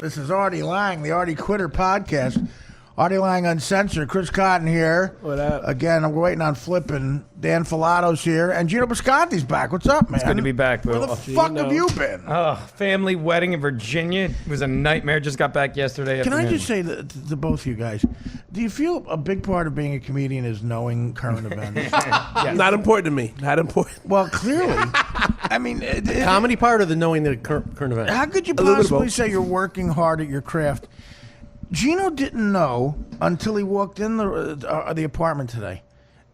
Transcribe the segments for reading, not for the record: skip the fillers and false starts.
This is Artie Lang, the Artie Quitter podcast. Artie Lang Uncensored. Chris Cotton here. What up? Again, I'm waiting on flipping. Dan Filato's here. And Geno Bisconte's back. What's up, man? It's good to be back, Boo. Where the fuck have you been? Oh, family wedding in Virginia. It was a nightmare. Just got back yesterday Can afternoon. I just say to both of you guys, do you feel a big part of being a comedian is knowing current events? Yes. Not important to me. Not important. Well, clearly. I mean, Comedy part of the knowing the current event. how could you little bit of possibly both. say you're working hard at your craft? Geno didn't know until he walked in the apartment today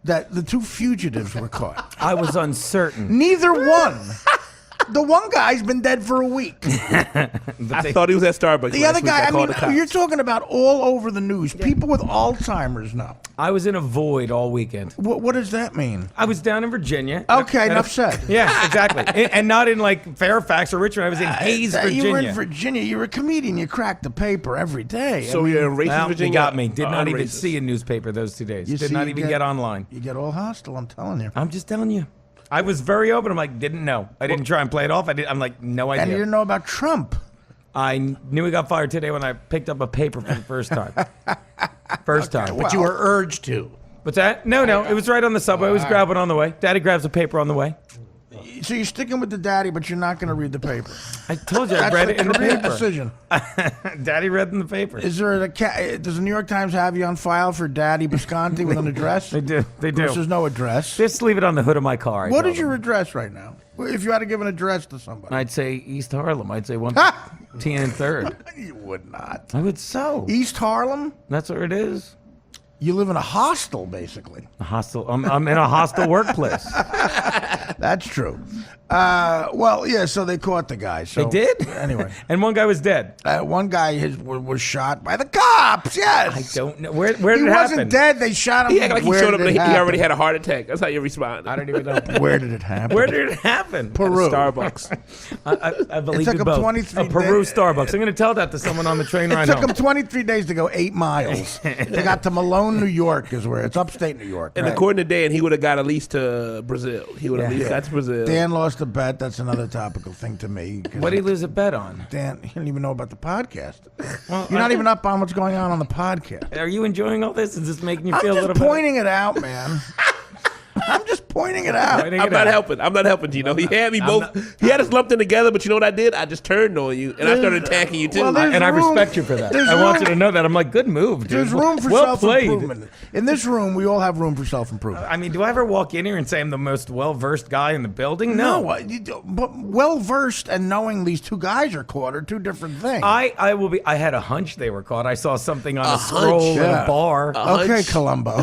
that the two fugitives were caught. I was uncertain. Neither one. The one guy's been dead for a week. I thought he was at Starbucks. The last other week. guy, I called mean, the cops. you're talking about all over the news. People with Alzheimer's know. I was in a void all weekend. What does that mean? I was down in Virginia. Okay, enough said. Yeah, exactly. and not in like Fairfax or Richmond. I was in Hayes, Virginia. You were in Virginia. You were a comedian. You cracked the paper every day. So you're in racist Well, Virginia. you got me. Did not even Unracist. see a newspaper those 2 days. You Did see, not you even get online. You get all hostile, I'm telling you. I'm just telling you. I was very open. I'm like, didn't know. I didn't try and play it off. I'm like, no idea. And you didn't know about Trump. I knew he got fired today when I picked up a paper for the first time. First time. well- But you were urged to. What's that? No. It was right on the subway. I was grabbing on the way. Daddy grabs a paper on the way. So you're sticking with the daddy, but you're not going to read the paper. I told you, I That's read a it in the career paper. decision. Daddy read in the paper. Is there does the New York Times have you on file for Daddy Bisconte with an address? They do. They Of course, do. there's no address. Just leave it on the hood of my car. What is your address right now? If you had to give an address to somebody. I'd say East Harlem. I'd say 1 Ha! 10 and 3rd. You would not. I would so. East Harlem? That's where it is. You live in a hostel, basically. A hostile. I'm in a hostile workplace. That's true. Well, yeah, so they caught the guy. So, They did? Anyway. And one guy was dead. One guy was shot by the cops, yes. I don't know. Where He did it happen? wasn't dead. They shot him. He acted like he Where showed up did and it he already happen? had a heart attack. That's how you respond. I don't even know. Where did it happen? Where did it happen? Peru. Starbucks. I believe took you him both. 23 a Peru days. Starbucks. I'm going to tell that to someone on the train It ride took home. them 23 days to go 8 miles. They got to Malone, New York, is where it's upstate New York. And right? according to Dan, he would have got at least to Brazil. He would have at least got to Brazil. Dan lost a bet. That's another topical thing to me. 'cause What did he lose a bet on? Dan, you don't even know about the podcast. Well, You're not even up on what's going on the podcast. Are you enjoying all this? Is this making you I'm feel a just little pointing it out, man. I'm just pointing it out. Pointing I'm it not out. helping. I'm not helping, Gino. He had me both. He had us lumped in together, but you know what I did? I just turned on you, and I started attacking you, too. Well, there's And I room- respect you for that. there's I want room- you to know that. I'm like, good move, dude. There's room for well played. self-improvement. In this room, we all have room for self-improvement. I mean, do I ever walk in here and say I'm the most well-versed guy in the building? No. But well-versed and knowing these two guys are caught are two different things. I will be. I had a hunch they were caught. I saw something on a scroll in yeah. a bar. Okay, hunch. Columbo.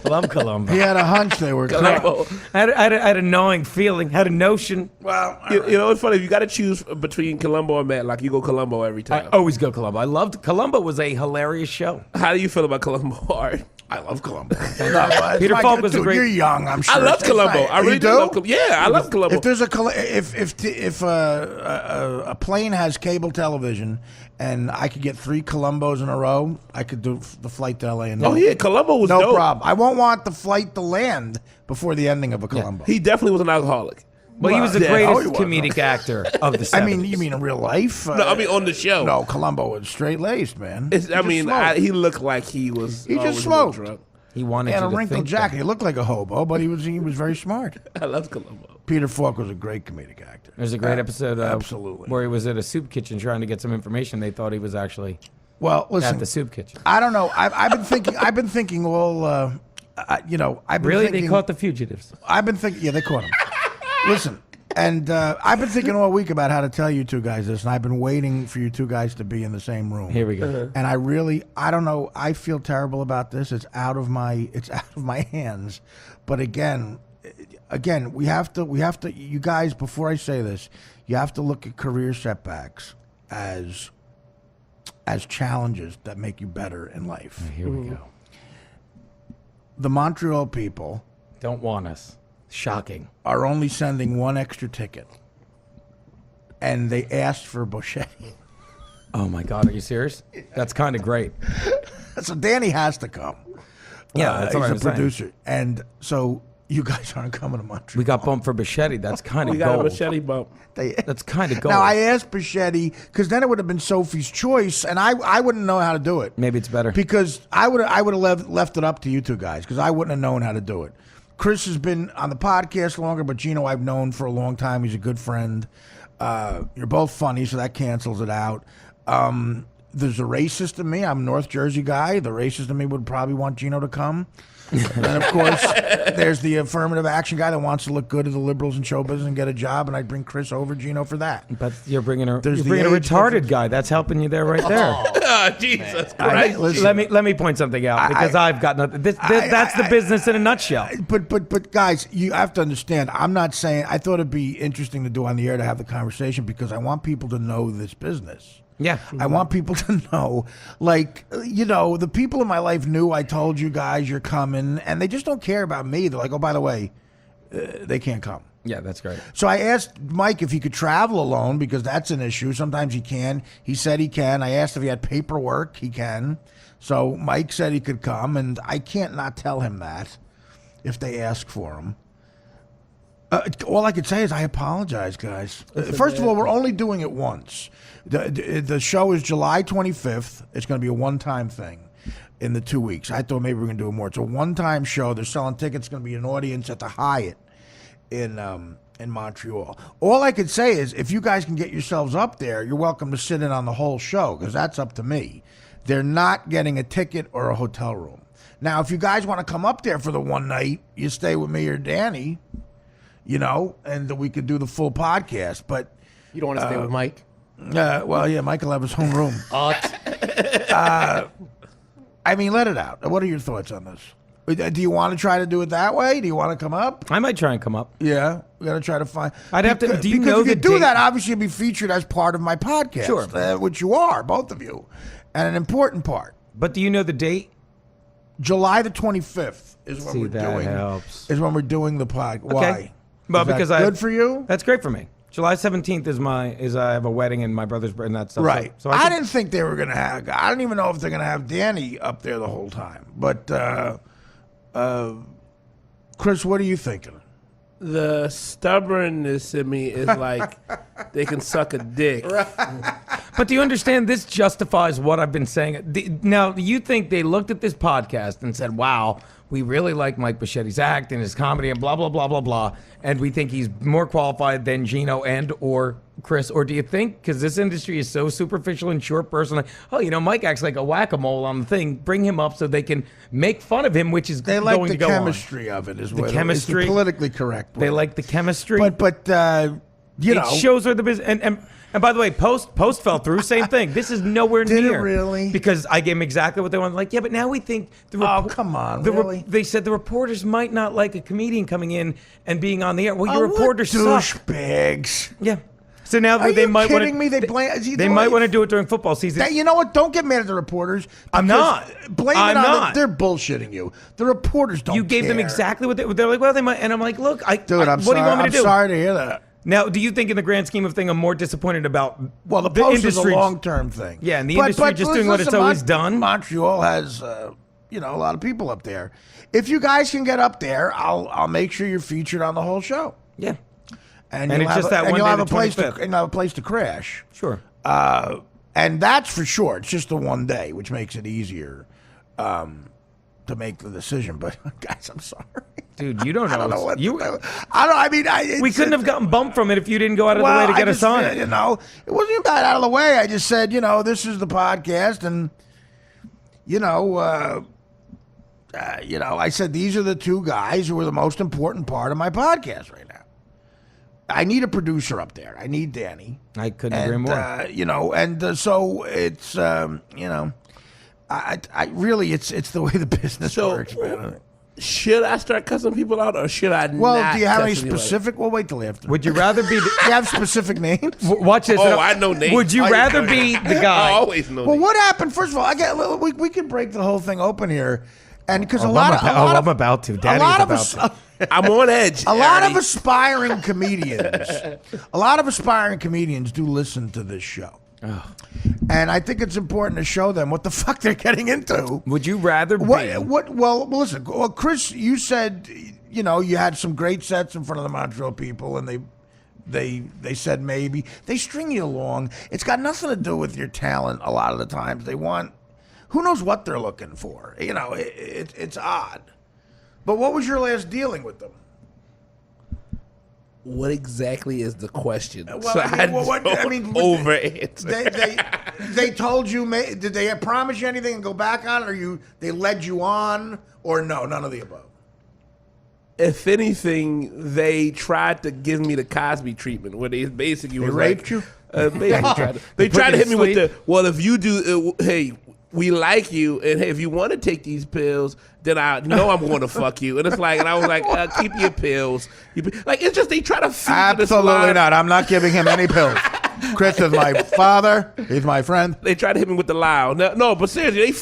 Love Columbo. He had a hunch they were caught. Columbo. I had a gnawing feeling. Had a notion. Well, You know, it's funny. If you got to choose between Columbo and Matt, like you go Columbo every I time. always go Columbo. I loved Columbo. Was a hilarious show. How do you feel about Columbo, Art? I love Columbo. Peter Falk was a great- You're young, I'm sure. I love It's Columbo. nice. I really You do love Columbo. Yeah, I love Columbo. If there's if a plane has cable television and I could get 3 Columbos in a row, I could do the flight to LA. And Oh, yeah, Columbo was no dope. problem. I won't want the flight to land before the ending of a Columbo. He definitely was an alcoholic. Well, he was the Yeah, greatest he was. comedic actor of the 70s. I mean, you mean in real life? No, I mean on the show. No, Columbo was straight laced, man. He looked like he was. He just always a smoked. little drunk. he wanted He had you a to wrinkled think jacket. that. He looked like a hobo, but he was very smart. I love Columbo. Peter Falk was a great comedic actor. There's a great episode absolutely. where he was at a soup kitchen trying to get some information. They thought he was actually Well, listen, at the soup kitchen. I don't know. I've been thinking. I've been thinking all. I've been Really? thinking, They caught the fugitives. I've been thinking. Yeah, they caught him. Listen, and I've been thinking all week about how to tell you two guys this, and I've been waiting for you two guys to be in the same room. Here we go. And I don't know. I feel terrible about this. It's out of my hands. But again, we have to. You guys, before I say this, you have to look at career setbacks as challenges that make you better in life. Here we go. The Montreal people Don't want us. Shocking. are only sending one extra ticket, and they asked for Bocchetti. Oh my God, are you serious? That's kind of great. So Danny has to come. Yeah, that's what he's I a was saying. producer, and so you guys aren't coming to Montreal. We got bumped for Bocchetti. That's kind of We got a gold. Bocchetti bump. That's kind of gold. Now, I asked Bocchetti, because then it would have been Sophie's choice, and I wouldn't know how to do it. Maybe it's better. Because I would have left it up to you two guys, because I wouldn't have known how to do it. Chris has been on the podcast longer, but Geno I've known for a long time. He's a good friend. You're both funny, so that cancels it out. There's a racist in me. I'm a North Jersey guy. The racist in me would probably want Geno to come. And of course, there's the affirmative action guy that wants to look good to the liberals in show business and get a job, and I'd bring Chris over Geno for that. But you're bringing a There's you're the bringing a age retarded difference. guy. That's helping you there right there. Oh, Jesus Christ. Listen, Let me point something out because I've got nothing. That's the business in a nutshell. But guys, you have to understand. I'm not saying. I thought it'd be interesting to do on the air to have the conversation because I want people to know this business. Yeah. I want people to know, like, the people in my life knew I told you guys you're coming, and they just don't care about me. They're like, oh, by the way, they can't come. Yeah, that's great. So I asked Mike if he could travel alone because that's an issue. Sometimes he can. He said he can. I asked if he had paperwork. He can. So Mike said he could come, and I can't not tell him that if they ask for him. All I could say is I apologize, guys. First of all, we're only doing it once. The show is July 25th. It's going to be a one-time thing in the 2 weeks. I thought maybe we were going to do it more. It's a one-time show. They're selling tickets. It's going to be an audience at the Hyatt in Montreal. All I could say is if you guys can get yourselves up there, you're welcome to sit in on the whole show because that's up to me. They're not getting a ticket or a hotel room. Now, if you guys want to come up there for the one night, you stay with me or Danny, and we could do the full podcast. But You don't want to stay with Mike? well, yeah, Mike will have his own room. I mean, let it out. What are your thoughts on this? Do you want to try to do it that way? Do you want to come up? I might try and come up. Yeah, we got to try to find. I'd have to. Do you because know if you the do date? that, obviously you'll be featured as part of my podcast, Sure. Which you are, both of you, and an important part. But do you know the date? July the 25th is when See, we're that doing. helps. Is when we're doing the pod. Why? Well, Is that because good for you. That's great for me. July 17th is I have a wedding and my brother's and that stuff. Right. So I didn't think they were going to have. I don't even know if they're going to have Danny up there the whole time. But Chris, what are you thinking? The stubbornness in me is like they can suck a dick. But do you understand? This justifies what I've been saying. Now, you think they looked at this podcast and said, wow, we really like Mike Boschetti's act and his comedy and blah, blah, blah, blah, blah, and we think he's more qualified than Geno and or Chris? Or do you think, because this industry is so superficial and short person, like, oh, Mike acts like a whack-a-mole on the thing, bring him up so they can make fun of him, which is They going like to the go chemistry of it, is what chemistry? It's the politically correct word. They like the chemistry. But it shows where the business and by the way, post fell through. Same thing. This is nowhere Did it near. really? Because I gave them exactly what they wanted. Like, yeah, but now we think Oh, come on, really? They said the reporters might not like a comedian coming in and being on the air. Well, Oh, your reporters suck. douchebags. Yeah. So now Are they you might kidding want me? to. They might want to do it during football season. You know what? Don't get mad at the reporters. I'm because not. Blame I'm it on not. They're bullshitting you. The reporters don't. You gave them care. exactly what they're like. Well, they might, and I'm like, look, Dude, I'm what sorry. do you want me to do? I'm sorry to hear that. Now, do you think, in the grand scheme of thing, I'm more disappointed about Well, the post is a industry? long-term thing. Yeah, and the industry just doing what it's always done. Montreal has, a lot of people up there. If you guys can get up there, I'll make sure you're featured on the whole show. Yeah, And it's you'll have just a- that and one you'll day, have the a place 25th. and you'll have a place to crash. sure. And that's for sure. It's just the one day, which makes it easier to make the decision. But guys, I'm sorry. Dude, you don't know. I don't know what you, I don't. I mean, we couldn't have gotten bumped from it if you didn't go out of the way to get us on it. it wasn't even got out of the way. I just said, this is the podcast, and I said these are the two guys who are the most important part of my podcast right now. I need a producer up there. I need Danny. I couldn't agree more. So it's I really it's the way the business works, man. Should I start cussing people out or should I Well, not? do you have any cuss anybody? specific? We'll wait till after. Would you rather be? Do you have specific names? Watch this. Oh, I know names. Would you rather be the I guy? always know Well, names. what happened? First of all, we can break the whole thing open here, and because I'm about to. Daddy a lot was of about us, I'm on edge. a lot of Artie. aspiring comedians, do listen to this show, and I think it's important to show them what the fuck they're getting into. Would you rather be? Well, listen. Well, Chris, you said you know, you had some great sets in front of the Montreal people, and they said maybe. They string you along. It's got nothing to do with your talent a lot of the times. They want, who knows what they're looking for. You know, it's odd. But what was your last dealing with them? What exactly is the question? Well, So I mean, over answer. They told you, did they promise you anything and go back on it, or they led you on, or no, none of the above? If anything, they tried to give me the Cosby treatment, where they basically was raped like, you? They tried to hit me with sleep? well, if you do, hey, we like you, and hey, if you want to take these pills, then I know I'm going to fuck you. And it's like, and I was like, keep your pills. Like, it's just they try to feed this Absolutely line. not. I'm not giving him any pills. Chris is my father. He's my friend. They try to hit me with the lie. No, but seriously, they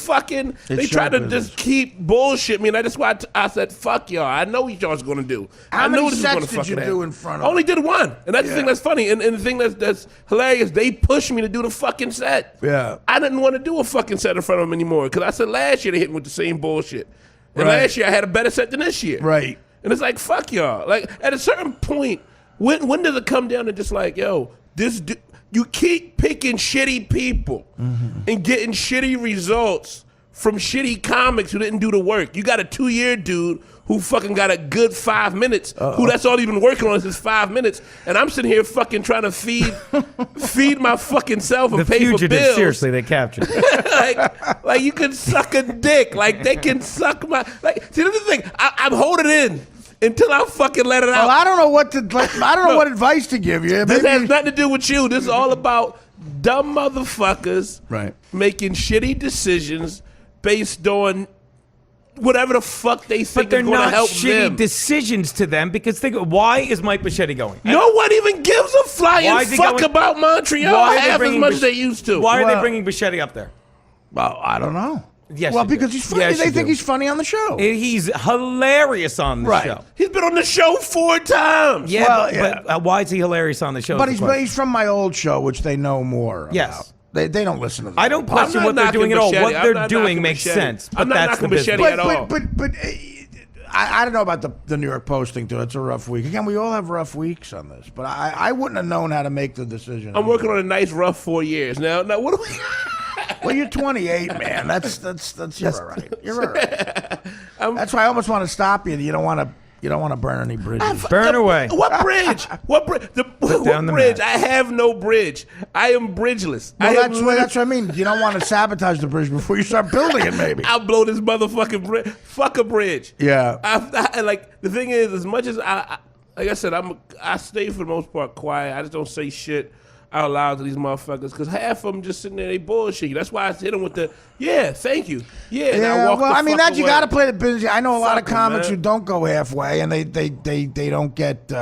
try to business. just keep bullshit me, and that's why I said, fuck y'all. I know what y'all's going to do. How I know many this is gonna sets did fucking you happen. do in front of I only them? did one, and that's the thing that's funny, and the thing that's hilarious, they pushed me to do the fucking set. Yeah. I didn't want to do a fucking set in front of them anymore, because I said last year they hit me with the same bullshit. And Right. last year I had a better set than this year. Right. And it's like, fuck y'all. Like, at a certain point, when does it come down to just like, yo, you keep picking shitty people and getting shitty results from shitty comics who didn't do the work. You got a 2-year dude who fucking got a good 5 minutes, who that's all he's been working on is his 5 minutes, and I'm sitting here fucking trying to feed my fucking self and The pay for fugitive, bills. seriously, they captured it. like you can suck a dick. Like they can suck my. Like, see, this is the thing. I'm holding it in until I fucking let it out. Well, I don't know what what advice to give you. This Maybe- has nothing to do with you. This is all about dumb motherfuckers Right. making shitty decisions based on whatever the fuck they But think they're is going to not help shitty them. decisions to them because why is Mike Bocchetti going? No one even gives a Why flying is he fuck going- about Montreal Why are they half as bringing much as Bosch- they used to. Why are Well- they bringing Bocchetti up there? Well, I don't know. Yes, Well, you do. because he's funny. Yes, They you think do. he's funny on the show. He's hilarious on the Right. show. He's been on the show 4 times. Yeah, Well, but, yeah. but why is he hilarious on the show? But is the question. he's from my old show, which they know more about. Yes. They don't listen to this. I don't podcast. question I'm what not they're doing at all. knocking What Bocchetti. I'm they're not doing knocking makes Bocchetti. sense, but I'm not that's the knocking business. Bocchetti at all. But I don't know about the New York Post thing, too. It's a rough week. Again, we all have rough weeks on this, but I wouldn't have known how to make the decision. I'm working on a nice rough 4 years. Now what do we... Well, you're 28, man. That's you're all right. You're all right. That's why I almost want to stop you. You don't want to burn any bridges. Burn away. What bridge? What bridge? What down the bridge? map. I have no bridge. I am bridgeless. Well, that's literally- what I mean. You don't want to sabotage the bridge before you start building it, maybe. I'll blow this motherfucking bridge. Fuck a bridge. Yeah. I like the thing is, as much as like I said, I stay for the most part quiet. I just don't say shit out loud to these motherfuckers because half of them just sitting there, they bullshit you. That's why I hit them with the thank you, and I walk well, the I mean fuck that you away. got to play the business. I know a lot of Fuck 'em, comics man. who don't go halfway, and they don't get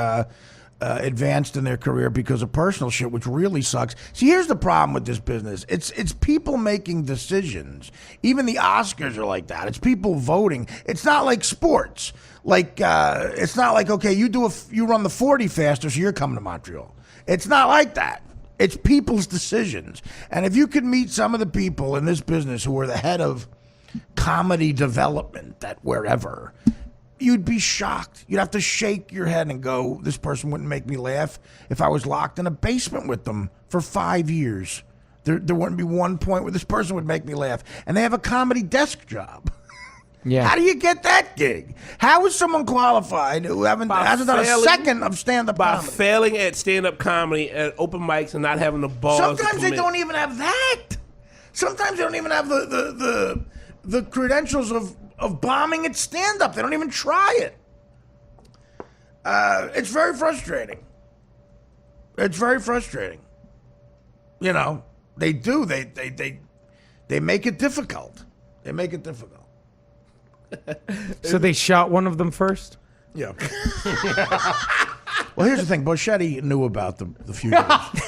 advanced in their career because of personal shit, which really sucks. See, here's the problem with this business: it's people making decisions. Even the Oscars are like that. It's people voting. It's not like sports. Like it's not like, okay, you run the 40 faster, so you're coming to Montreal. It's not like that. It's people's decisions. And if you could meet some of the people in this business who are the head of comedy development at wherever, you'd be shocked. You'd have to shake your head and go, this person wouldn't make me laugh if I was locked in a basement with them for 5 years. There wouldn't be one point where this person would make me laugh. And they have a comedy desk job. Yeah. How do you get that gig? How is someone qualified who hasn't done a second of stand-up by comedy? failing at stand-up comedy at open mics and not having the balls. Sometimes to they commit. don't even have that. Sometimes they don't even have the credentials of bombing at stand-up. They don't even try it. It's very frustrating. It's very frustrating. You know, they do. They make it difficult. They make it difficult. So they shot one of them first? Yeah. Well, here's the thing. Bocchetti knew about the fugitives.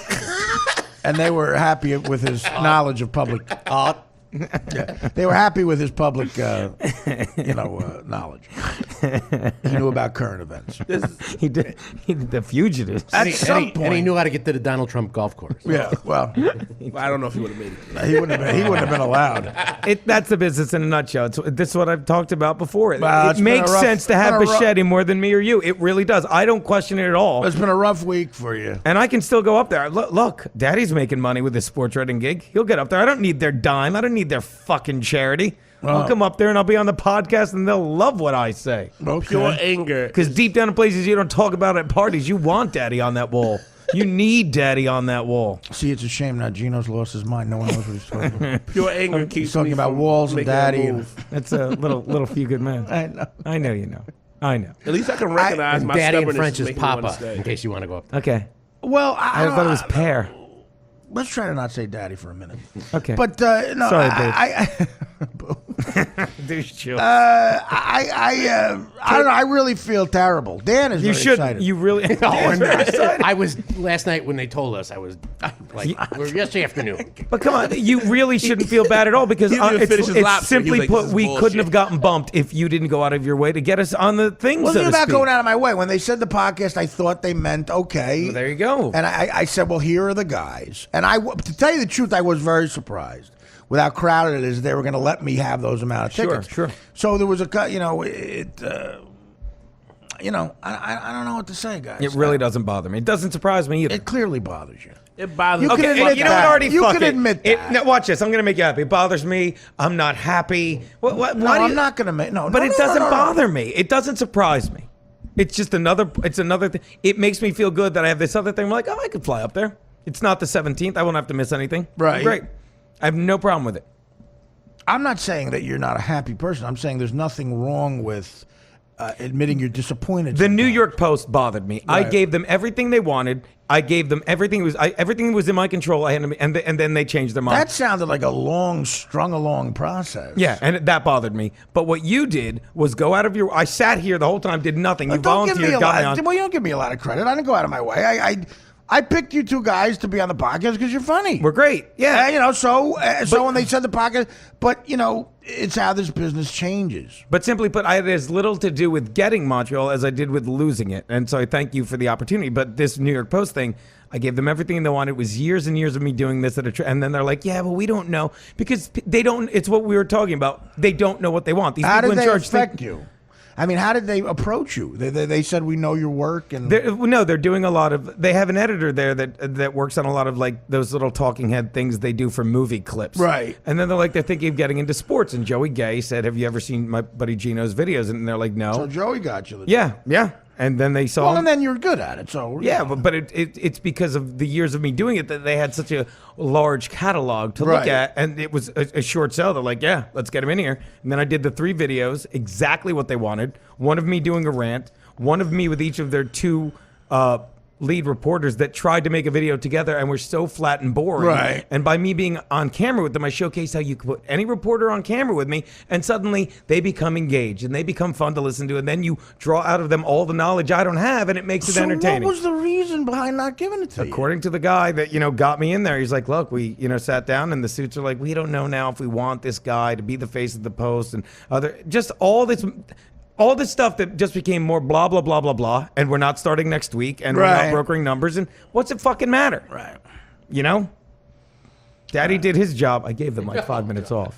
And they were happy with his knowledge of public. Yeah. They were happy with his public, knowledge. he knew about current events. He did The Fugitives. At some And he point, knew how to get to the Donald Trump golf course. yeah. Well, I don't know if he would have made it. he wouldn't have been allowed. That's the business in a nutshell. This is what I've talked about before. Well, It it's been makes a rough- sense to it's have been a rough- Bocchetti more than me or you. It really does. I don't question it at all. It's been a rough week for you. And I can still go up there. Look, Daddy's making money with his sports writing gig. He'll get up there. I don't need their dime. I don't need their fucking charity. I'll come up there and I'll be on the podcast and they'll love what I say. Pure anger. Because deep down in places you don't talk about at parties, you want Daddy on that wall. You need Daddy on that wall. See, it's a shame now. Geno's lost his mind. No one knows what he's talking about. Pure anger keeps He's talking me about from walls and making a Daddy. And, move. That's a little few good man. I know. I know you know. I know. At least I can recognize And my Daddy in stubbornness French is making me wanna Papa, stay. in case you want to go up there. Okay. Well, I thought it was pear. let's try to not say Daddy for a minute. Okay. But no, Sorry, Douche chill. I don't know. I really feel terrible. Dan is You very shouldn't. excited. You really. I was last night when they told us. I was like, or yesterday afternoon. But come on, you really shouldn't feel bad at all because He didn't even finish his it's lobster. He was simply like, put, "This is we bullshit." couldn't have gotten bumped if you didn't go out of your way to get us on the thing. Wasn't so to about speak. going out of my way. When they said the podcast, I thought they meant okay. Well, there you go. And I said, well, here are the guys. And to tell you the truth, I was very surprised with how crowded it is. They were going to let me have those amount of tickets. Sure. So there was a cut. I don't know what to say, guys. It really doesn't bother me. It doesn't surprise me either. It clearly bothers you. It bothers You me. can Okay, admit you know what, that. Artie? You Fuck can it. admit that. No, watch this. I'm going to make you happy. It bothers me. I'm not happy. What, No, why do I'm you- not going to make no. But no, it no, doesn't no, no. bother me. It doesn't surprise me. It's just another thing. It makes me feel good that I have this other thing. I'm like, oh, I could fly up there. It's not the 17th. I won't have to miss anything. Right. Great. I have no problem with it. I'm not saying that you're not a happy person. I'm saying there's nothing wrong with admitting you're disappointed. The New sometimes. York Post bothered me. I Right. gave them everything they wanted. I gave them everything. Everything was in my control. I had to, and then they changed their mind. That sounded like a long, strung along process. Yeah, and that bothered me. But what you did was go out of your. I sat here the whole time, did nothing. You Don't give me volunteered, a got me lot. on. Well, you don't give me a lot of credit. I didn't go out of my way. I picked you two guys to be on the podcast because you're funny. We're great. Yeah. So when they said the podcast, but it's how this business changes. But simply put, I had as little to do with getting Montreal as I did with losing it. And so I thank you for the opportunity. But this New York Post thing, I gave them everything they wanted. It was years and years of me doing this and then they're like, yeah, well, we don't know. Because they don't, it's what we were talking about. They don't know what they want. These How people did in they charge affect you? I mean, how did they approach you? They said, we know your work. And they're doing a lot of. They have an editor there that works on a lot of like those little talking head things they do for movie clips. Right. And then they're thinking of getting into sports. And Joey Gay said, "Have you ever seen my buddy Geno's videos?" And they're like, "No." So Joey got you. Yeah. And then they saw. Well, him. and then you're good at it. So Yeah, but it's because of the years of me doing it that they had such a large catalog to look Right. at, and it was a short sell. They're like, yeah, let's get him in here. And then I did the 3 videos, exactly what they wanted. One of me doing a rant, one of me with each of their 2 lead reporters that tried to make a video together and were so flat and boring. Right. And by me being on camera with them, I showcased how you could put any reporter on camera with me, and suddenly they become engaged and they become fun to listen to. And then you draw out of them all the knowledge I don't have, and it makes it So entertaining. what was the reason behind not giving it to you? According to the guy that got me in there, he's like, look, we sat down and the suits are like, we don't know now if we want this guy to be the face of the Post and just all this stuff that just became more blah blah blah blah blah, and we're not starting next week, and we're Right. not brokering numbers, and what's it fucking matter? Right. Daddy did his job. I gave them like 5 minutes off.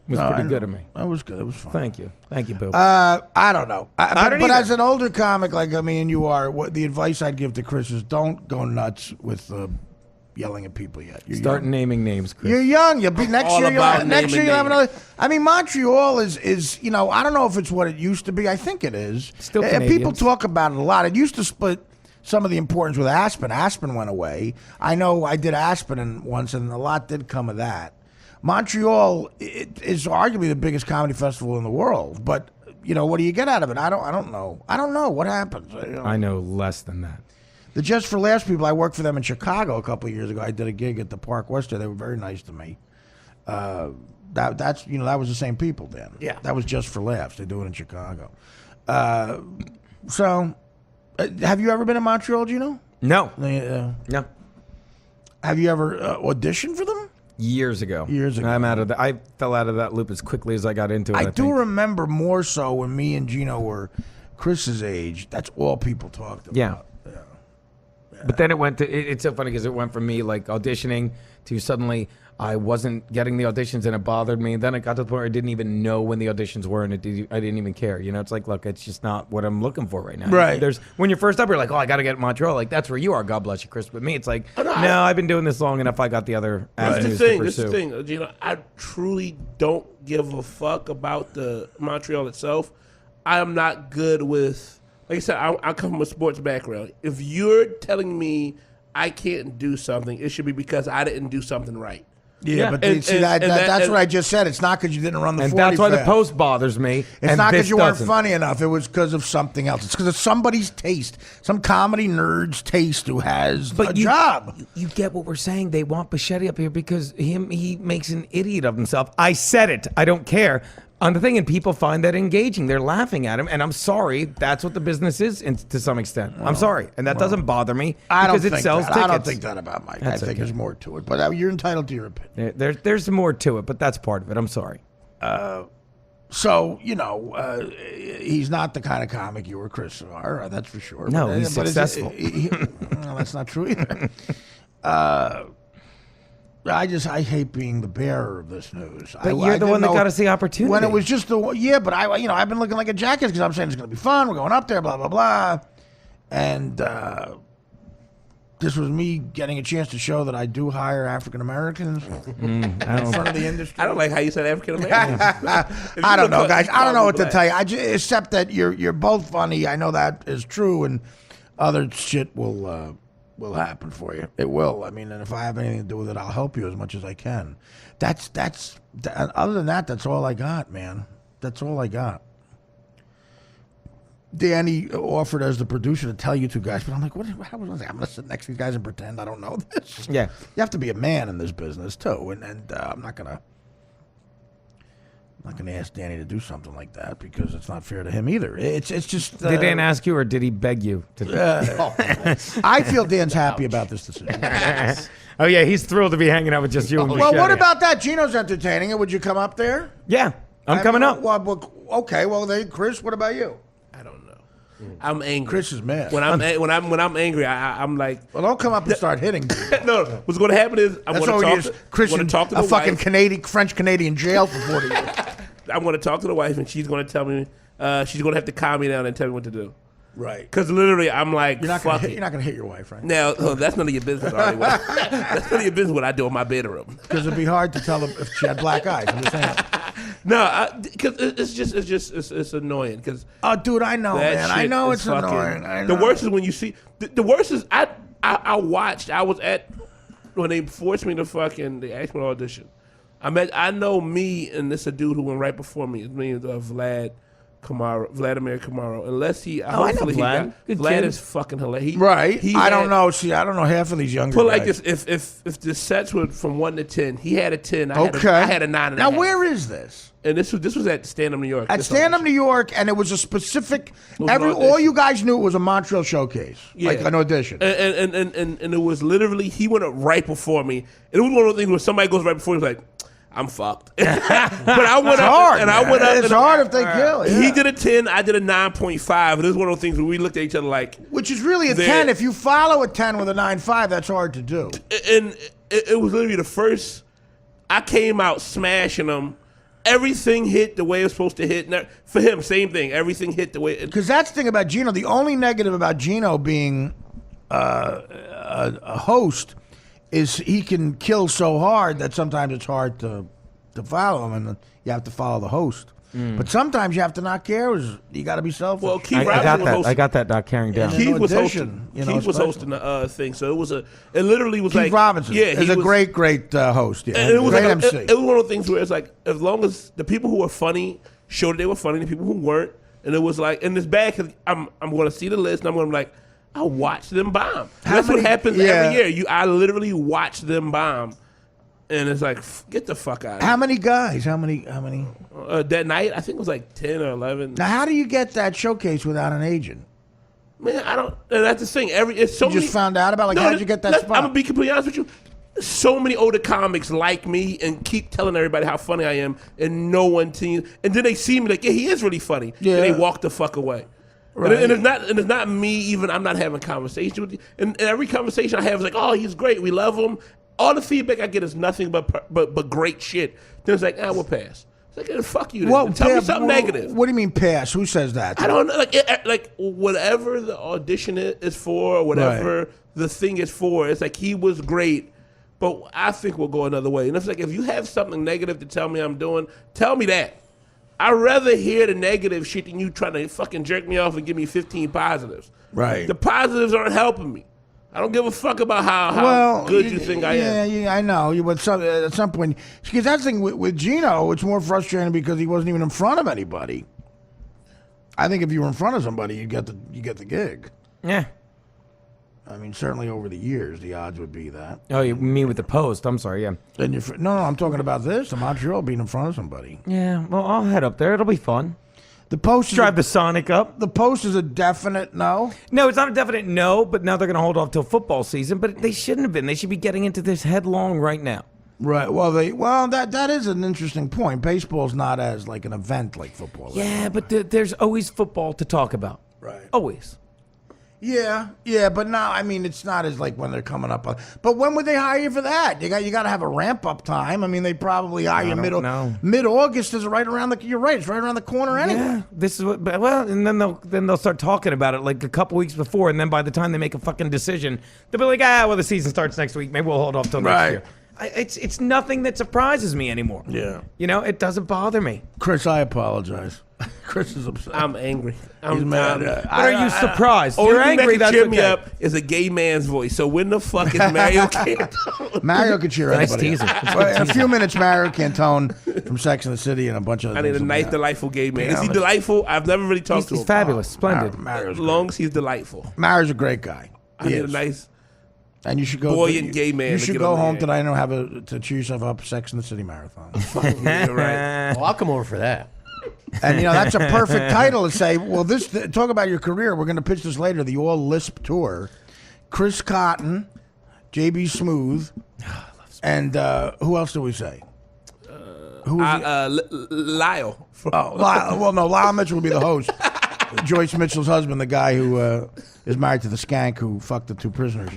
It was pretty good of me. That was good. It was fun. Thank you, Boo. I don't know. I don't but either. as an older comic like me and you are, what the advice I'd give to Chris is don't go nuts with yelling at people yet. You're Start young. naming names, Chris. You're young. You'll be next all year. about Next year naming you'll have names. another. I mean, Montreal is I don't know if it's what it used to be. I think it is. Still And people Canadians. talk about it a lot. It used to split some of the importance with Aspen. Aspen went away. I know I did Aspen once, and a lot did come of that. Montreal is arguably the biggest comedy festival in the world, but what do you get out of it? I don't know. I don't know what happens. I know less than that. The Just for Laughs people, I worked for them in Chicago a couple of years ago. I did a gig at the Park West there. They were very nice to me. That was the same people then. Yeah. That was Just for Laughs. They do it in Chicago. So, have you ever been in Montreal, Geno? No. No. No. Have you ever auditioned for them? Years ago. Years ago. I'm out of that. I fell out of that loop as quickly as I got into it. I do think. remember more so when me and Geno were Chris's age. That's all people talked about. Yeah. But then it went to, it's so funny because it went from me like auditioning to suddenly I wasn't getting the auditions and it bothered me. Then it got to the point where I didn't even know when the auditions were and I didn't even care. You know, it's like, look, it's just not what I'm looking for right now. Right. When you're first up, you're like, oh, I got to get Montreal. Like, that's where you are. God bless you, Chris. But me, it's like, no, I've been doing this long enough. I got the other avenues to pursue. This is the thing. You know, I truly don't give a fuck about the Montreal itself. I am not good with, like I said, I come from a sports background. If you're telling me I can't do something, it should be because I didn't do something right. Yeah, but that's what I just said. It's not because you didn't run the 40 And that's why fast. the post bothers me. It's not because you weren't funny enough. It was because of something else. It's because of somebody's taste. Some comedy nerd's taste who has a job. You get what we're saying. They want Bocchetti up here because he makes an idiot of himself. I said it. I don't care. On the thing, and people find that engaging. They're laughing at him, and I'm sorry. That's what the business is, to some extent. I'm sorry, and that doesn't bother me because it sells tickets. I don't think that about Mike. I think there's more to it, but you're entitled to your opinion. There's more to it, but that's part of it. I'm sorry. So, you know, he's not the kind of comic you or Chris are. That's for sure. No, he's successful. Well, that's not true either. I hate being the bearer of this news. But you're the one that got to see opportunity. When it was just but I've been looking like a jackass because I'm saying it's going to be fun. We're going up there, blah, blah, blah. And this was me getting a chance to show that I do hire African Americans in front of the industry. I don't like how you said African American. I don't know, guys. I don't know what to tell you. Except that you're both funny. I know that is true, and other shit will happen for you. It will. I mean, and if I have anything to do with it, I'll help you as much as I can. Other than that, that's all I got, man. That's all I got. Danny offered as the producer to tell you two guys, but I'm like, how was I? I'm going to sit next to you guys and pretend I don't know this. Yeah. You have to be a man in this business, too. And I'm not going to ask Danny to do something like that because it's not fair to him either. It's just. Did Dan ask you or did he beg you? I feel Dan's happy about this decision. Oh, yeah, he's thrilled to be hanging out with just you and Well, Bocchetti. what about that? Geno's entertaining it. Would you come up there? Yeah, I'm coming up. Well, okay. Well, Chris, what about you? I don't know. I'm angry. Chris is mad. When I'm angry, I'm like. Well, don't come up and start hitting. No, what's going to happen is I'm That's going what to it talk is. to Chris in talk to the a fucking wife. French-Canadian jail for 40 years. I'm going to talk to the wife, and she's going to tell me. She's going to have to calm me down and tell me what to do. Right. Because literally, I'm like, You're not fuck going it. to hit your wife, right? Now, that's none of your business, Artie. That's none of your business what I do in my bedroom. Because it'd be hard to tell them if she had black eyes. I'm just saying. No, because it's annoying. Because dude, I know, man. I know it's annoying. I know. The worst is when you see. The worst is I watched. I was at when they forced me to they asked me to audition. I know me and this a dude who went right before me. It's me, Vladimir Kamaro. Unless he, hopefully I know Vlad. he got. Vlad is fucking hilarious. Right. I don't know. See, I don't know half of these younger Put guys. like this: if the sets were from 1 to 10, he had a 10. I had a 9.5. Now, where is this? And this was at Stand Up New York. At Stand Up New York, and it was a specific. All you guys knew it was a Montreal showcase, like an audition. And it was literally he went up right before me, and it was one of those things where somebody goes right before me, like, I'm fucked. But I went up, and I went up. It's hard if they kill. Yeah. He did a 10, I did a 9.5. And it was one of those things where we looked at each other like, which is really a 10. If you follow a 10 with a 9.5, that's hard to do. And it was literally the first. I came out smashing them. Everything hit the way it was supposed to hit. And for him, same thing. Everything hit the way. Because that's the thing about Geno. The only negative about Geno being a host is he can kill so hard that sometimes it's hard to follow him, and you have to follow the host. But sometimes you have to not care. You got to be selfish. Well, Keith I got that not carrying down. Keith was audition, hosting. Keith was hosting the thing, so it literally was Keith like Robinson. Yeah, is a great host. Yeah, and it was great like MC. It was one of those things where it's like as long as the people who were funny showed that they were funny, the people who weren't, and it was like, and it's bad because I'm going to see the list and I'm going to be like, I watch them bomb. That's what happens every year. I literally watch them bomb. And it's like, get the fuck out of here. How many guys? How many? That night, I think it was like 10 or 11. Now, how do you get that showcase without an agent? Man, I don't. That's the thing. It's so You just found out about how'd you get that spot? I'm gonna be completely honest with you. so many older comics like me and keep telling everybody how funny I am, and no one and then they see me like, yeah, he is really funny. Yeah. And they walk the fuck away. Right. And it's not me even. I'm not having conversation with you. And every conversation I have is like, oh, he's great. We love him. All the feedback I get is nothing but great shit. Then it's like, we'll pass. It's like, fuck you. Then. Tell me something negative. What do you mean pass? Who says that? I don't know. Like whatever the audition is for, or whatever the thing is for, it's like he was great. But I think we'll go another way. And it's like, if you have something negative to tell me I'm doing, tell me that. I'd rather hear the negative shit than you trying to fucking jerk me off and give me 15 positives. Right. The positives aren't helping me. I don't give a fuck about how good you think I am. Yeah, I know. At some point, because that's the thing with Geno, it's more frustrating because he wasn't even in front of anybody. I think if you were in front of somebody, you get the gig. Yeah. I mean, certainly over the years, the odds would be that. Oh, you mean with the Post? I'm sorry. Yeah. And no, I'm talking about this. The Montreal being in front of somebody. Yeah. Well, I'll head up there. It'll be fun. The Post Drive the Sonic up. The Post is a definite no. No, it's not a definite no, but now they're going to hold off till football season. But they shouldn't have been. They should be getting into this headlong right now. Right. Well, that is an interesting point. Baseball's not as like an event like football. Yeah, but there's always football to talk about. Right. Always. Yeah, but now I mean it's not as like when they're coming up. But when would they hire you for that? You got to have a ramp up time. I mean, they probably hire you mid August is right around the. You're right, it's right around the corner anyway. Yeah, this is what. Well, and then they'll start talking about it like a couple weeks before, and then by the time they make a fucking decision, they'll be like, well, the season starts next week. Maybe we'll hold off till next year. It's nothing that surprises me anymore. Yeah, it doesn't bother me. Chris, I apologize. Chris is upset. I'm angry. He's mad. But are you surprised? Only You're thing angry. that That's can cheer me okay. up is a gay man's voice. So when the fuck is Mario Cantone? Mario can cheer Nice everybody teaser. up. Well, in a few minutes, Mario Cantone from Sex and the City and a bunch of other I need things a will be nice, out. delightful gay man. Yeah, Is he but- delightful? I've never really talked to He's him. fabulous, splendid. Mario's As long as he's delightful. Mario's a great guy. I need a nice. And you should go. Buoyant gay man You to should get go on the home air. tonight and have to cheer yourself up. Sex and the City marathon. Yeah, right. Well, I'll come over for that. And that's a perfect title to say. Well, talk about your career. We're going to pitch this later. The All Lisp Tour. Chris Cotton, JB Smooth, and who else do we say? Who was Lyle. Lyle. Well, no, Lyle Mitchell will be the host. Joyce Mitchell's husband, the guy who is married to the skank who fucked the two prisoners.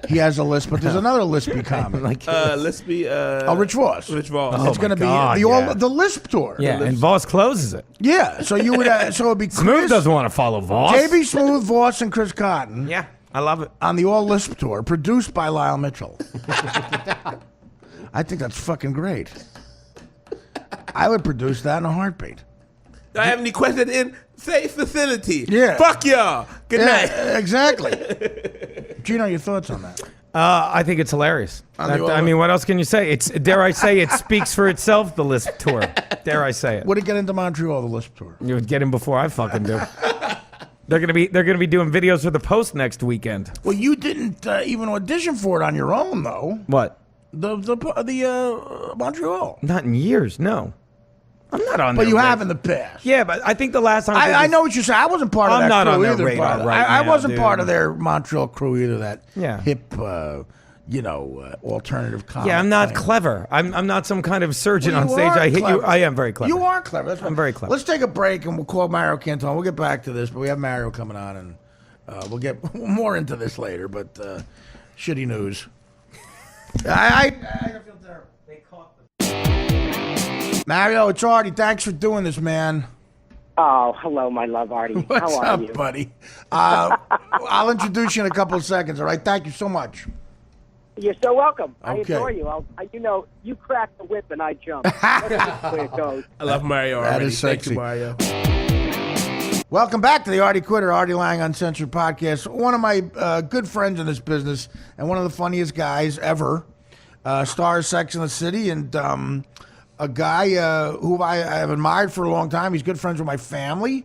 He has a lisp, but there's another lispy comic. Lispy. Rich Voss. Rich Voss. It's going to be the Lisp Tour. Yeah, and Voss closes it. Yeah, so you would. So it'd be Smooth Chris, doesn't want to follow Voss. JB Smooth, Voss, and Chris Cotton. Yeah, I love it. On the All Lisp Tour, produced by Lyle Mitchell. I think that's fucking great. I would produce that in a heartbeat. Do I have any questions in safe facility? Yeah. Fuck y'all. Good night. Exactly. Geno, your thoughts on that? I think it's hilarious. I mean, what else can you say? Dare I say, it speaks for itself. The Lisp Tour. Dare I say it? Would it get into Montreal, the Lisp Tour? You would get him before I fucking do. They're gonna be doing videos for the Post next weekend. Well, you didn't even audition for it on your own, though. What? The Montreal. Not in years. No, I'm not on. But their you radar. have in the past. Yeah, but I think the last time I know what you're saying. I wasn't part of I'm that not crew on their either. radar brother. right I now, wasn't dude. part of their Montreal crew either. That Yeah. hip, alternative comedy. Yeah, I'm not thing. clever. I'm not some kind of surgeon Well, on you stage. are I hit clever. you. I am very clever. You are clever. That's right. I'm very clever. Let's take a break and we'll call Mario Cantone. We'll get back to this, but we have Mario coming on, and we'll get more into this later. But shitty news. I feel terrible. Mario, it's Artie. Thanks for doing this, man. Oh, hello, my love, Artie. What's How are up, you? buddy? I'll introduce you in a couple of seconds, all right? Thank you so much. You're so welcome. Okay. I adore you. You crack the whip and I jump. That's just the way it goes. I love Mario That already. is Thank sexy. you, Mario. Welcome back to the Artie Quitter, Artie Lang Uncensored Podcast. One of my good friends in this business and one of the funniest guys ever. Stars Sex and the City, and a guy who I have admired for a long time. He's good friends with my family.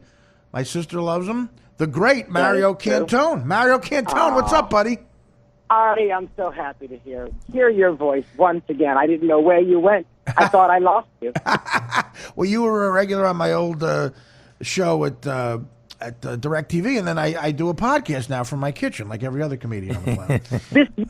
My sister loves him. The great Mario Cantone. Mario Cantone, what's up, buddy? Artie, I'm so happy to hear your voice once again. I didn't know where you went. I thought I lost you. Well, you were a regular on my old show at at DirecTV, and then I do a podcast now from my kitchen, like every other comedian on the planet.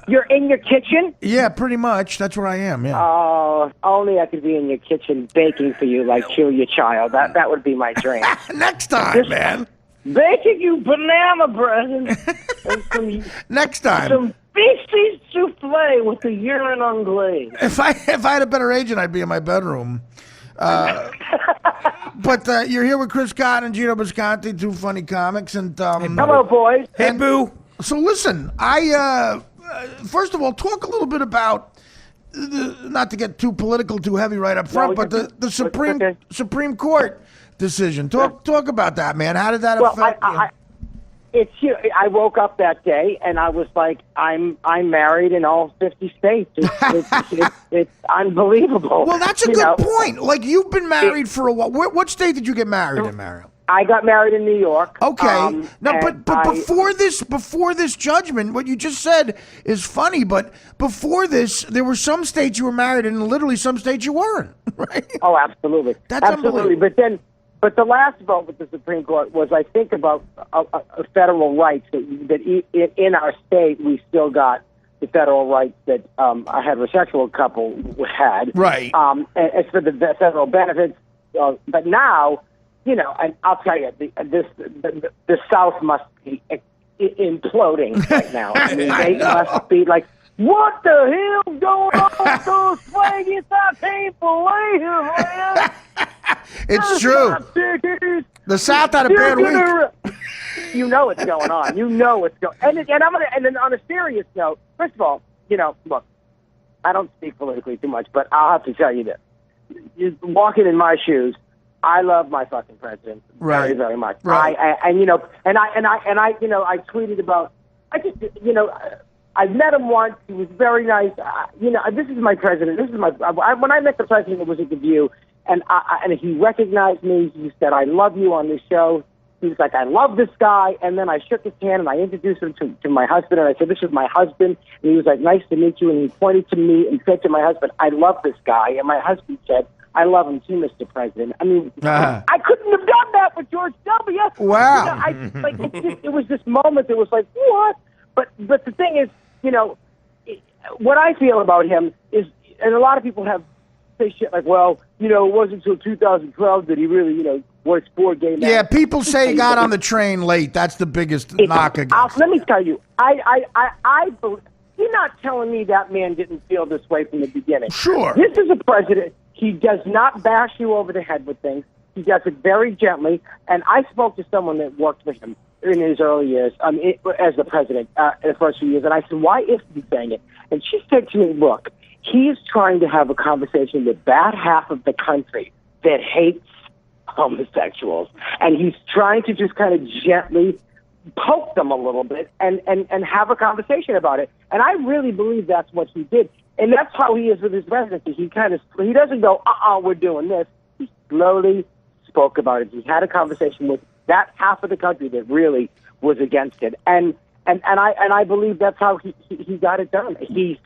You're in your kitchen? Yeah, pretty much. That's where I am. Yeah. Oh, only I could be in your kitchen baking for you like Julia Child. That would be my dream. Next time, man. Baking you banana bread and some Next time. some beefy souffle with the urine on glaze. If I had a better agent, I'd be in my bedroom. But you're here with Chris Cotton and Geno Bisconte, two funny comics, and Hello, boys. Hey, boo. So listen, I first of all talk a little bit about not to get too political, too heavy right up front, but the Supreme Court decision. Talk about that, man. How did that affect you? It's huge. I woke up that day and I was like, I'm married in all 50 states. It's unbelievable. Well, that's a good point. Like, you've been married for a while. What state did you get married in, Mario? I got married in New York. Okay. But before this judgment, what you just said is funny. But before this, there were some states you were married in, and literally some states you weren't. Right? Oh, absolutely. That's absolutely. But the last vote with the Supreme Court was, I think, about federal rights. That in our state, we still got the federal rights that a heterosexual couple had. Right. And it's for the federal benefits. But now, and I'll tell you, the South must be imploding right now. I mean, they must be like, what the hell's going on with those flags? I can't believe it, man. It's true. The South had a bad week. You know what's going on. You know what's going on. And then on a serious note, first of all, look, I don't speak politically too much, but I'll have to tell you this. You're walking in my shoes, I love my fucking president very, very much. Right. I tweeted about, I met him once. He was very nice. This is my president. When I met the president, it was at The View, and he recognized me. He said, "I love you" on this show. He was like, "I love this guy." And then I shook his hand and I introduced him to my husband, and I said, "This is my husband." And he was like, "Nice to meet you." And he pointed to me and said to my husband, "I love this guy." And my husband said, "I love him too, Mr. President." I mean, I couldn't have done that with George W. Wow. It was this moment that was like, what? But the thing is, what I feel about him is, and a lot of people say shit like, well, it wasn't until 2012 that he really, was for gay men. Yeah, people say he got on the train late. That's the biggest knock against. Let me tell you, you're not telling me that man didn't feel this way from the beginning. Sure. This is a president. He does not bash you over the head with things. He does it very gently. And I spoke to someone that worked with him in his early years as the president in the first few years. And I said, why isn't he saying it? And she said to me, look, he's trying to have a conversation with that half of the country that hates homosexuals. And he's trying to just kind of gently poke them a little bit and have a conversation about it. And I really believe that's what he did. And that's how he is with his presidency. He doesn't go, we're doing this. He slowly spoke about it. He had a conversation with that half of the country that really was against it. And I believe that's how he got it done. He's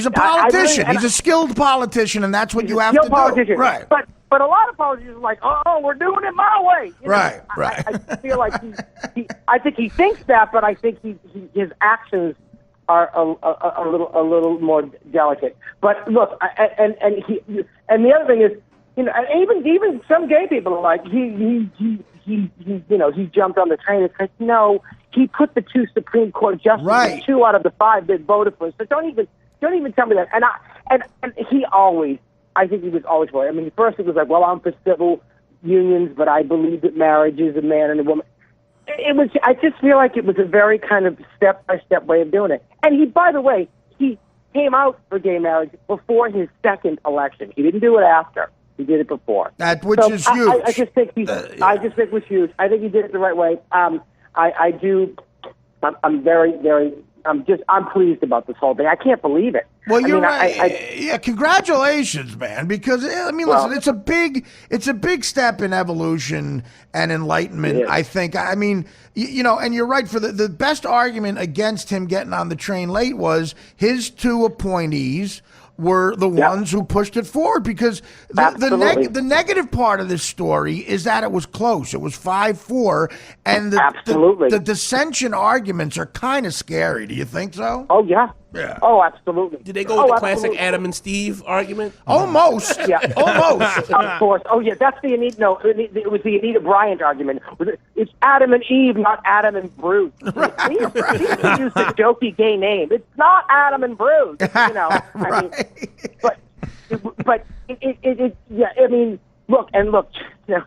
a politician. He's a skilled politician, and that's what you have to do. Right. But a lot of politicians are like, we're doing it my way. Right. I feel like I think he thinks that, but I think his actions are a little more delicate. But look, and the other thing is, even some gay people are like, he jumped on the train. It's like, no, he put the two Supreme Court justices, 2 out of the 5 that voted for us. So don't even tell me that. And he always, I think he was always for it. I mean, first it was like, well, I'm for civil unions, but I believe that marriage is a man and a woman. I just feel like it was a very kind of step-by-step way of doing it. And he, by the way, he came out for gay marriage before his second election. He didn't do it after. He did it before. Which is huge. I just think I just think it was huge. I think he did it the right way. I'm very, very. I'm pleased about this whole thing. I can't believe it. Well, you're right. Congratulations, man. Because listen, it's a big step in evolution and enlightenment. I think. I mean, and you're right. For the best argument against him getting on the train late was his 2 appointees were the ones who pushed it forward, because the negative part of this story is that it was close. It was 5-4, and the dissension arguments are kind of scary. Do you think so? Oh, yeah. Yeah. Oh, absolutely. Did they go with the classic Adam and Steve argument? Almost. Yeah. Almost. Of course. Oh, yeah. That's the Anita. No, it was the Anita Bryant argument. It's Adam and Eve, not Adam and Bruce. Right. He used a jokey gay name. It's not Adam and Bruce. You know. Right. I mean, but it yeah. I mean, look. You know,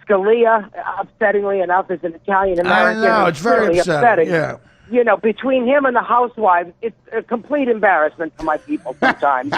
Scalia, upsettingly enough, is an Italian American. I know, it's very really upsetting. Yeah. You know, between him and the housewives, it's a complete embarrassment for my people sometimes.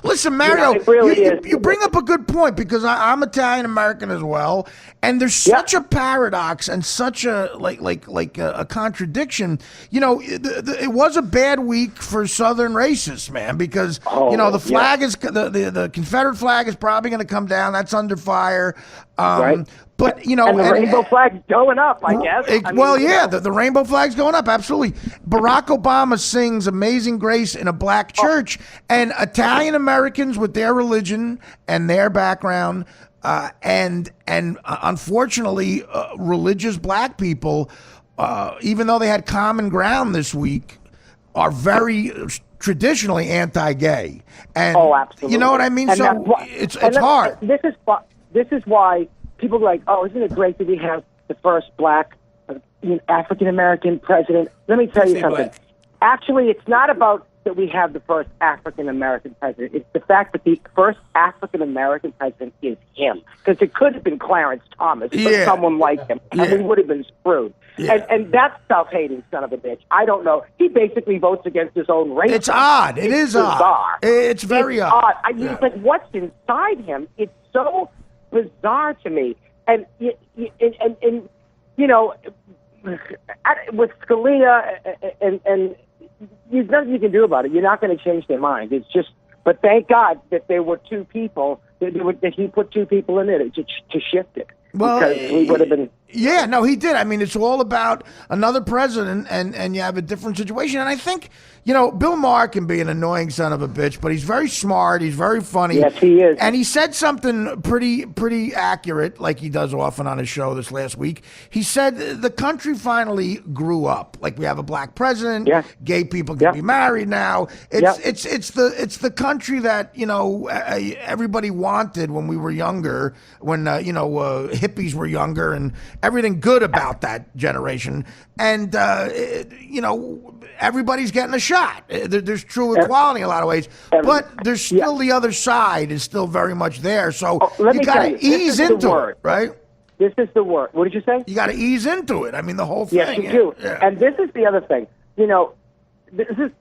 Listen, Mario, it really is. You bring up a good point, because I'm Italian American as well, and there's such a paradox and such a a contradiction. You know, it was a bad week for Southern racists, man, because the flag is the Confederate flag is probably going to come down. That's under fire. Right. But, you know, and the rainbow flag's going up, I guess. The rainbow flag's going up, absolutely. Barack Obama sings Amazing Grace in a black church, and Italian Americans with their religion and their background, and unfortunately, religious black people, even though they had common ground this week, are very traditionally anti-gay. And absolutely. You know what I mean? And so it's hard. This is why people are like, oh, isn't it great that we have the first black African American president? Let me tell you something. Black. Actually, it's not about that we have the first African American president. It's the fact that the first African American president is him. Because it could have been Clarence Thomas or someone like him, and we would have been screwed. Yeah. And that's self-hating son of a bitch. I don't know. He basically votes against his own race. It's odd. It's odd. It's very odd. I mean, it's like, what's inside him? It's so bizarre to me. And you know, with Scalia and there's nothing you can do about it. You're not going to change their mind. It's just, but thank God that there were two people, that he put two people in it to shift it. Well, because we would have been. Yeah, no, he did. I mean, it's all about another president, and you have a different situation. And I think, you know, Bill Maher can be an annoying son of a bitch, but he's very smart. He's very funny. Yes, he is. And he said something pretty accurate, like he does often on his show this last week. He said the country finally grew up. Like, we have a black president. Yeah. Gay people can be married now. It's the country that, you know, everybody wanted when we were younger, when hippies were younger, and everything good about that generation. And, you know, everybody's getting a shot. There's true equality in a lot of ways. But there's still the other side is still very much there. So you got to ease into it, right? This is the word. What did you say? You got to ease into it. I mean, the whole thing. Yes, you do. Yeah. And this is the other thing. You know, during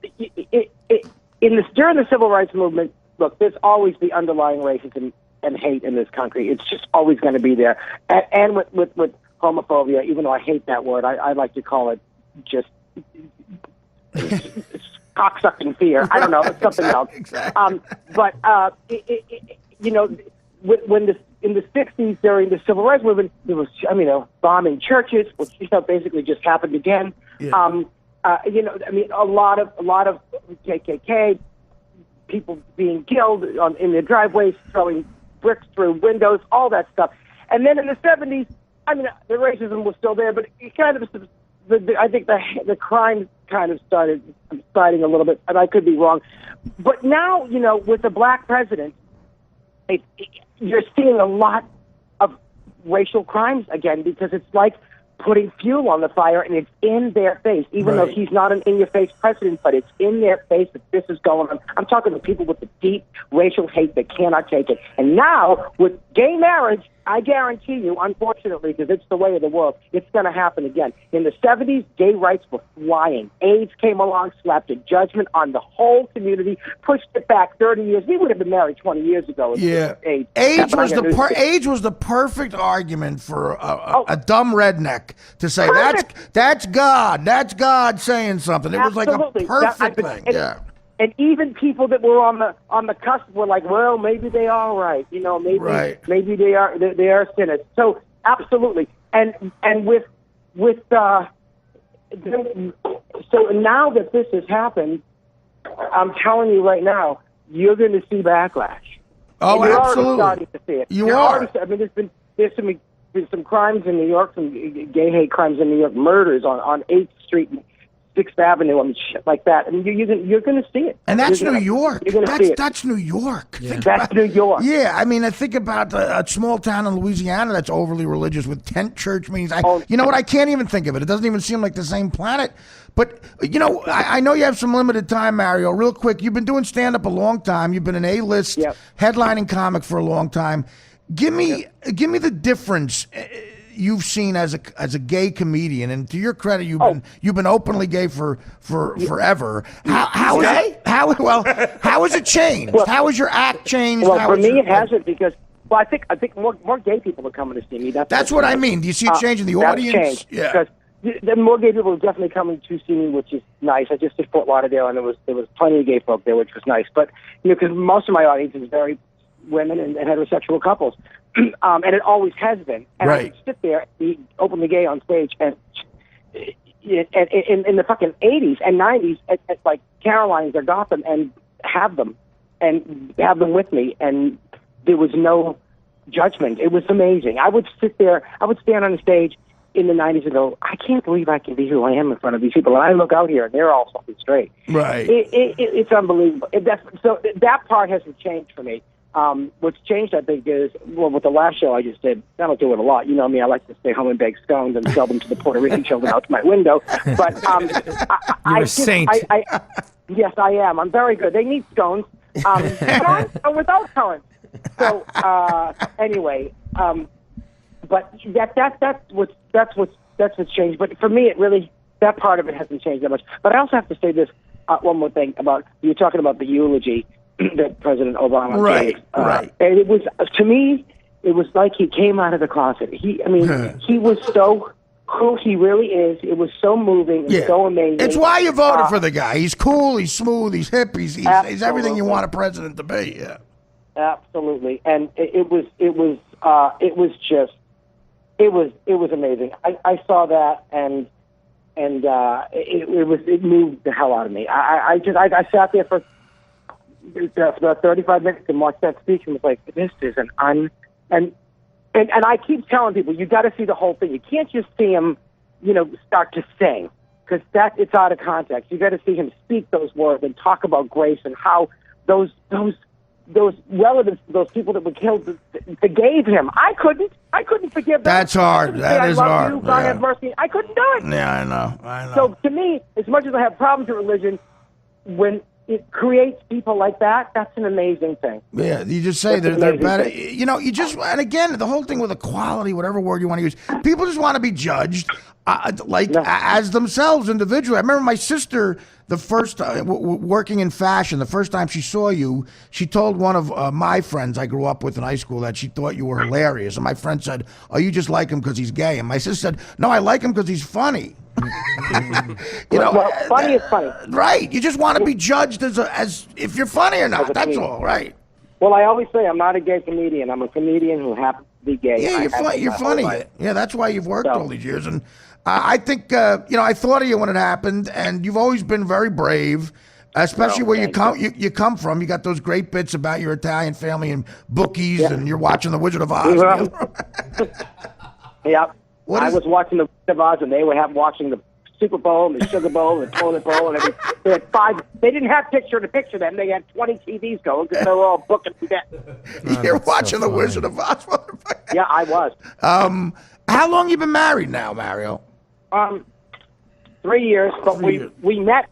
the civil rights movement, look, there's always the underlying racism and hate in this country. It's just always going to be there. And with homophobia, even though I hate that word, I like to call it just cocksucking fear. I don't know, it's something else. Exactly. You know, when in the 60s during the civil rights movement, there was, bombing churches, which basically just happened again. Yeah. A lot of KKK people being killed in their driveways, throwing bricks through windows, all that stuff. And then in the 70s, the racism was still there, but it kind of, I think the crime kind of started subsiding a little bit, and I could be wrong. But now, with the black president, you're seeing a lot of racial crimes again, because it's like putting fuel on the fire, and it's in their face, even though he's not an in-your-face president, but it's in their face that this is going on. I'm talking to people with the deep racial hate that cannot take it. And now, with gay marriage, I guarantee you, unfortunately, because it's the way of the world, it's going to happen again. In the 70s, gay rights were flying. AIDS came along, slapped a judgment on the whole community, pushed it back 30 years. We would have been married 20 years ago. Yeah. AIDS was the perfect argument for a dumb redneck to say, that's God saying something. It was like a perfect thing. And even people that were on the cusp were like, well, maybe they are right. Maybe they are sinners. So absolutely. And so now that this has happened, I'm telling you right now, you're going to see backlash. Oh, and you're absolutely. already starting to see it. You are. I mean, there's some crimes in New York, some gay hate crimes in New York, murders on 8th Street, and 6th Avenue, and shit like that. I mean, you're going to see it. And that's New York. You're going to see it. That's New York. Yeah. That's New York. Yeah, I mean, I think about a small town in Louisiana that's overly religious with tent church meetings. You know what? I can't even think of it. It doesn't even seem like the same planet. But, you know, I know you have some limited time, Mario. Real quick, you've been doing stand-up a long time. You've been an A-list headlining comic for a long time. Give me the difference you've seen as a gay comedian, and to your credit, you've been openly gay for forever. How has it changed? How has your act changed? Well, for me, it hasn't because I think more gay people are coming to see me. That's what I mean. Do you see a change in the audience? Changed, yeah. Because the more gay people are definitely coming to see me, which is nice. I just did Fort Lauderdale, and there was plenty of gay folk there, which was nice. But because most of my audience is very women and heterosexual couples. And it always has been. And I would sit there and be openly gay on stage, and in the fucking 80s and 90s at like Caroline's or Gotham, and have them with me, and there was no judgment. It was amazing. I would sit there, I would stand on the stage in the 90s and go, I can't believe I can be who I am in front of these people. And I look out here and they're all fucking straight. Right. It's unbelievable. So that part hasn't changed for me. What's changed, I think, is, well, with the last show I just did, I don't do it a lot. You know me, I like to stay home and bake scones and sell them to the Puerto Rican children out my window. But You're a saint. Yes, I am. I'm very good. They need scones. Scones or without currants. So anyway, but that's what's changed. But for me, it really, that part of it hasn't changed that much. But I also have to say this one more thing about, you're talking about the eulogy that President Obama gave. Right. And it was, to me, it was like he came out of the closet. He was so who he really is. It was so moving and so amazing. It's why you voted for the guy. He's cool, he's smooth, he's hip, he's everything you want a president to be. Yeah. Absolutely. And it was amazing. I saw that, and it moved the hell out of me. I sat there for 35 minutes and watched that speech and was like, this is and I keep telling people, you got to see the whole thing. You can't just see him, start to sing, because it's out of context. You got to see him speak those words and talk about grace and how those relatives, those people that were killed, forgave him. I couldn't forgive them. That's hard. That is hard. You, God have mercy. I couldn't do it. Yeah, I know. So to me, as much as I have problems with religion, when it creates people like that, that's an amazing thing. Yeah, you just say they're better. And again, the whole thing with equality, whatever word you want to use, people just want to be judged as themselves individually. I remember my sister, the first working in fashion, the first time she saw you, she told one of my friends I grew up with in high school that she thought you were hilarious. And my friend said, oh, you just like him because he's gay. And my sister said, no, I like him because he's funny. Funny is funny. Right. You just want to be judged as if you're funny or not. That's comedian. All, right. Well, I always say I'm not a gay comedian. I'm a comedian who happens to be gay. Yeah, you're funny. Yeah, that's why you've worked all these years. And I think, I thought of you when it happened, and you've always been very brave, especially where you come from. You got those great bits about your Italian family and bookies, and you're watching The Wizard of Oz. Yeah. I was watching The Wizard of Oz, and they were watching the Super Bowl and the Sugar Bowl and the Toilet Bowl and everything. They had 5. They didn't have picture-to-picture then. They had 20 TVs going because they were all booked to death. You're watching The Wizard of Oz, motherfucker. Yeah, I was. How long you been married now, Mario? 3 years, but we met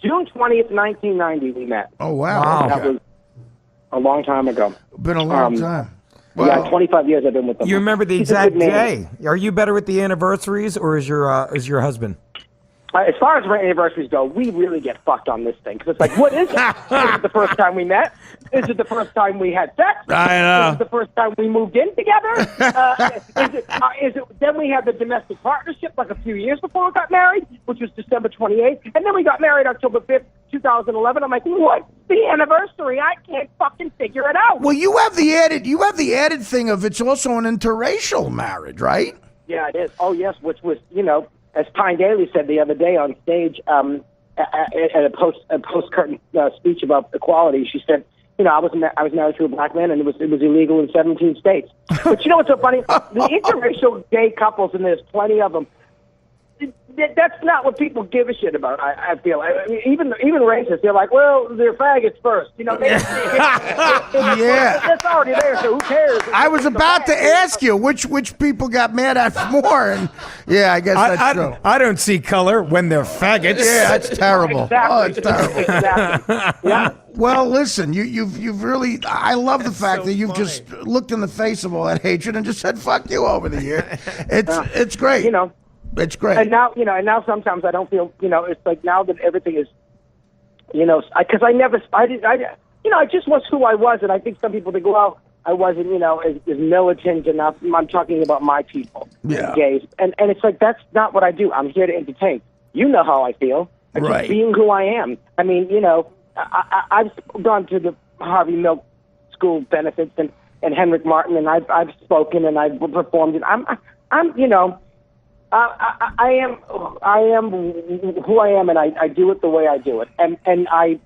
June 20th, 1990. We met. Oh wow! That was a long time ago. Been a long time. Well, yeah, 25 years I've been with them. You remember the exact day? Are you better with the anniversaries, or is your husband? As far as our anniversaries go, we really get fucked on this thing. Because it's like, what is it? Is it the first time we met? Is it the first time we had sex? I know. Is it the first time we moved in together? Is it? Then we had the domestic partnership like a few years before we got married, which was December 28th. And then we got married October 5th, 2011. I'm like, what's the anniversary? I can't fucking figure it out. Well, you have the added thing of it's also an interracial marriage, right? Yeah, it is. Oh, yes, which was, as Pine Daly said the other day on stage, at a post-curtain speech about equality. She said, I was married to a black man, and it was illegal in 17 states. But you know what's so funny? The interracial gay couples, and there's plenty of them. That's not what people give a shit about. I feel. I mean, even racists, they're like, well, they're faggots first. Yeah, that's already there. So who cares? I was about to ask you which people got mad at more, and yeah, I guess that's true. I don't see color when they're faggots. Yeah, that's terrible. Exactly. Oh, it's terrible. Exactly. Yeah. Well, listen, you've really. I love the fact that you've just looked in the face of all that hatred and just said "fuck you" over the year. It's great. It's great. And now, and sometimes I don't feel, it's like now that everything is, because I just was who I was, and I think some people think, well, I wasn't, as militant enough. I'm talking about my people, gays, and it's like that's not what I do. I'm here to entertain. You know how I feel. I'm just being who I am. I mean, I've gone to the Harvey Milk School benefits and Henrik Martin, and I've spoken and I've performed, and I am who I am, and I do it the way I do it, and I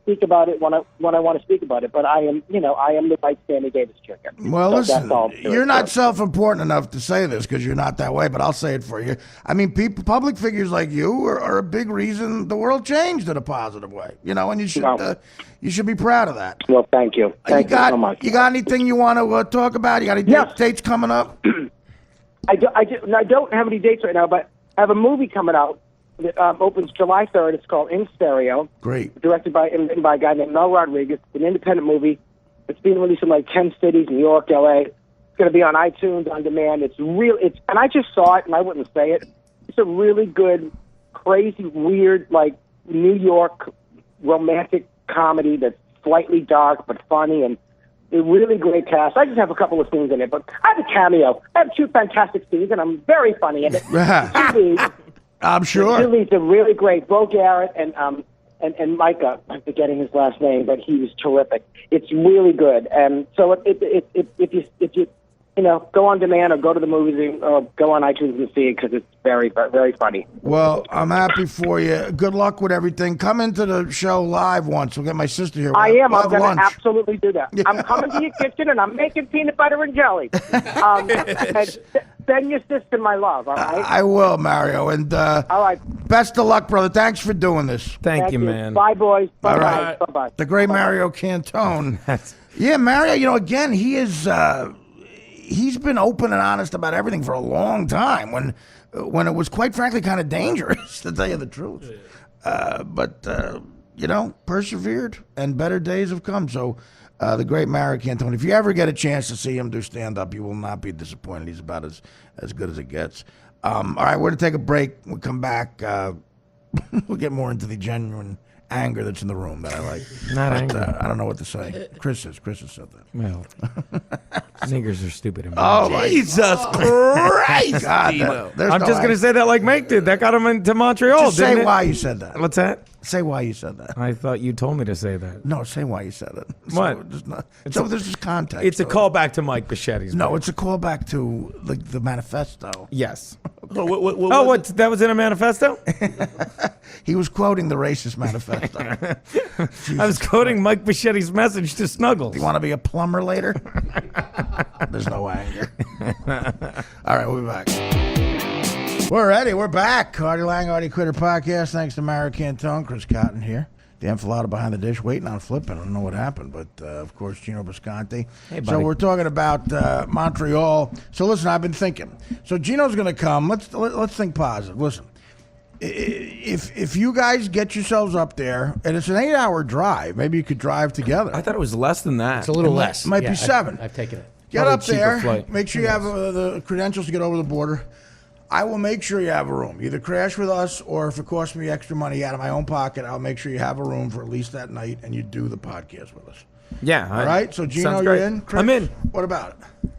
speak about it when I want to speak about it. But I am the right Sammy Davis chicken. Well, listen, you're not self-important enough to say this because you're not that way. But I'll say it for you. I mean, public figures like you are a big reason the world changed in a positive way. And you should be proud of that. Well, thank you. Thank you so much. You got anything you want to talk about? You got any dates coming up? I don't have any dates right now, but I have a movie coming out that opens July 3rd. It's called In Stereo. Great. Directed and written by a guy named Mel Rodriguez. It's an independent movie. It's being released in like 10 cities, New York, LA. It's going to be on iTunes on demand. And I just saw it, and I wouldn't say it. It's a really good, crazy, weird, like New York romantic comedy that's slightly dark but funny and a really great cast. I just have a couple of scenes in it, but I have a cameo. I have 2 fantastic scenes, and I'm very funny in it. I'm sure. The 2 leads are really great. Bo Garrett and Micah. I'm forgetting his last name, but he was terrific. It's really good. And so if you go on demand or go to the movies or go on iTunes and see it because it's very, very funny. Well, I'm happy for you. Good luck with everything. Come into the show live once. We'll get my sister here. I am. I'm going to absolutely do that. Yeah. I'm coming to your kitchen and I'm making peanut butter and jelly. And send your sister my love, all right? I will, Mario. And all right. Best of luck, brother. Thanks for doing this. Thank you, man. Bye, boys. Bye-bye. All right. Bye-bye. The great Mario Cantone. Yeah, Mario, again, he is... he's been open and honest about everything for a long time when it was quite frankly kind of dangerous, to tell you the truth. But persevered and better days have come. So the great Mario Cantone, if you ever get a chance to see him do stand-up, you will not be disappointed. He's about as good as it gets. All right, we're going to take a break. We'll come back. We'll get more into the genuine anger that's in the room that I like. Not anger. I don't know what to say. Chris has said that. Well, niggers are stupid. Oh, Jesus Christ. God, I'm just going to say that like Mike did. That got him into Montreal, just didn't say it? why you said that. What's that? Say why you said that. I thought you told me to say that. No, say why you said it. What? There's just context. It's a callback to Mike Bocchetti's. No, it's a callback to the manifesto. Yes. What that was in a manifesto? He was quoting the racist manifesto. I was quoting Mike Bocchetti's message to Snuggles. You want to be a plumber later? There's no anger. All right, we'll be back. We're ready. We're back. Artie Lang, Artie Quitter Podcast. Thanks to Mario Cantone, Chris Cotton here. The enfilada behind the dish, waiting on flipping. I don't know what happened, but of course, Geno Bisconte. Hey, buddy. So we're talking about Montreal. So listen, I've been thinking. So Geno's going to come. Let's think positive. Listen, if you guys get yourselves up there, and it's an 8-hour drive, maybe you could drive together. I thought it was less than that. It's a little less. It might be 7. I've taken it. Get Probably up cheaper there. flight. Make sure you have the credentials to get over the border. I will make sure you have a room. Either crash with us, or if it costs me extra money out of my own pocket, I'll make sure you have a room for at least that night, and you do the podcast with us. Yeah. All right? So, Geno, you're in? Chris? I'm in. What about it?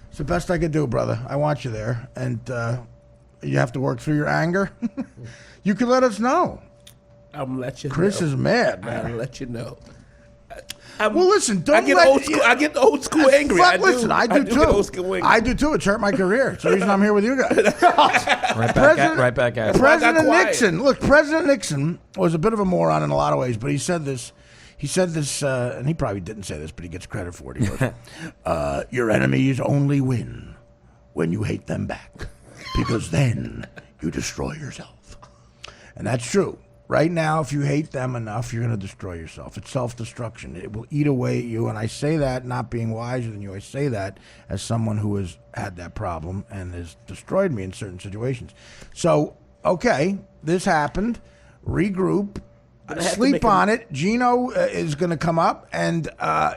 It's the best I could do, brother. I want you there. And you have to work through your anger. You can let us know. I'm let you Chris know. is mad, man. I'll let you know. Well, listen, don't I get let old school. I get old school angry. Fuck, listen, I do get too. old school angry. I do too. It's hurt my career. It's the reason I'm here with you guys. Right back at it. President quiet. Nixon. Look, President Nixon was a bit of a moron in a lot of ways, but he said this. He said this, and he probably didn't say this, but he gets credit for it. He goes, "Your enemies only win when you hate them back, because then you destroy yourself." And that's true. Right now, if you hate them enough, you're going to destroy yourself. It's self-destruction. It will eat away at you. And I say that not being wiser than you. I say that as someone who has had that problem and has destroyed me in certain situations. So, okay, this happened. Regroup. Sleep on it. Geno is going to come up, and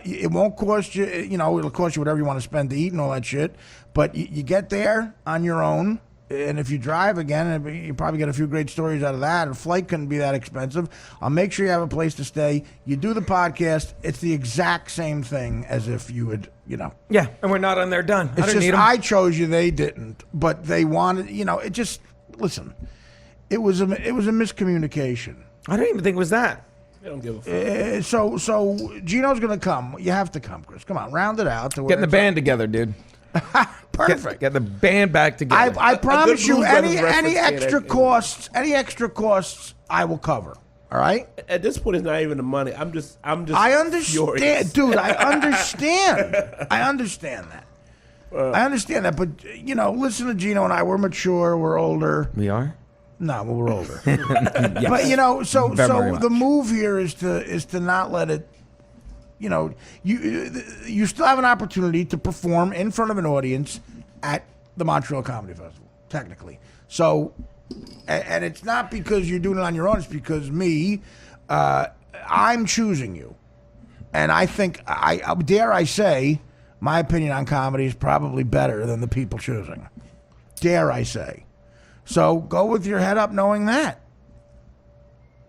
it won't cost you, it'll cost you whatever you want to spend to eat and all that shit. But you get there on your own. And if you drive again, you probably get a few great stories out of that. A flight couldn't be that expensive. I'll make sure you have a place to stay. You do the podcast. It's the exact same thing as if you would, Yeah, and we're not on there done. I It's don't just need 'em. I chose you. They didn't. But they wanted, it just, listen, it was a miscommunication. I don't even think it was that. They don't give a fuck. So Geno's going to come. You have to come, Chris. Come on, round it out. To where Getting the it's- band together, dude. Perfect. Get the band back together. I promise you, Blues any Brothers reference any extra costs, I will cover. All right. At this point, it's not even the money. I'm just. I understand, furious. dude. I understand. I understand that. I understand that. But listen to Geno and I. We're mature. We're older. We are? No, well, we're older. Yes. But so Very much. the move here is to not let it. You still have an opportunity to perform in front of an audience at the Montreal Comedy Festival, technically. So, and it's not because you're doing it on your own. It's because I'm choosing you, and I think dare I say, my opinion on comedy is probably better than the people choosing. Dare I say? So go with your head up, knowing that.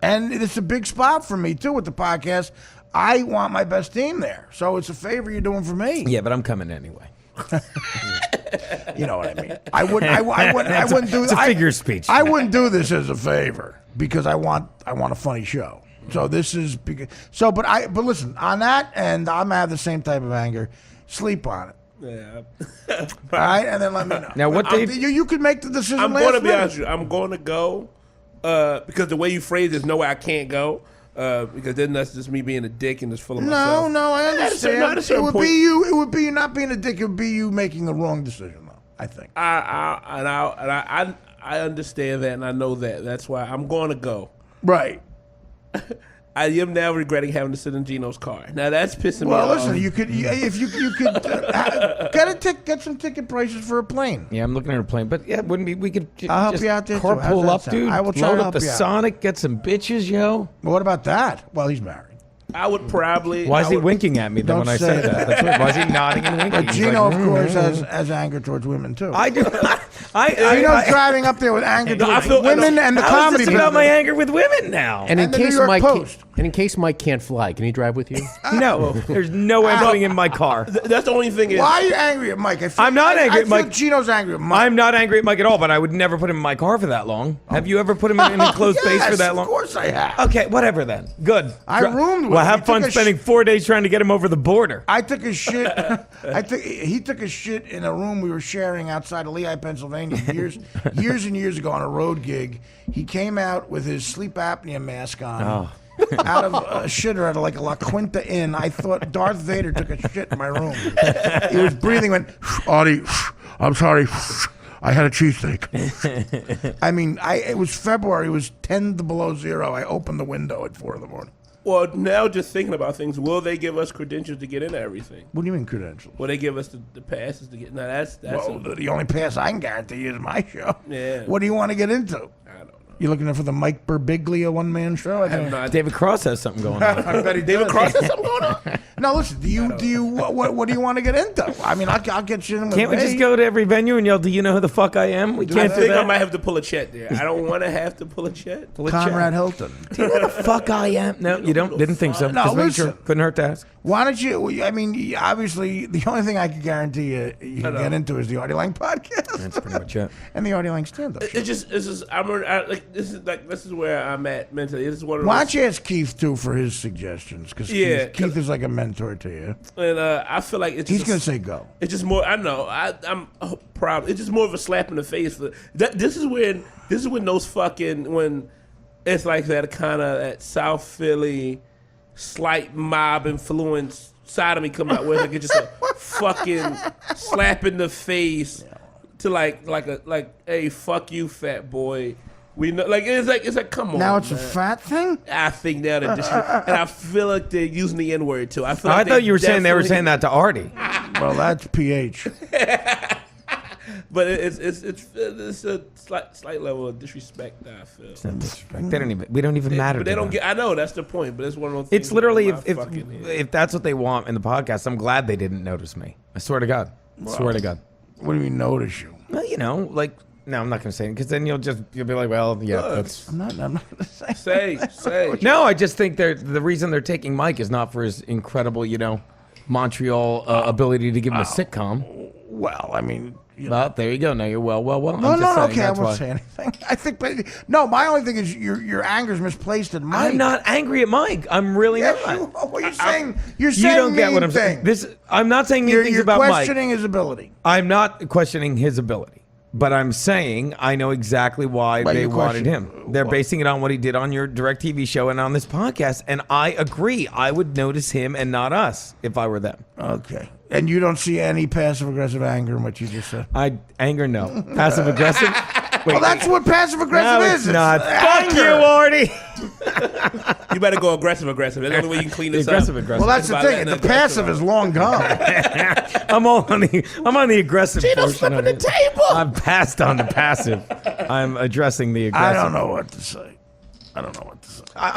And it's a big spot for me too with the podcast. I want my best team there, so it's a favor you're doing for me. Yeah, but I'm coming anyway. You know what I mean? I wouldn't do. It's a figure of speech. I wouldn't do this as a favor because I want a funny show. So this is because. But listen, on that end, I'm gonna have the same type of anger. Sleep on it. Yeah. All right, and then let me know. Now, what they you could make the decision. I'm last going to be minute. honest with you. I'm going to go because the way you phrase it, there's no way I can't go. Because then that's just me being a dick and just full of myself. No, I understand. At a certain It would point- be you. It would be you not being a dick. It would be you making the wrong decision, though. I think. I understand that and I know that. That's why I'm going to go. Right. I am now regretting having to sit in Geno's car. Now that's pissing me Well, off. listen. You could if you could get some ticket prices for a plane. Yeah, I'm looking at a plane, but yeah, wouldn't be? We could I'll help just you out there, too. How's carpool that up, sound? dude. I will try load to up help the you out. Sonic, get some bitches, yo. Well, what about that? Well, he's married. I would probably. Why is he would- winking at me then Don't when I say say that? that. That's weird. Why is he nodding and winking? But He's Geno, like, of course, has anger towards women too. I do. Geno's driving up there with anger No, I towards feel- women and the How is comedy this about my business. anger with women now? And in And the New case York Mike, Post. Mike can't fly, can he drive with you? No, there's no way I'm putting in my car. That's the only thing is. Why are you angry at Mike? I'm not angry I at Mike. Geno's angry at Mike. I'm not angry at Mike at all, but I would never put him in my car for that long. Have you ever put him in an enclosed space for that long? Of course I have. Okay, whatever then. Good. I roomed with Well, him. have He fun took a spending 4 days trying to get him over the border. I took a shit. He took a shit in a room we were sharing outside of Lehigh, Pennsylvania, years and years ago on a road gig. He came out with his sleep apnea mask on. Out of a shitter at like a La Quinta Inn. I thought Darth Vader took a shit in my room. He was breathing, went, Artie, I'm sorry. I had a cheesesteak. I mean, it was February. It was 10 below zero. I opened the window at 4 a.m. Well, now just thinking about things, will they give us credentials to get into everything? What do you mean credentials? Will they give us the passes to get? Now that's Well, the only pass I can guarantee is my show. Yeah. What do you want to get into? I don't know. You looking for the Mike Birbiglia one-man show? I have no idea. David Cross has something going on. I bet he David does. Cross has something going on. No, listen. Do you? What do you want to get into? I mean, I'll get you in. With Can't we just go to every venue and yell, "Do you know who the fuck I am"? We I can't do think I that. might have to pull a Chet there. I don't want to have to pull a Chet. Conrad Hilton? Do you know who the fuck I am? No, you don't. Didn't think so. No, Just making listen. sure. Couldn't hurt to ask. Why don't you? I mean, obviously, the only thing I can guarantee you can get into is the Artie Lang podcast. That's pretty much it. And the Artie Lang stand-up. It's just this is where I'm at mentally. This is one of Why those, don't you ask Keith too for his suggestions? Because Yeah, Keith is like a mentor to you. and I feel like it's He's just, gonna say go. It's just more. I know. I'm proud. It's just more of a slap in the face. This is when those fucking when it's like that kind of that South Philly slight mob influence side of me come out where it's just a fucking slap in the face to like hey, fuck you, fat boy. We know, it's like come on. Now it's man. a fat thing. I think now that and I feel like they're using the N word too. I feel I like thought you were saying they were definitely- saying that to Artie. Well, that's PH. But it's a slight level of disrespect that I feel. They don't even. We don't even matter. But they to don't them. get. I know that's the point. But it's one of those. Things It's literally that if my fucking head. if that's what they want in the podcast, I'm glad they didn't notice me. I swear to God. I swear to God. What do you mean notice you? Well, you know, like no, I'm not gonna say it because then you'll be like, well, yeah, that's. I'm not gonna say. say. No, I just think the reason they're taking Mike is not for his incredible, Montreal ability to give him a sitcom. Well, I mean. Well, there you go. Now you're well. No, I'm just saying, okay, I that's won't why. say anything. I think, but no, my only thing is your anger's misplaced at Mike. I'm not angry at Mike. I'm really Yes, not. what you're saying? You're You saying don't get mean what I'm saying. things. I'm not saying mean things You're about Mike. questioning his ability. I'm not questioning his ability, but I'm saying I know exactly why But they you wanted question- him. They're basing it on what he did on your direct TV show and on this podcast, and I agree. I would notice him and not us if I were them. Okay. And you don't see any passive aggressive anger in what you just said. Anger, no. Passive aggressive. Wait, Well, that's what passive aggressive no, is. it's not. Fuck you, anger. Artie. You better go aggressive. That's the only way you can clean this Aggressive, up. aggressive. Well, that's the About thing. letting The aggressive passive out. is long gone. I'm on the aggressive portion flipping of the it. table. I'm passed on the passive. I'm addressing the aggressive. I don't know what to say. I'm I'm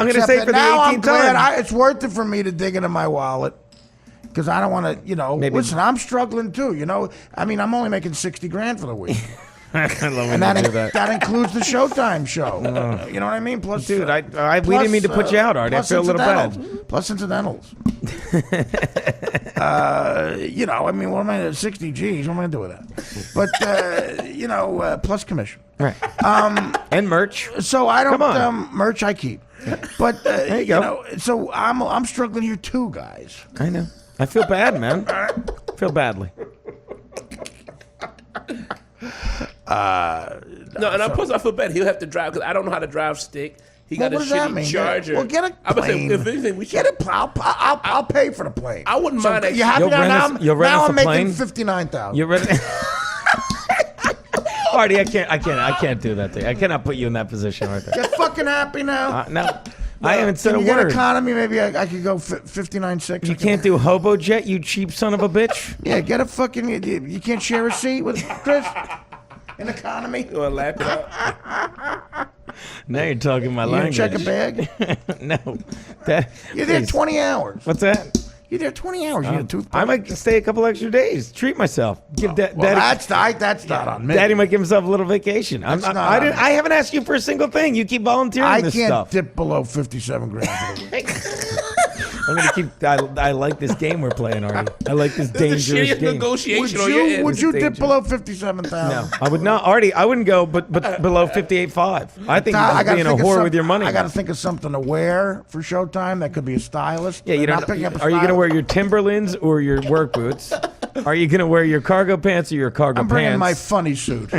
going to say that for the now 18th I'm glad time. it's worth it for me to dig into my wallet. Because I don't want to, Maybe- listen, I'm struggling too, I mean, I'm only making $60,000 for the week. I love when And you do that. that includes the Showtime show. You know what I mean? Plus, Dude, we didn't mean to put you out, Artie. I plus feel a little bad. incidentals. Plus incidentals. I mean, what am I, 60 G's, what am I going to do with that? But, plus commission. Right. And merch. So I don't, Come on. merch I keep. But, there you go. So I'm struggling here too, guys. I know. I feel bad, man. I feel badly. No, and plus I feel bad. He'll have to drive because I don't know how to drive stick. He got Well, a what does that shitty mean? Charger. Well, get a I would say, plane. if anything, we should Get a I'll pay for the plane. I wouldn't mind that You happy You'll now? rent Now us- I'm, you'll rent now us I'm a making plane? $59,000. You're ready? Artie, I can't do that thing. I cannot put you in that position right there. Get fucking happy now. No. I haven't said Can a you get word. economy? Maybe I could go 59.6. You can't do hobo jet, you cheap son of a bitch. Yeah, get a fucking. You can't share a seat with Chris in economy. You want to lap it up? Now you're talking my You gonna language. check a bag? No. That, You're there please. 20 hours. What's that? You're there 20 hours. You need a toothbrush. I might stay a couple extra days. Treat myself. Give Well, daddy. that's not on me. Daddy might give himself a little vacation. That's not on me. I haven't asked you for a single thing. You keep volunteering I this can't stuff. dip below $57,000 for the week. I'm gonna keep. I like this game we're playing, Artie. I like this The dangerous shittiest game. negotiation on your end. Would you Danger. dip below 57,000? No, I would not, Artie. I wouldn't go, but below 58.5. I think Nah, you're I gotta being a think of whore some- with your money. I got to think of something to wear for Showtime. That could be a stylist. Yeah, you Not don't. picking up a Are you gonna stylist. wear your Timberlands or your work boots? Are you gonna wear your cargo pants or your cargo I'm bringing pants? my funny suit.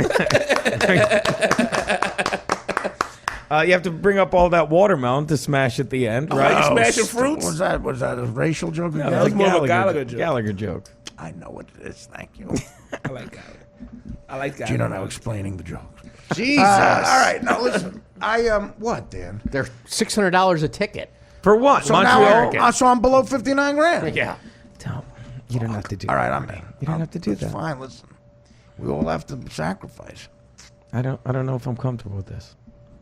You have to bring up all that watermelon to smash at the end, right? you smashing fruits? Was that a racial joke? No, again? it's was more of a Gallagher joke. Gallagher joke. I know what it is. Thank you. I like that. I like that. Geno now explaining the joke. Jesus. All right, now listen. What, Dan? They're $600 a ticket. For what? So Montreal. now, so I'm below $59,000. Yeah. You don't have to do. All right, that. You don't have to do It's that. fine. Listen, we all have to sacrifice. I don't know if I'm comfortable with this.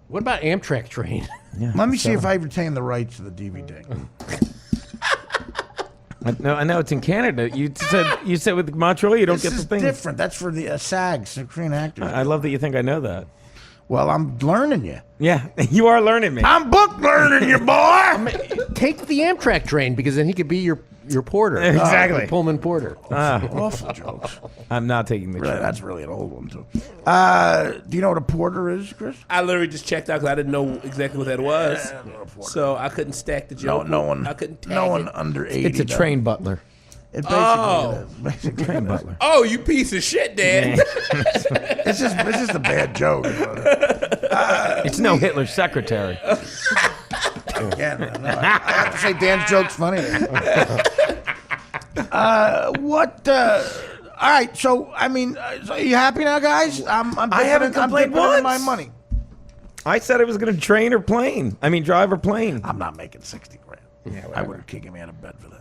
What about Amtrak train? Yeah. Let me see if I retain the rights to the DVD. No, I know it's in Canada. You said with Montreal you don't This get the is thing. different. That's for the SAG, Screen Actors. I love that you think I know that. Well, I'm learning you. Yeah, you are learning me. I'm book learning you, boy. Take the Amtrak train because then he could be your porter. Exactly. The Pullman porter. Awful jokes. I'm not taking the Really, train. that's really an old one too. Do you know what a porter is, Chris? I literally just checked out because I didn't know exactly what that was, so I couldn't stack the joke. No one. I couldn't tag No one it. under 80. It's a does. train butler. It basically Oh. is. Basically Train it is. butler. Oh, you piece of shit, Dad. It's just a bad joke. It's no Hitler's secretary. Again, no, I have to say Dan's joke's funny. All right, so I mean, so are you happy now, guys? I haven't complained I'm dipping in my once. money. I said I was going to train or plane. I mean, drive or plane. I'm not making 60 grand. Yeah, I wouldn't kick me out of bed for that.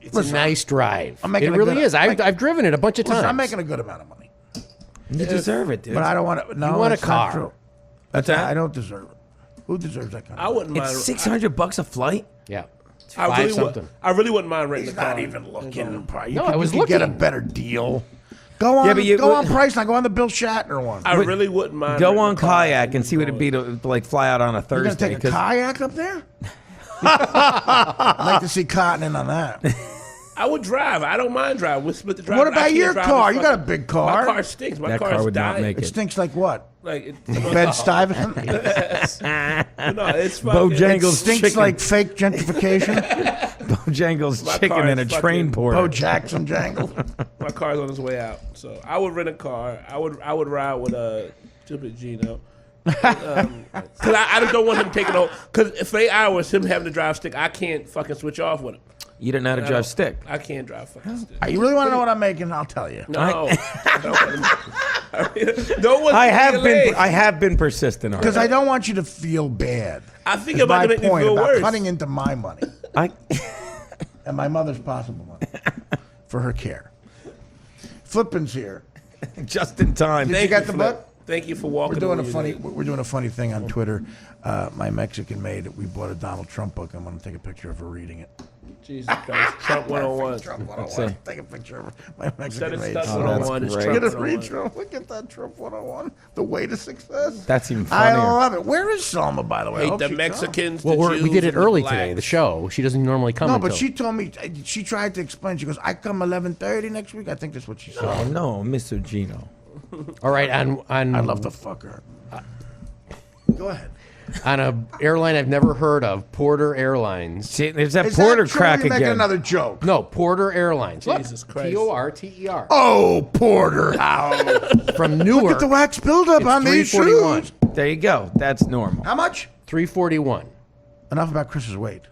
It's a nice drive. I'm making it a really good- is. I've driven it a bunch of times. Listen, I'm making a good amount of money, You deserve it, dude. but I don't want to. No, You want a that's not car. true. What's that? I don't deserve it. Who deserves that kind of I wouldn't mind. It's $600 a flight. Yeah. I Five really, something. I really wouldn't mind renting He's a car. not even looking. You No, could- I was you could get a looking. better deal. Go on, Yeah, but you- go on Priceline. Go on the Bill Shatner one. I really wouldn't mind. Go renting on a car. kayak and see what it'd be to like fly out on a You're gonna Thursday. take a 'cause kayak up there? I'd like to see Cotton in on that. I would drive. I don't mind driving. We'll split the drive. What but I about can't your drive car? this You got a fucking- big car. My car stinks. My That car's car would not dying. make It it. stinks like what? Like Bed Stuyvesant? no, it's fucking. Bojangles Stinks chicken. like fake gentrification. Bojangles My chicken car and a is train fucking porter. Bo Jackson jangle. My car's on its way out, so I would rent a car. I would ride with stupid Geno. Cause I just don't want him taking over. Cause for 8 hours, him having to drive stick, I can't fucking switch off with him. You didn't know how to drive stick. I can't drive fucking stick. You really want to know what I'm making? I'll tell you. No, I don't want him. No one's I have being been. lazy. I have been persistent. Because Already. I don't want you to feel bad. I think It's it might my make me point feel about worse. cutting into my money I and my mother's possible money for her care. Flippin's here. just in time. Did you get the Flip. book? Thank you for walking. We're doing a away funny. today. We're doing a funny thing on Twitter. My Mexican maid. We bought a Donald Trump book. I'm going to take a picture of her reading it. Jesus Christ, Trump 101. Trump Let's 101. see. Take a picture of my Instead Mexican of maid. stuff Oh, 101, that's it's great. Trump Look at 101. Trump. Look at that Trump 101. The way to success. That's even I funnier. love it. Where is Selma, by the way? I Hate hope the she Mexicans. Well, the we Jews, did it and the early blacks. today, the show. She doesn't normally come comes. No, until. but she told me. She tried to explain. She goes, "I come 11:30 next week." I think that's what she said. Oh no, Mr. Geno. All right, on I'd love to fuck her. Go ahead. on a airline I've never heard of, Porter Airlines. See, there's that Is Porter that true? crack You're making again. another joke. No, Porter Airlines. Jesus Christ. Porter. Oh, Porter. How? From Newark. Get the wax buildup It's on these 341. shoes. There you go. That's normal. How much? 341. Enough about Chris's weight.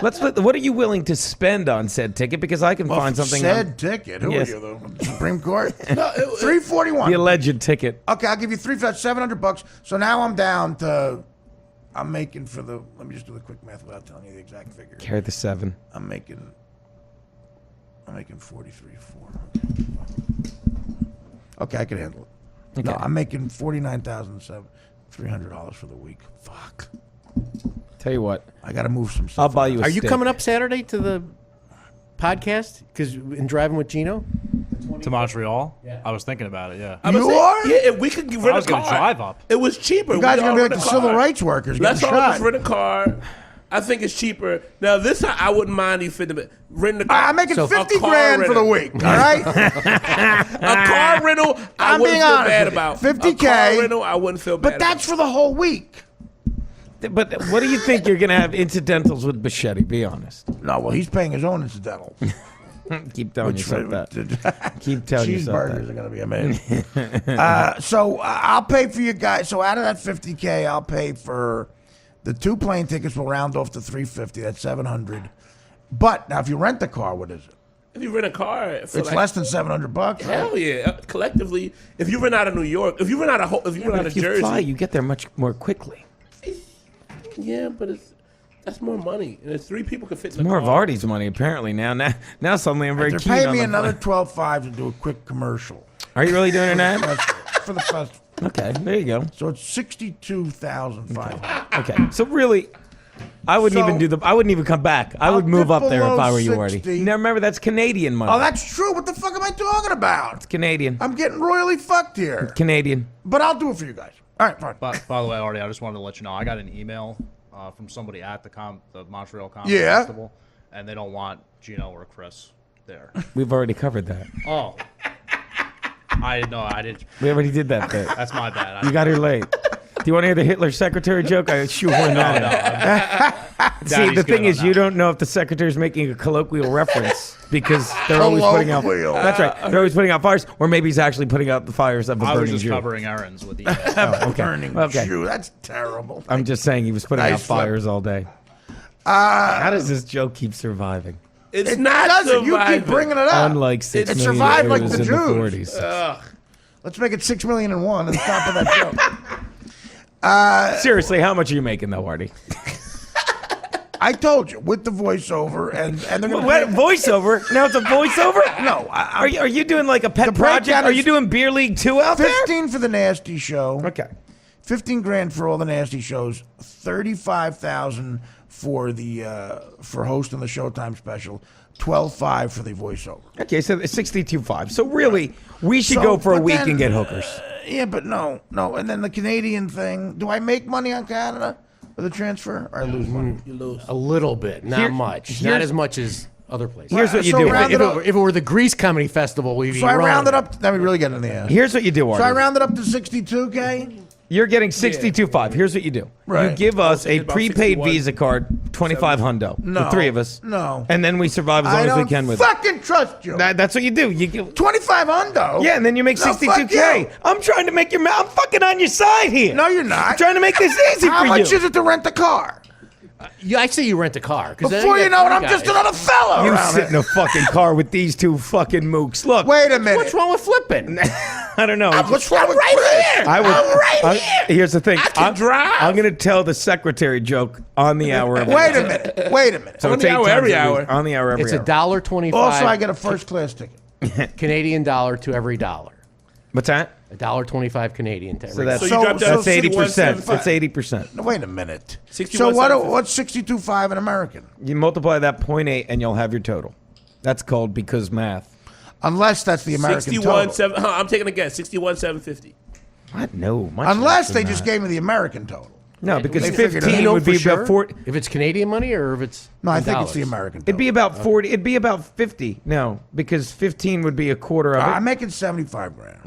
What are you willing to spend on said ticket? Because I can find something. Said ticket. Who Yes. are you, the Supreme Court? No, it- 341. the alleged ticket. Okay, I'll give you that's $700. So now I'm down to. I'm making for the. Let me just do the quick math without telling you the exact figure. Carry the 7. I'm making 43.4. Okay, I can handle it. Okay. No, I'm making $49,300 for the week. Fuck. Tell you what, I got to move some stuff. I'll buy you a Are you steak. coming up Saturday to the podcast? Because in driving with Geno? To Montreal? Yeah. I was thinking about it, yeah. I was You saying, are? Yeah, if we could rent I was a going car. to drive up. It was cheaper. You guys are We gonna be all like the rent a civil car. rights workers. Let's getting all shot. just rent a car. I think it's cheaper. Now, this I wouldn't mind you renting a car. I'm making So- 50 a car grand for the rental. week. All right. A car rental, I I'm wouldn't being feel honest bad with you. about. 50K. A car rental, I wouldn't feel bad But that's for the whole week. But what do you think you're going to have incidentals with Bocchetti? Be honest. No, well, he's paying his own incidental. Keep telling yourself that. Keep telling yourself Cheeseburgers that. are going to be amazing. So I'll pay for you guys. So out of that 50K, I'll pay for the 2 plane tickets. Will round off to 350. That's 700. But now, if you rent the car, what is it? If you rent a car, for It's like, less than $700. Right? Hell yeah! Collectively, if you rent out of New York, if you rent out of if you Yeah, rent but out if of you Jersey, fly, you get there much more quickly. yeah, but that's more money, and it's 3 people can fit in the More car. of Artie's money, apparently. Now suddenly I'm very They're keen paying on me the another $12.5 to do a quick commercial. Are you really doing an ad? That's for the festival. Okay, there you go. So it's 62,500. Okay, so really, I wouldn't So- even do the. I wouldn't even come back. I would I'll move dip up there if below I were you, 60. Artie. Now remember, that's Canadian money. Oh, that's true. What the fuck am I talking about? It's Canadian. I'm getting royally fucked here. Canadian. But I'll do it for you guys. All right, fine. By the way, Artie, I just wanted to let you know I got an email from somebody at the Montreal Comedy Yeah. Festival, and they don't want Geno or Chris there. We've already covered that. Oh, I didn't. We already did that bit. That's my bad. You got here late. Do you want to hear the Hitler secretary joke? I shoehorned that in. See, Daddy's the thing good is, on you that. don't know if the secretary's making a colloquial reference because they're always putting out. Colloquial. That's right. They're always putting out fires, or maybe he's actually putting out the fires of a I was burning just Jew. covering errands with you. Okay. Burning Okay. Jew. That's terrible. I'm just saying he was putting Nice out fires all day. How does this joke keep surviving? It's It not doesn't. You surviving. keep bringing it up. Unlike 6 It million survived like Jews the in the Jews. 40s. Let's make it 6 million and one on top of that joke. Seriously, how much are you making though, Artie? I told you with the voiceover and they're gonna What, voiceover? Now it's a voiceover? No, Are you doing like a pet The project? breakdown Are is you doing Beer League 2 out there? 15 for the Nasty Show. Okay. 15 grand for all the Nasty shows. 35,000 for the for hosting the Showtime special. 12.5 for the voiceover. Okay, so it's 62.5. So really, we should So, go for a but week then, and get hookers. Yeah, but no. And then the Canadian thing. Do I make money on Canada with the transfer, or I lose money? You lose. A little bit, not Here- much. here's- Not as much as other places. Here's what you So do. round if, it up. if it were the Grease Comedy Festival, we'd be So I running rounded it. up. Now we really get in the ass. Here's what you do, Artie. So I rounded up to 62K. You're getting 62.5. Here's what you do. You Right. give us a get about prepaid 61. Visa card, 25 hundo. No. The three of us. No. And then we survive as I long as we don't can with it. fucking trust you. That's what you do. You give, 25 hundo. yeah, and then you make No, fuck 62K. you. I'm trying to make your. I'm fucking on your side here. No, you're not. I'm trying to make this easy How for much you. is it to rent a car? Yeah, I say you rent a car. 'cause then Before you get know it, three I'm just guys. another fella You around sit in here. a fucking car with these two fucking mooks. Look, Wait a minute. What's wrong with flipping? I don't know. What's wrong with Chris? I would, I'm right here. Here's the thing. I can drive. I'm going to tell the secretary joke on the hour. Every Wait a minute. Wait a minute. So On it's the 8 hour, times every a week. hour. On the hour every It's hour. $1.25. Also, I get a first class ticket. Canadian dollar to every dollar. What's that? $1.25 Canadian to every So that's So you dropped down that's 80%. 61.75. That's 80%. No, wait a minute. 61, So what? 750. What's 62.5 in American? You multiply that 0.8 and you'll have your total. That's called because math. Unless that's the American 61, total. 7. I'm taking a guess. 61,750. What? No. much Unless less than they just that. gave me the American total. No, because They figured it 15 out. would be for about sure? 40. If it's Canadian money or if it's No, I in think it's the dollars? American total. It'd be about 40. It'd be about 50. No, because 15 would be a quarter of it. I'm making 75 grand.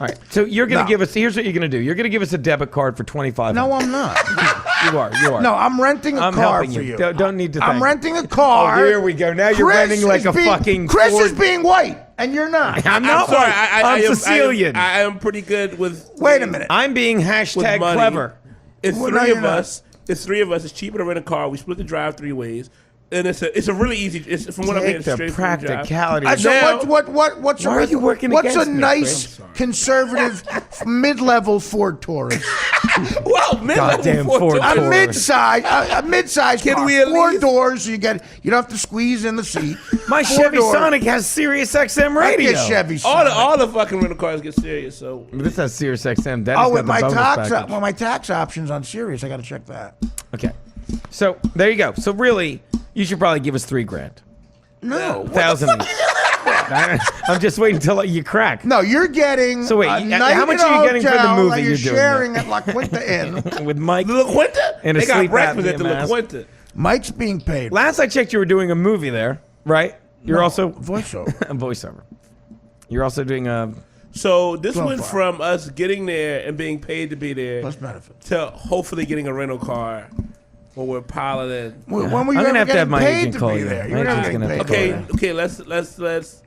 All right. So you're going to No. give us. Here's what you're going to do. You're going to give us a debit card for 25. No, I'm not. You are. You are. No, I'm renting a I'm car helping for you. you. Don't need to. I'm thank renting a car. Oh, here we go. Now you're renting like is a being- fucking Chris Ford- is being white, and you're not. I'm not sorry. white. I'm Sicilian. I am pretty good with. Wait a minute. I'm being With hashtag money. clever. It's Well, no, three you're of not. us. It's three of us. It's cheaper to rent a car. We split the drive 3 ways, and it's a really easy. It's from what I'm Take hearing. the Straight from drive. practicality. So Now- what's Why are you working what's against a me, nice Chris? conservative mid-level Ford Taurus? Well, Goddamn Ford A Taurus. mid-size Can car. we at 4 least- doors, so you don't have to squeeze in the seat. My 4 Chevy doors. Sonic has Sirius XM I radio. get Chevy all Sonic. the fucking rental cars get serious. So This has Sirius XM. That Oh, with my tax options on Sirius, I got to check that. Okay. So there you go. So really, you should probably give us $3,000. No, $1,000. I'm just waiting until you crack. no, you're getting. So wait, a how night much in are you a getting for the hotel movie that you're you're doing sharing at La Quinta Inn? With Mike. the La Quinta, And a they got sleep breakfast apnea at the La mask. Quinta. Mike's being paid. Last I checked, you were doing a movie there, right? You're also voiceover. a voiceover. You're also doing a. So this So went far. from us getting there and being paid to be there Plus benefits. to hopefully getting a rental car when we're piloting. When were I'm you gonna ever have to have getting my paid agent to call be you. there? My You were never agent's getting gonna have paid. to Okay, call you. okay,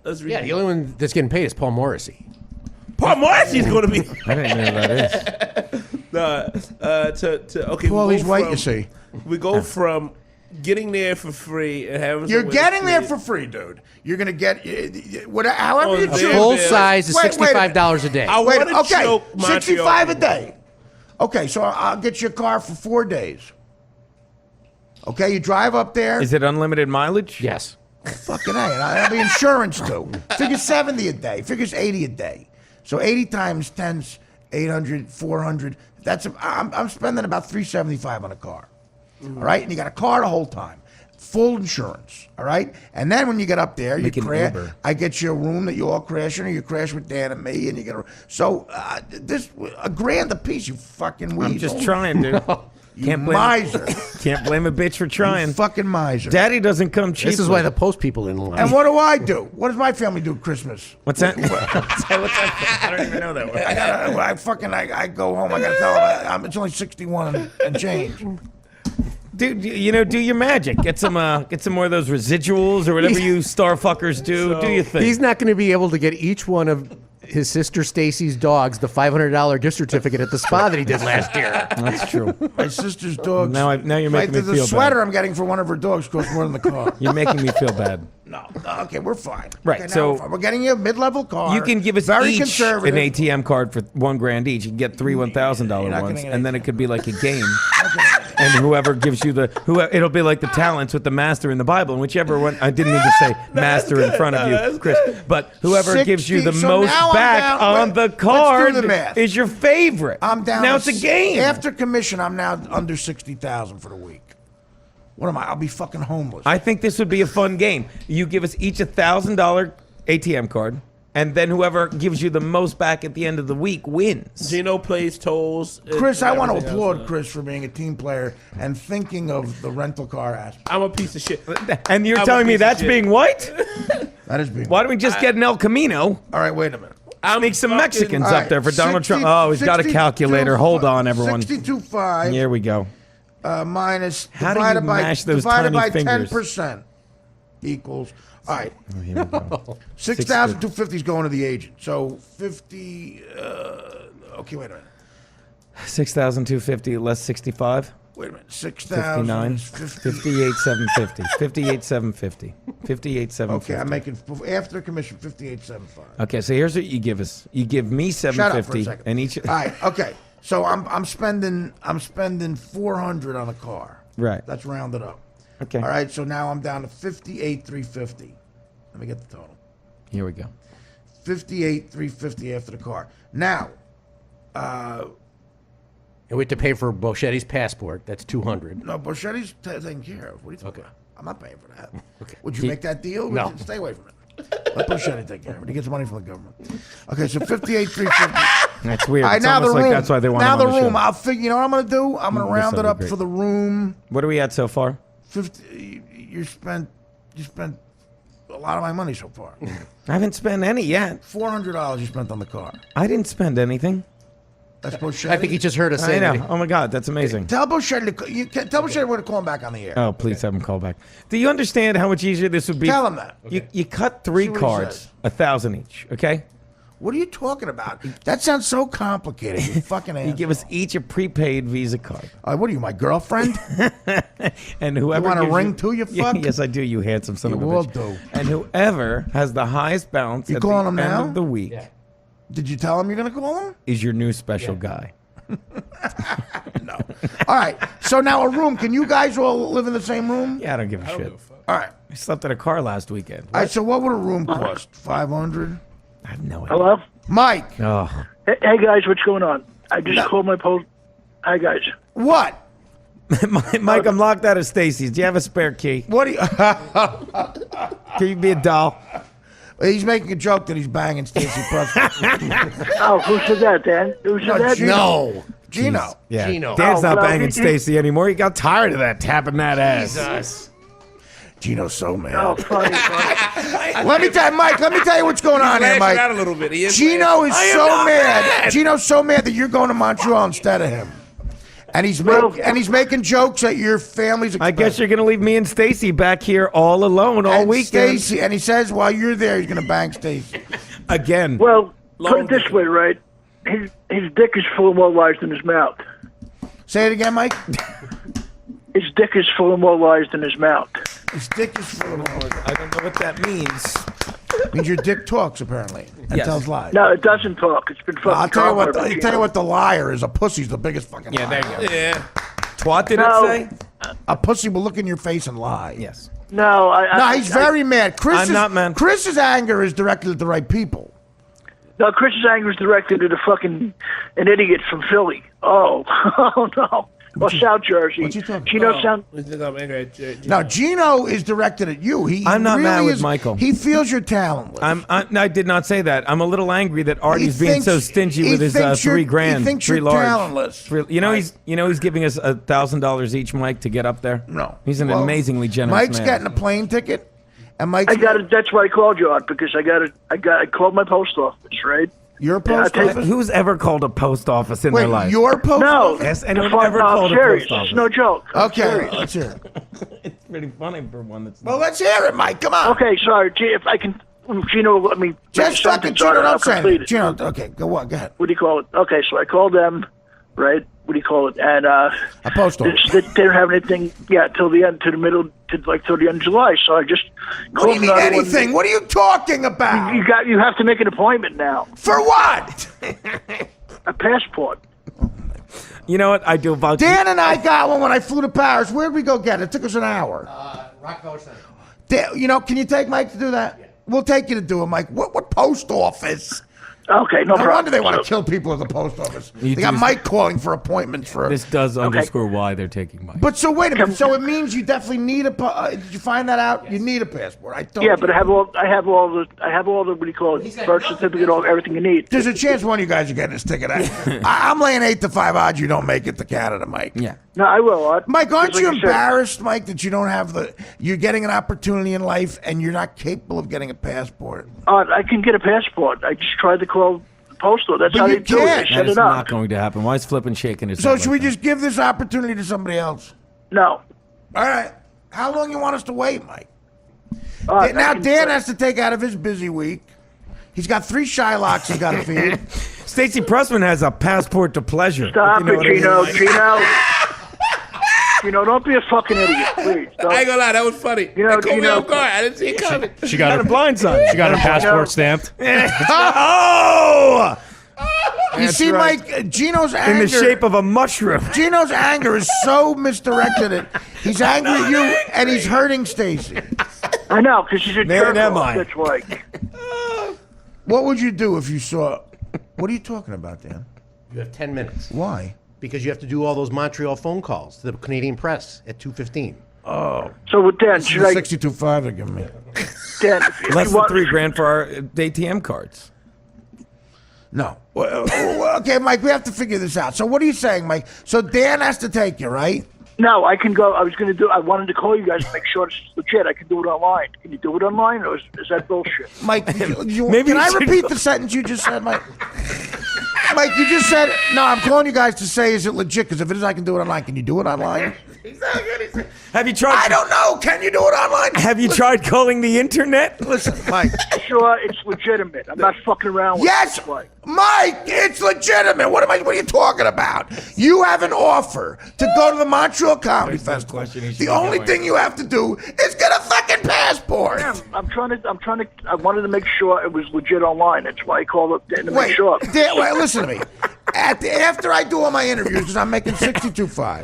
let's read. Yeah, the only one that's getting paid is Paul Morrissey. Paul Morrissey's going to be. I didn't know who that is. Okay. Well, we he's go white, from- you see. We go from getting there for free and having. You're somewhere to getting there sleep. for free, dude. You're gonna get however Oh, you there choose. it Full is. size is Wait, wait a $65 a day. I Wait, want to okay, choke Montreal 65 a people. day. Okay, so I'll get you a car for 4 days. Okay, you drive up there. Is it unlimited mileage? Yes. Fucking A. And I have the insurance too. Figures 70 a day. Figures 80 a day. So 80 times 10's 800, 400. I'm spending about $375 on a car. All right, and you got a car the whole time, full insurance. All right, and then when you get up there, Make you an crash. Uber. I get you a room that you all crash in, or you crash with Dan and me, and you get so this $1,000 a piece. You fucking weasel. I'm just trying, dude. You Can't blame miser. Can't blame a bitch for trying. You fucking miser. Daddy doesn't come cheap. This is why the post people didn't lie. And what do I do? What does my family do at Christmas? What's that? What's that? I don't even know that one. I go home. I gotta tell them it's only 61 and change. Dude, do your magic. Get some more of those residuals or whatever you star fuckers do. Do your thing. He's not going to be able to get each one of his sister Stacy's dogs the $500 gift certificate at the spa that he did last year. That's true. My sister's dogs. Now you're making me the feel sweater bad. I'm getting for one of her dogs costs more than the car. You're making me feel bad. No, okay, we're fine. Right, Okay, now so- we're fine. We're getting you a mid-level car. You can give us very each conservative. an ATM card for $1,000 each. You can get three $1,000 not ones, getting an and then it ATM. could be like a game. And whoever gives you it'll be like the talents with the master in the Bible. And whichever one, I didn't mean to say master in front of you, Chris, but whoever gives you the 60, so most now I'm back down- on wait, the let's do card the math. is your favorite. I'm down. Now to it's a game. After commission, I'm now under 60,000 for the week. What am I? I'll be fucking homeless. I think this would be a fun game. You give us each $1,000 ATM card, and then whoever gives you the most back at the end of the week wins. Geno plays tolls. Chris, and I want to everything applaud else. Chris for being a team player and thinking of the rental car aspect. I'm a piece of shit. And you're I'm a telling me piece of that's shit. being white? That is being. Why don't we just get an El Camino? All right, wait a minute. Make some fucking- Mexicans All up there for right, Donald 60 Trump. Oh, he's got a 62 calculator. Hold on, everyone. 62.5 Here we go. minus How do you divided by mash those divided tiny by fingers? 10% equals. All right, Oh, here we go. 6,250 is going to the agent. So 50. Okay, wait a minute. 6,250 less 65. Wait a minute. 6,000. 59. is 50. 58,750. 58,750. 58,750. Okay, I'm making after commission 58.75. Okay, so here's what you give us. You give me Shut up for a 750 second. and each. All right, okay. So I'm spending 400 on a car. Right. That's rounded up. Okay. All right, so now I'm down to 58,350. Let me get the total. Here we go. 58,350 after the car. Now, And we have to pay for Bocchetti's passport. That's $200. no, Bocchetti's taken care of. What are you talking about? I'm not paying for that. Okay. Would you He- make that deal? No. Would you stay away from it. Let Bocchetti take care of it. He gets money from the government. Okay, so 58,350. That's weird. All right, It's now the almost room. like that's why they want now him the on the room. show. I'll figure. You know what I'm going to do? I'm going to round it that'd be up great. for the room. What are we at so far? 50. You spent a lot of my money so far. I haven't spent any yet. $400 you spent on the car. I didn't spend anything. That's Bocchetti. I think he just heard us say I know. that. Oh my God, that's amazing. Tell Bocchetti tell Bocchetti we're going to call him back on the air. Oh, please have him call back. Do you understand how much easier this would be? Tell him that. You cut three See what he cards, says. 1,000 each. Okay. What are you talking about? That sounds so complicated. You fucking You give us each a prepaid Visa card, what are you, my girlfriend? and whoever want a gives ring too, you Yeah, fuck? yes, I do. You handsome son You of a will bitch. do. And whoever has the highest balance You at calling the him end now? of the week Did you tell him you're going to call him? is your new special guy. No. All right. So now a room. Can you guys all live in the same room? Yeah, I don't give a shit. All right. I slept in a car last weekend. All right. So what would a room cost? 500. I have no idea. Hello? Mike. Oh, Hey, guys, what's going on? I just No. called my post. Hi, guys. What? Mike, I'm locked out of Stacy's. Do you have a spare key? What? Do you? Can you be a doll? He's making a joke that he's banging Stacey Preston. Oh, who said that, Dan? Who said that? Gino. No. Gino. Yeah. Gino. Dan's Oh, not well, banging he- Stacy anymore. He got tired of that, tapping that ass. Gino's so mad. Oh, funny, funny. Let me tell you, Mike. Let me tell you what's going on here, Lashing out a Mike. little bit. He is Gino is I am so not mad. Gino's so mad that you're going to Montreal instead of him, and he's making jokes at your family's expense. I guess you're gonna leave me and Stacy back here all alone all and weekend. Stacey, and he says while you're there, he's going to bang Stacey. Again. Well, put Long it this dick. way, right? His dick is full of more lies than his mouth. Say it again, Mike. His dick is full of more lies than his mouth. His dick is full of lies. I don't know what that means. Means your dick talks apparently and Yes. tells lies. No, it doesn't talk. It's been fucking. I'll tell you what. caught by I'll tell you what. The liar is. A pussy's the biggest fucking. Yeah, liar. there you go. Yeah. Twat did No. it say? A pussy will look in your face and lie. Yes. No, No, he's very mad. I'm not mad. Chris's anger is directed at the right people. No, Chris's anger is directed at an idiot from Philly. Oh, oh no. Or South Jersey. What you talking Geno sound. No, Geno is directed at you. I'm not really mad with is, Michael. He feels you're talentless. I did not say that. I'm a little angry that Artie's being so stingy with his $3,000. He thinks three you're large. talentless. He's giving us $1,000 each, Mike, to get up there. No, he's an amazingly generous Mike's man. getting a plane ticket, and Mike's. I got it. That's why I called you out because I called my post office, right? Your post office? Who's ever called a post office in Wait, their life? your post No. office? Yes, anyone ever called a serious. post office? It's no joke. Okay, let's hear it. It's pretty funny for one that's. Well, let's hear it, Mike. Come on. Okay, sorry. If I can, Geno, let me. Just fucking Geno, don't say it. Geno, okay, go on, go ahead. What do you call it? Okay, so I called them, right? What do you call it? And A post office. they don't have anything. Yeah, till the end, till the end of July. So I just. What do you mean anything? What are you talking about? You have to make an appointment now. For what? A passport. You know what? I do about Dan and I got one when I flew to Paris. Where'd we go get it? It took us an hour. Rockefeller Center. Can you take Mike to do that? Yeah. We'll take you to do it, Mike. What post office? Okay, no No problem. wonder they want to kill people at the post office. They got Mike calling for appointments for. This does underscore why they're taking Mike. But so wait a minute. So it means you definitely need did you find that out? Yes. You need a passport. I don't. Yeah, but I have all the what do you call it? Birth certificate, everything you need. There's a chance one of you guys are getting his ticket. I'm laying 8 to 5 odds you don't make it to Canada, Mike. Yeah. No, I will. Mike, aren't Like you I said. embarrassed, Mike, that you don't have you're getting an opportunity in life and you're not capable of getting a passport? I can get a passport. I just tried to call the postal. That's But how you they do it. can't. They That set is it up. not going to happen. Why is Flippin' shaking his So head should like we that? just give this opportunity to somebody else? No. All right. How long you want us to wait, Mike? I Now, can- Dan has to take out of his busy week. He's got 3 Shylocks he's got to feed. Stacey Pressman has a passport to pleasure. Stop if you know it, what I mean. Geno. Geno, don't be a fucking idiot, please. I ain't gonna lie, that was funny. You know, That caught me Geno- off guard. I didn't see it coming. She got Got a her blindside. She got her passport stamped. Oh! You see, right. Mike, Geno's anger. In the shape of a mushroom. Geno's anger is so misdirected. He's angry at you, and he's hurting Stacy. I know, because she's a Man, jerk. am I. That's like. What would you do if you saw? What are you talking about, Dan? You have 10 minutes Why? because you have to do all those Montreal phone calls to the Canadian press at 2:15. So with Dan, This is should the I? 62.5 they give me. Dan, if Less you than want- $3,000 for our ATM cards. No. Well, okay, Mike, we have to figure this out. So what are you saying, Mike? So Dan has to take you, right? No, I can go. I wanted to call you guys to make sure it's legit. I can do it online. Can you do it online, or is that bullshit? Mike, Maybe can you I should repeat go- the sentence you just said, Mike? Mike, you just said, no, I'm calling you guys to say, is it legit? Because if it is, I can do it online. Can you do it online? Have you tried? I don't know. Can you do it online? Have you tried calling the internet? Listen, Mike. Sure, it's legitimate. I'm not fucking around with Yes, it. Like, Mike, it's legitimate. What are you talking about? You have an offer to go to the Montreal Comedy Festival. question he should The be only going. thing you have to do is get a fucking passport. I'm trying to. I wanted to make sure it was legit online. That's why I called up Dan to make Wait, sure. wait, listen to me. After I do all my interviews, because I'm making 62.5.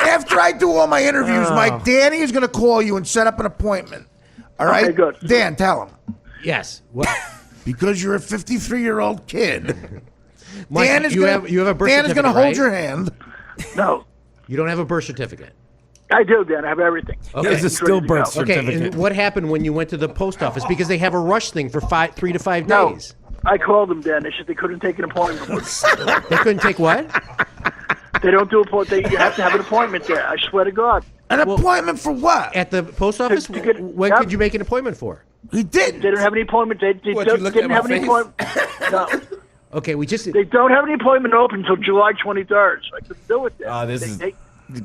After I do all my interviews, Mike, Danny is going to call you and set up an appointment. All right? Okay, good. Dan, tell him. Yes. What? Because you're a 53-year-old kid. Mike, Dan is you gonna, have a birth Dan is certificate, going to hold right? your hand. No, You don't have a birth certificate. I do, Dan. I have everything. Okay. It's a stillbirth Okay, certificate. Okay, and what happened when you went to the post office? Because they have a rush thing for 3 to 5 No, days. I called them, Dan. They said they couldn't take an appointment. They couldn't take what? They don't do appointment. You have to have an appointment there. I swear to God. An appointment for what? At the post office? To get- When Yep. could you make an appointment for? He didn't. They don't have any appointment. They What, you don't, looking didn't at have my any face? appointment. No, Okay, we just they don't have any appointment open until July 23rd. So I couldn't do it. Then. Oh, this is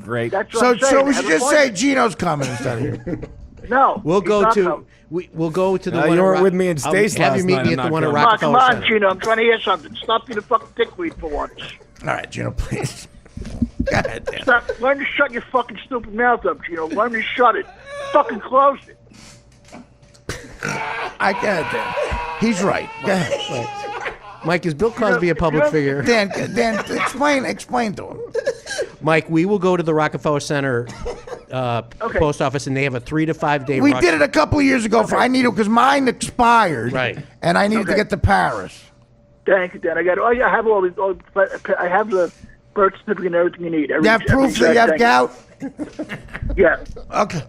great. That's what So, I'm saying. so They we have should just say appointment. Gino's coming instead of you. No. we'll he's go not to coming. we'll go to the You one. at weren't Rock- with me and I'll Stace have you last meet night, me I'm at the not one at going. Come on, come Rockefeller on, Center. Gino. I'm trying to hear something. Stop being a fucking dickweed for once. All right, Gino, please. Go ahead, Dan. Stop. Learn to shut your fucking stupid mouth up, Gino. Learn to shut it. Fucking close it. I get it, Dan. He's right. Go ahead. Mike, is Bill Cosby a public figure? Dan, explain to him. Mike, we will go to the Rockefeller Center post office, and they have a 3 to 5 day. We rush. did it a couple of years ago. I needed because mine expired, Right. And I needed to get to Paris. Thank you, Dan. I have all these. I have the birth certificate and everything you need. You have proof that you have gout? Yeah. Okay.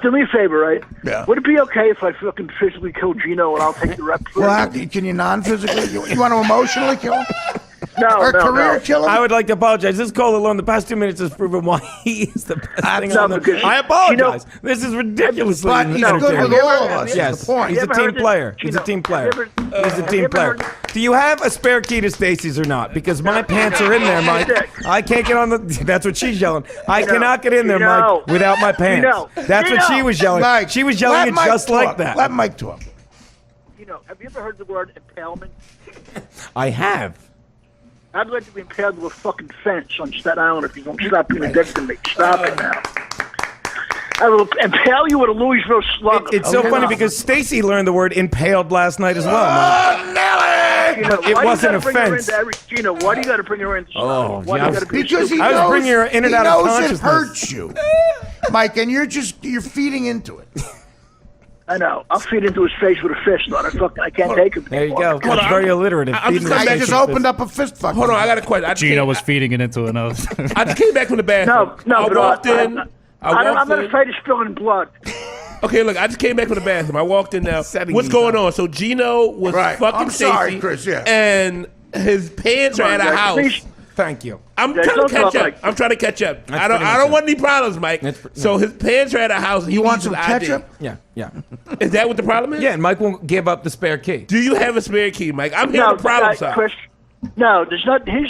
Do me a favor, right? Yeah. Would it be okay if I fucking physically kill Geno and I'll take the rep? Well, can you non-physically? You want to emotionally kill him? No, Or career no. kill him? I would like to apologize. This call alone, the past 2 minutes has proven why he is the best thing on the. because I apologize. This is ridiculously But he's good entertaining. with all of us. Yes, That's the point. he's a Have you team ever heard player. this, He's a Geno? team player. Have you ever- He's a have team you ever player. heard- Do you have a spare key to Stacy's or not? Because my pants are in there, Mike. I can't get on the. That's what she's yelling. I cannot get in there, Geno. Mike, without my pants. Geno. That's what she was yelling. Mike, She was yelling let it Mike just talk. like that. Let Mike talk. Have you ever heard the word impalement? I have. I'd like to be impaled with a fucking fence on Staten Island if you don't stop being a dick to me. Stop it now. I will impale you with a Louisville slug. It's so funny because Stacy learned the word impaled last night as well. Oh, Nelly! Geno, it why wasn't you gotta bring her offense. into every, Geno, why do you got to bring her into? Oh, why yeah, do you gotta be Because he stupid? I was knows, bringing her in and he out of knows it consciousness. hurts you, Mike, and you're feeding into it. I know. I'll feed into his face with a fist on it. I can't take him. There you go. on, That's very alliterative. I'm Feeding just the I coming face just with opened this. up a fist fuck. Hold on, I got a question. Geno was feeding it into another. I just came back from the bathroom. No, I but walked in. I'm not afraid of spilling blood. Okay, look, I just came back from the bathroom. I walked in now. Setting What's these going up. on? So Geno was Right. fucking I'm sorry, Stacey, Chris, yeah. and his pants are Come at on, a guys, house. please. Thank you. I'm Yeah, trying to don't catch talk up. like- I'm trying to catch up. That's I don't. pretty I much don't it. want any problems, Mike. So his pants are at a house. You want some ketchup? Yeah, yeah. Is that what the problem is? Yeah, and Mike won't give up the spare key. Do you have a spare key, Mike? I'm here No, to problem solve. Chris. No, there's not. He's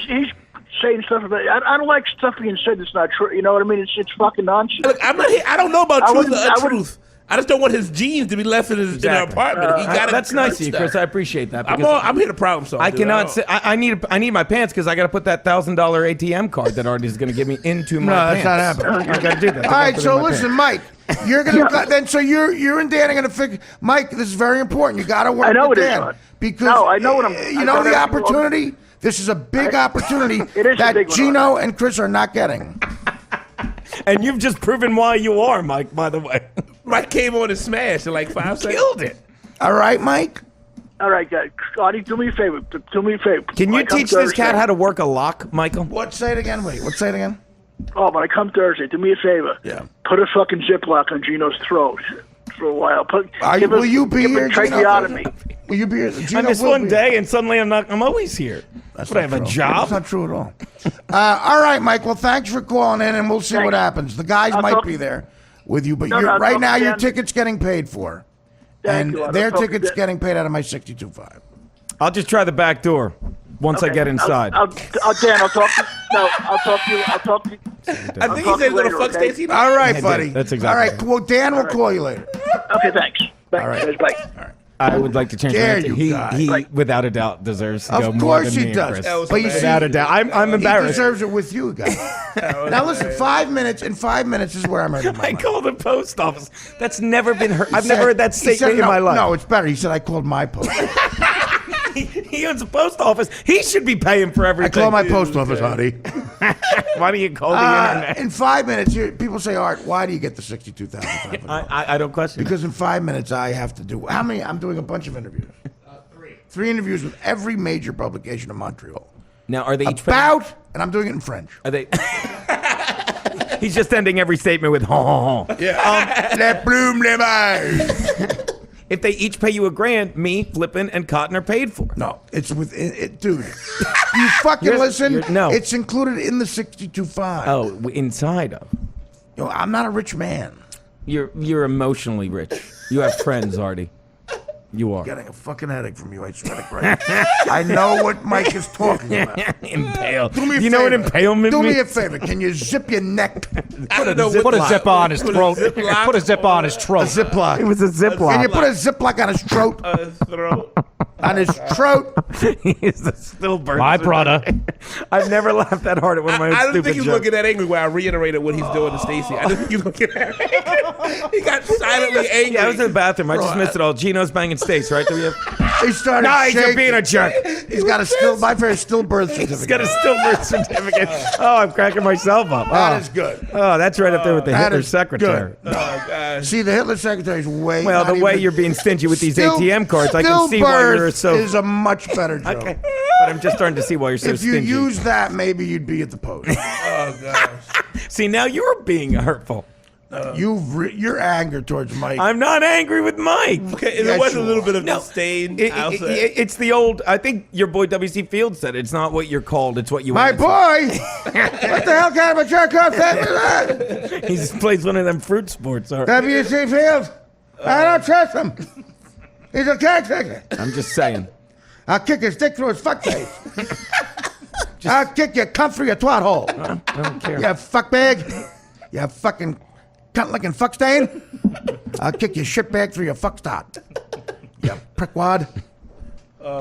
saying stuff about. I don't like stuff being said that's not true. You know what I mean? It's fucking nonsense. Look, I'm not here. I don't know about I truth wouldn't- or I wouldn't- untruth. I just don't want his jeans to be left in his in our apartment. He got That's nice of you, Chris. I appreciate that. I'm because here to problem solve. I dude. cannot don't- say I need my pants because I got to put that $1,000 ATM card that Artie's going to give me into my that's pants. not happening. I got to do that. All right, so listen, Mike. You're gonna then. So you and Dan are gonna figure. Mike, this is very important. You got to work I know with it is, Dan Ron. because No, I know what I'm- You I know got the everything wrong. opportunity. This is a big opportunity It is a that big one, Geno and Chris are not getting. And you've just proven why you are, Mike. By the way, Mike came on and smashed in like 5 seconds. killed it. All right, Mike. All right, guys. Artie, do me a favor. Do me a favor. Can you When I come teach this Thursday- cat how to work a lock, Michael? What? Say it again. Wait. What? Say it again. Oh, when I come Thursday, do me a favor. Yeah. Put a fucking Ziploc on Geno's throat for a while. Will you be here, Geno? tracheotomy. Will you be here? I Geno miss will one be day, and suddenly I'm not. I'm always here. That's What, I not have a true. job? That's not true at all. All right, Mike. Well, thanks for calling in, and we'll see what Thanks. happens. The guys I'll might talk- be there with you, but No, you're, no, right talk now to your Dan. ticket's getting paid for, Thank and you, I'll their talk to ticket's Dan. getting paid out of my 62.5. I'll just try the back door once I get inside. Dan, I'll talk to you. No, I'll talk to you. I think he talk said to you gonna later, fuck okay? Stacey. All right, Yeah, buddy. that's exactly All right. right. Well, Dan will call you later. Okay, thanks. All right. Guys, bye. I would like to change Dare my answer. you, guy. He without a doubt, deserves to go Of more course than he me and does. Chris. But you see, Without a doubt. I'm he embarrassed. deserves it with you guys. Now listen, 5 minutes. In 5 minutes is where I'm earning my I money. called the post office. That's never been heard. I've He never said- heard that he said statement in no, my life. No, it's better. He said I called my post. He owns a post office. He should be paying for I everything. call my post office, honey. Why do you call the internet? In 5 minutes, people say, Art, why do you get the 62,000? I don't question. Because in 5 minutes, I have to do how many? I'm doing a bunch of interviews. Three interviews with every major publication in Montreal. Now, are they each About, and I'm doing it in French. Are they? He's just ending every statement with "hon, hon." Les plumes, les mailles. If they each pay you $1,000, me, Flippin, and Cotton are paid for. No, it's with it, dude. You fucking listen. no. It's included in the 62.5. Oh, inside of. Yo, I'm not a rich man. You're emotionally rich. You have friends, Artie. You are. Getting a fucking headache from you, I swear to Christ. I know what Mike is talking about. Impale. Do me a you know what favor. impalement Do me means? a favor. Can you zip your neck? I don't know Put a zipper on his Put a throat. Ziploc Put a zipper on his A throat. Ziploc. It was a Can you Ziploc. put a Ziploc on his throat? throat. On his throat? He's the stillbirth. My brother. I've never laughed that hard at one of my own I don't stupid think he's jokes. looking that angry when I reiterated what he's doing to Stacey. I don't think he's looking that angry. He got silently angry. Yeah, I was in the bathroom. I just missed it all. Geno's banging Stace, right? Do we have? He started Nice, you're shaking. being a jerk. He's got a still birth certificate. He's got a stillbirth certificate. Oh, I'm cracking myself up. That is good. Oh, that's right up there with the That Hitler is secretary. good. See, the Hitler secretary is way. Well, not the way even- you're being stingy with these Still- ATM cards, I can see why you're stillbirth so. is a much better joke. Okay, but I'm just starting to see why you're so If you stingy. use that, maybe you'd be at the Post. Oh gosh. See, now you're being hurtful. Your anger towards Mike. I'm not angry with Mike. Okay, and Yes, there was a you little are. bit of No, disdain. it's the old. I think your boy W.C. Fields said it's not what you're called, it's what you. My answer. boy! What the hell kind of a jerk off that was that? He just plays one of them fruit sports. W.C. Fields? I don't trust him. He's a caretaker. I'm just saying. I'll kick his dick through his fuck face. I'll kick your cunt through your twat hole. I don't care. You fuck bag. You fucking cunt licking fuck stain. I'll kick your shit bag through your fuck stop. You prickwad.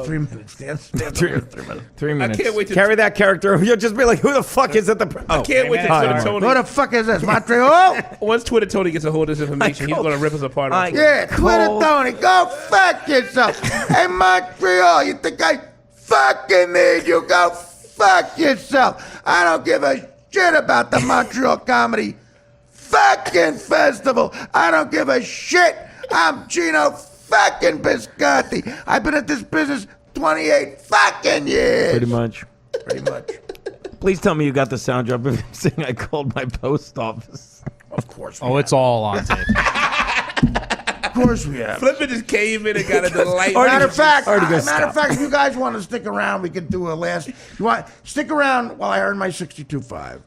3 minutes, Dan. 3 minutes. 3 minutes. can't wait to- carry that character. You'll just be like, who the fuck is at the? Oh, Can't wait to Hi, Twitter Mark. Tony. What the fuck is this, Montreal? Once Twitter Tony gets a hold of this information, he's gonna rip us apart. On Twitter. Yeah, Twitter Tony, go fuck yourself. Hey, Montreal, you think I fucking need you? Go fuck yourself. I don't give a shit about the Montreal Comedy fucking Festival. I don't give a shit. I'm Geno fucking Bisconte. I've been at this business 28 fucking years. Pretty much. Pretty much. Please tell me you got the sound drop of him saying I called my post office. Of course. Oh, it's all on tape. Of course we have. Flippin' just came in and got a delight. Matter of fact, Already goes, matter of stop. fact, if you guys want to stick around, we could do a last. You want stick around while I earn my 62.5.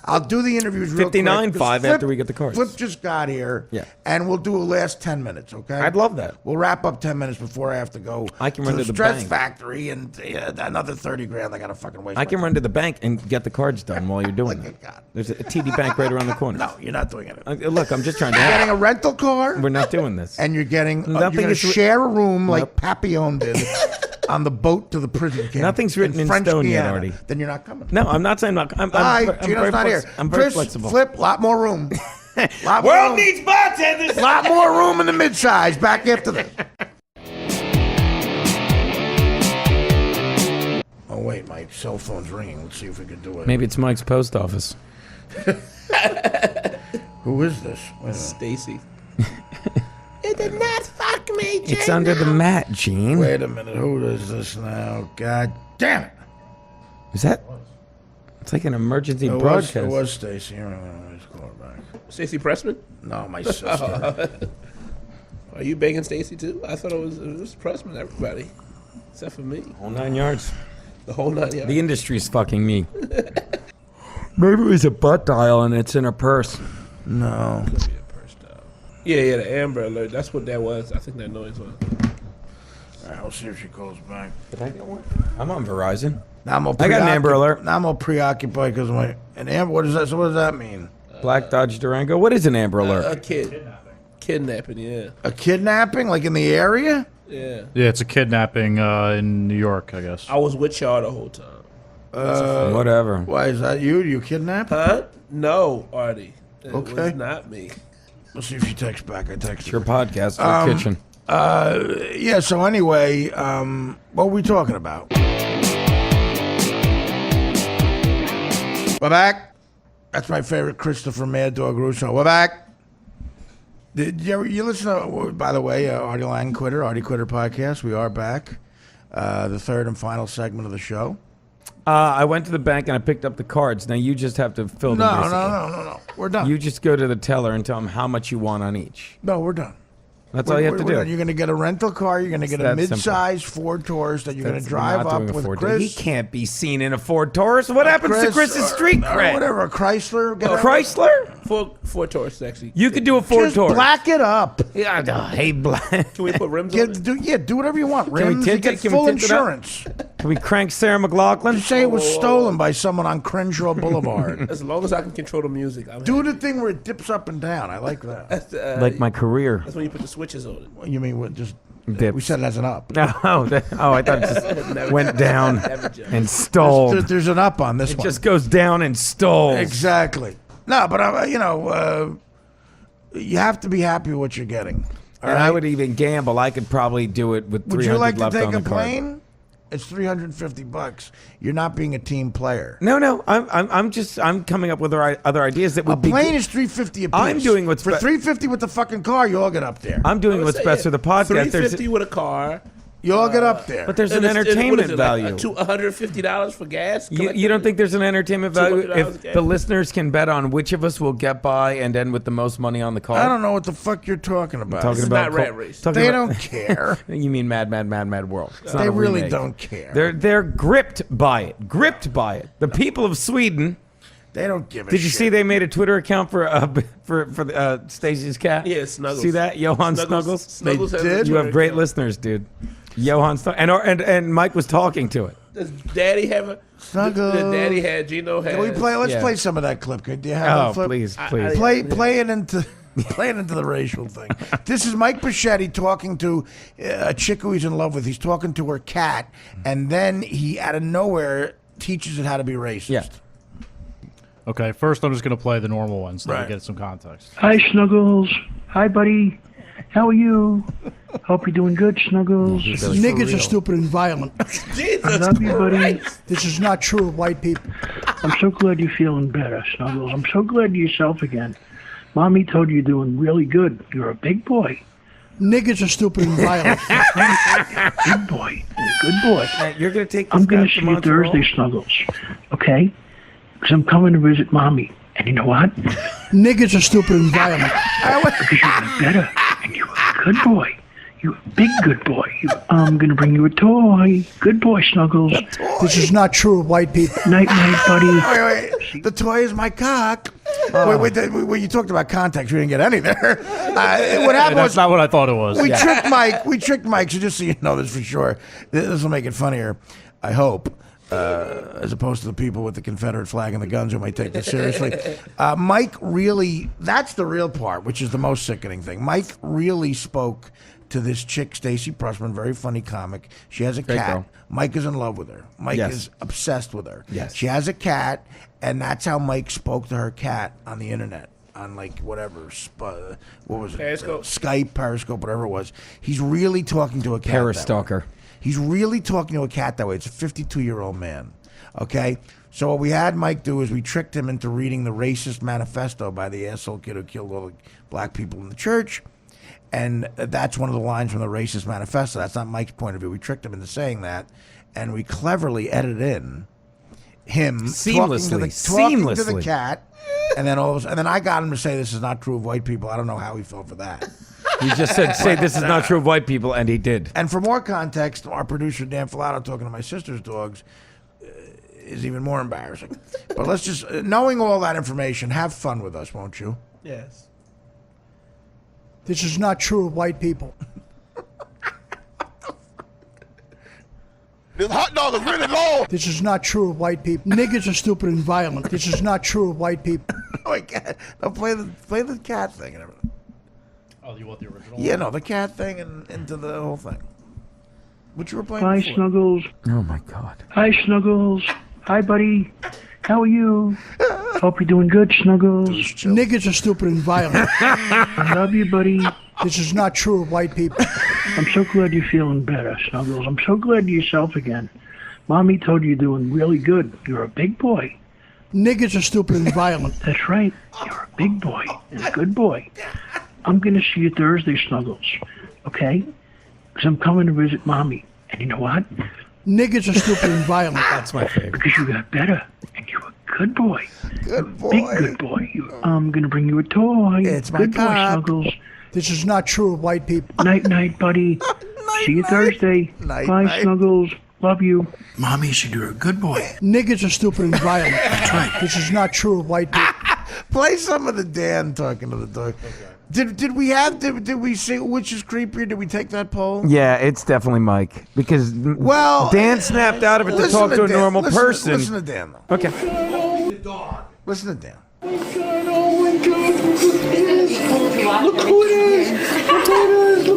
I'll do the interviews real quick. 59.5 'cause after we get the cards. Flip just got here. Yeah. And we'll do a last 10 minutes, okay? I'd love that. We'll wrap up 10 minutes before I have to go I can to run the to the stress bank. factory and another 30 grand I got to fucking waste. I can run to the bank and get the cards done while you're doing Look it. at God. There's a TD Bank right around the corner. No, you're not doing it. Look, I'm just trying to You're help. getting a rental car. We're not doing this. And you're getting you're Nothing going to is share a room like Nope. Papillon did on the boat to the prison camp. Nothing's written in French stone yet, Guiana. Artie. Then you're not coming. No, I'm not saying I'm. I'm Bye. I'm Gino's not here. I'm very Chris, flexible. Flip, lot more room. Lot more World room. needs bartenders. Lot more room in the midsize. Back after this. Oh wait, my cell phone's ringing. Let's see if we can do it. Maybe it's Mike's post office. Who is this? Wait a minute. Stacy. It did not fuck me, It's under the mat, Gene. Wait a minute. Who is this now? God damn it! Is that? It's like an emergency It broadcast. was Stacy. Let's call her back. Stacy Pressman. No, my sister. Are you banging Stacy too? I thought it was Pressman. Everybody, except for me. Whole 9 yards. The whole 9 yards. The industry's fucking me. Maybe it was a butt dial and it's in her purse. No. Yeah, the Amber Alert. That's what that was. I think that noise was. All right, we'll see if she calls back. I'm on Verizon. Now I'm all I got an Amber Alert. Now I'm all preoccupied because my an Amber. What is that? So what does that mean? Black Dodge Durango. What is an Amber Alert? A kid. Kidnapping, yeah. A kidnapping, like in the area? Yeah. Yeah, it's a kidnapping in New York, I guess. I was with y'all the whole time. Whatever. Why is that you? You kidnapped? Huh? No, Artie. It Okay. was not me. Let's see if she texts back. I texted Your her. podcast, your kitchen. Yeah. So anyway, what were we talking about? We're back. That's my favorite Christopher Mad Dog Russo. We're back. Did you listen to, by the way, Artie Lang Quitter, Artie Quitter podcast? We are back. The third and final segment of the show. I went to the bank and I picked up the cards. Now you just have to fill them. No. basically. We're done. You just go to the teller and tell them how much you want on each. No, we're done. That's all you have to do. You're going to get a rental car. You're going to get a that simple. mid-size Ford Taurus that you're going to We're drive not doing up a with Ford Taurus. Chris. He can't be seen in a Ford Taurus. What happens to Chris's street or cred? whatever, a Chrysler. Get A Chrysler? Four Taurus, actually. You could do a Ford Just Taurus. black it up. Yeah, hey, black. Can we put rims on it? Do whatever you want. we Rims, you tint it? get Can we full tint it up? insurance. Can we crank Sarah McLaughlin? Say it was stolen by someone on Crenshaw Boulevard. As long as I can control the music. I'm Do the thing where it dips up and down. I like that. happy. Like my career. That's when you put the switches on it. You mean what? Just Dips. we said it as an up. I thought it just went down Never jump. and stalled. There's an up on this It one. just goes down and stalls. Exactly. No, but you have to be happy with what you're getting. And I would even gamble. I could probably do it with 300 Would you like to left take on a the card. plane? It's $350. You're not being a team player. No. I'm coming up with other ideas that would A be. plane good. is $350 a piece. I'm doing what's for $350 with the fucking car. You all get up there. I'm doing what's best for the podcast. $350 with a car. You all get up there. But there's an And it's- entertainment what is it, value. Like $150 for gas? You don't think there's an entertainment value $200 if gas. the listeners can bet on which of us will get by and end with the most money on the card? I don't know what the fuck you're talking about. Talking It's about not rat race. talking They about- don't care. You mean Mad World? It's not They a really remake. don't care. They're gripped by it. Gripped by it. The people of Sweden. They don't give a Did you shit. see they made a Twitter account for Stacey's cat? Yeah, Snuggles. See that, Johan Snuggles? Snuggles They has a did? You have Twitter great account. listeners, dude. Johan Snuggles, and Mike was talking to it. Does Daddy have a Snuggles. The Daddy had Geno had. Can we play? Let's Yeah. play some of that clip. Could you have Oh, that clip? please. Play it into. Playing into the racial thing. This is Mike Bocchetti talking to a chick who he's in love with. He's talking to her cat, and then he, out of nowhere, teaches it how to be racist. Yeah. Okay, first I'm just going to play the normal one so Right. we get some context. Hi, Snuggles. Hi, buddy. How are you? Hope you're doing good, Snuggles. Niggas are stupid and violent. I love you, buddy. This is not true of white people. I'm so glad you're feeling better, Snuggles. I'm so glad you're yourself again. Mommy told you you're doing really good. You're a big boy. Niggas are stupid and violent. Big boy. You're a good boy. You're going to take this I'm going guy to see to you Montreal? Thursday, Snuggles. Okay? Because I'm coming to visit Mommy. And you know what? Niggas are stupid and violent. Because you got better. And you're a good boy. You're a big good boy. I'm going to bring you a toy. Good boy, Snuggles. This is not true of white people. Night, night, buddy. Wait. The toy is my cock. Wait. When you talked about context, we didn't get any there. What happened That's was not what I thought it was. we tricked Mike. We tricked Mike. So just so you know this for sure, this will make it funnier. I hope. As opposed to the people with the Confederate flag and the guns who might take this seriously. Mike really, that's the real part, which is the most sickening thing. Mike really spoke to this chick, Stacey Pressman, very funny comic. She has a Great cat. girl. Mike is in love with her. Mike Yes. is obsessed with her. Yes. She has a cat, and that's how Mike spoke to her cat on the internet. On like whatever, what was it? Periscope. Skype, Periscope, whatever it was. He's really talking to a cat. that way. Peristalker. He's really talking to a cat that way. It's a 52-year-old man. Okay? So what we had Mike do is we tricked him into reading the racist manifesto by the asshole kid who killed all the black people in the church. And that's one of the lines from the racist manifesto. That's not Mike's point of view. We tricked him into saying that. And we cleverly edited in him Seamlessly. talking to the Seamlessly. cat. And then I got him to say this is not true of white people. I don't know how he fell for that. He just said, say this is not true of white people, and he did. And for more context, our producer Dan Filato talking to my sister's dogs is even more embarrassing. But let's just, knowing all that information, have fun with us, won't you? Yes. This is not true of white people. This hot dog is really long. This is not true of white people. Niggas are stupid and violent. This is not true of white people. Oh my God! No, play the cat thing and everything. Oh, you want the original? Yeah, no, the cat thing and into the whole thing. What you were playing Hi, before. Snuggles. Oh, my God. Hi, Snuggles. Hi, buddy. How are you? Hope you're doing good, Snuggles. Niggas are stupid and violent. I love you, buddy. This is not true of white people. I'm so glad you're feeling better, Snuggles. I'm so glad you're yourself again. Mommy told you you're doing really good. You're a big boy. Niggas are stupid and violent. That's right. You're a big boy and a good boy. I'm going to see you Thursday, Snuggles. Okay? Because I'm coming to visit Mommy. And you know what? Niggas are stupid and violent. That's my favorite. Because you got better. And you're a good boy. Good boy. Big good boy. I'm going to bring you a toy. It's my good boy, cock. Snuggles. This is not true of white people. Night, night, buddy. See you Thursday. Night, Bye, night. Snuggles. Love you. Mommy said you're a good boy. Niggas are stupid and violent. That's right. This is not true of white people. Play some of the Dan talking to the dog. Did we say which is creepier? Did we take that poll? Yeah, it's definitely Mike. Because Dan snapped out of it to listen talk to a Dan. normal Listen- person. Listen to Dan, though. Okay. Listen to Dan. Look who it is.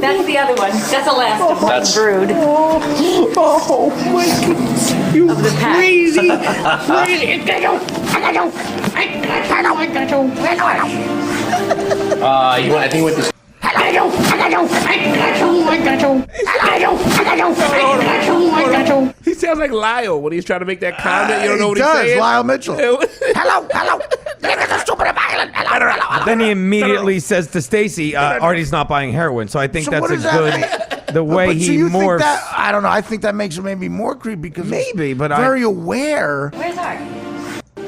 That's the other one. That's the last of one brood. Oh, my goodness. You Of the pack. crazy. I think with this. He sounds like Lyle when he's trying to make that comment. You don't know what he's saying. Lyle Mitchell. Hello. Stupid and violent. Hello. Then he immediately says to Stacy, Artie's not buying heroin. So I think So that's what a does that good, the way But so he you think morphs. that, I don't know. I think that makes it maybe more creepy because Maybe, but very aware. Where's Art?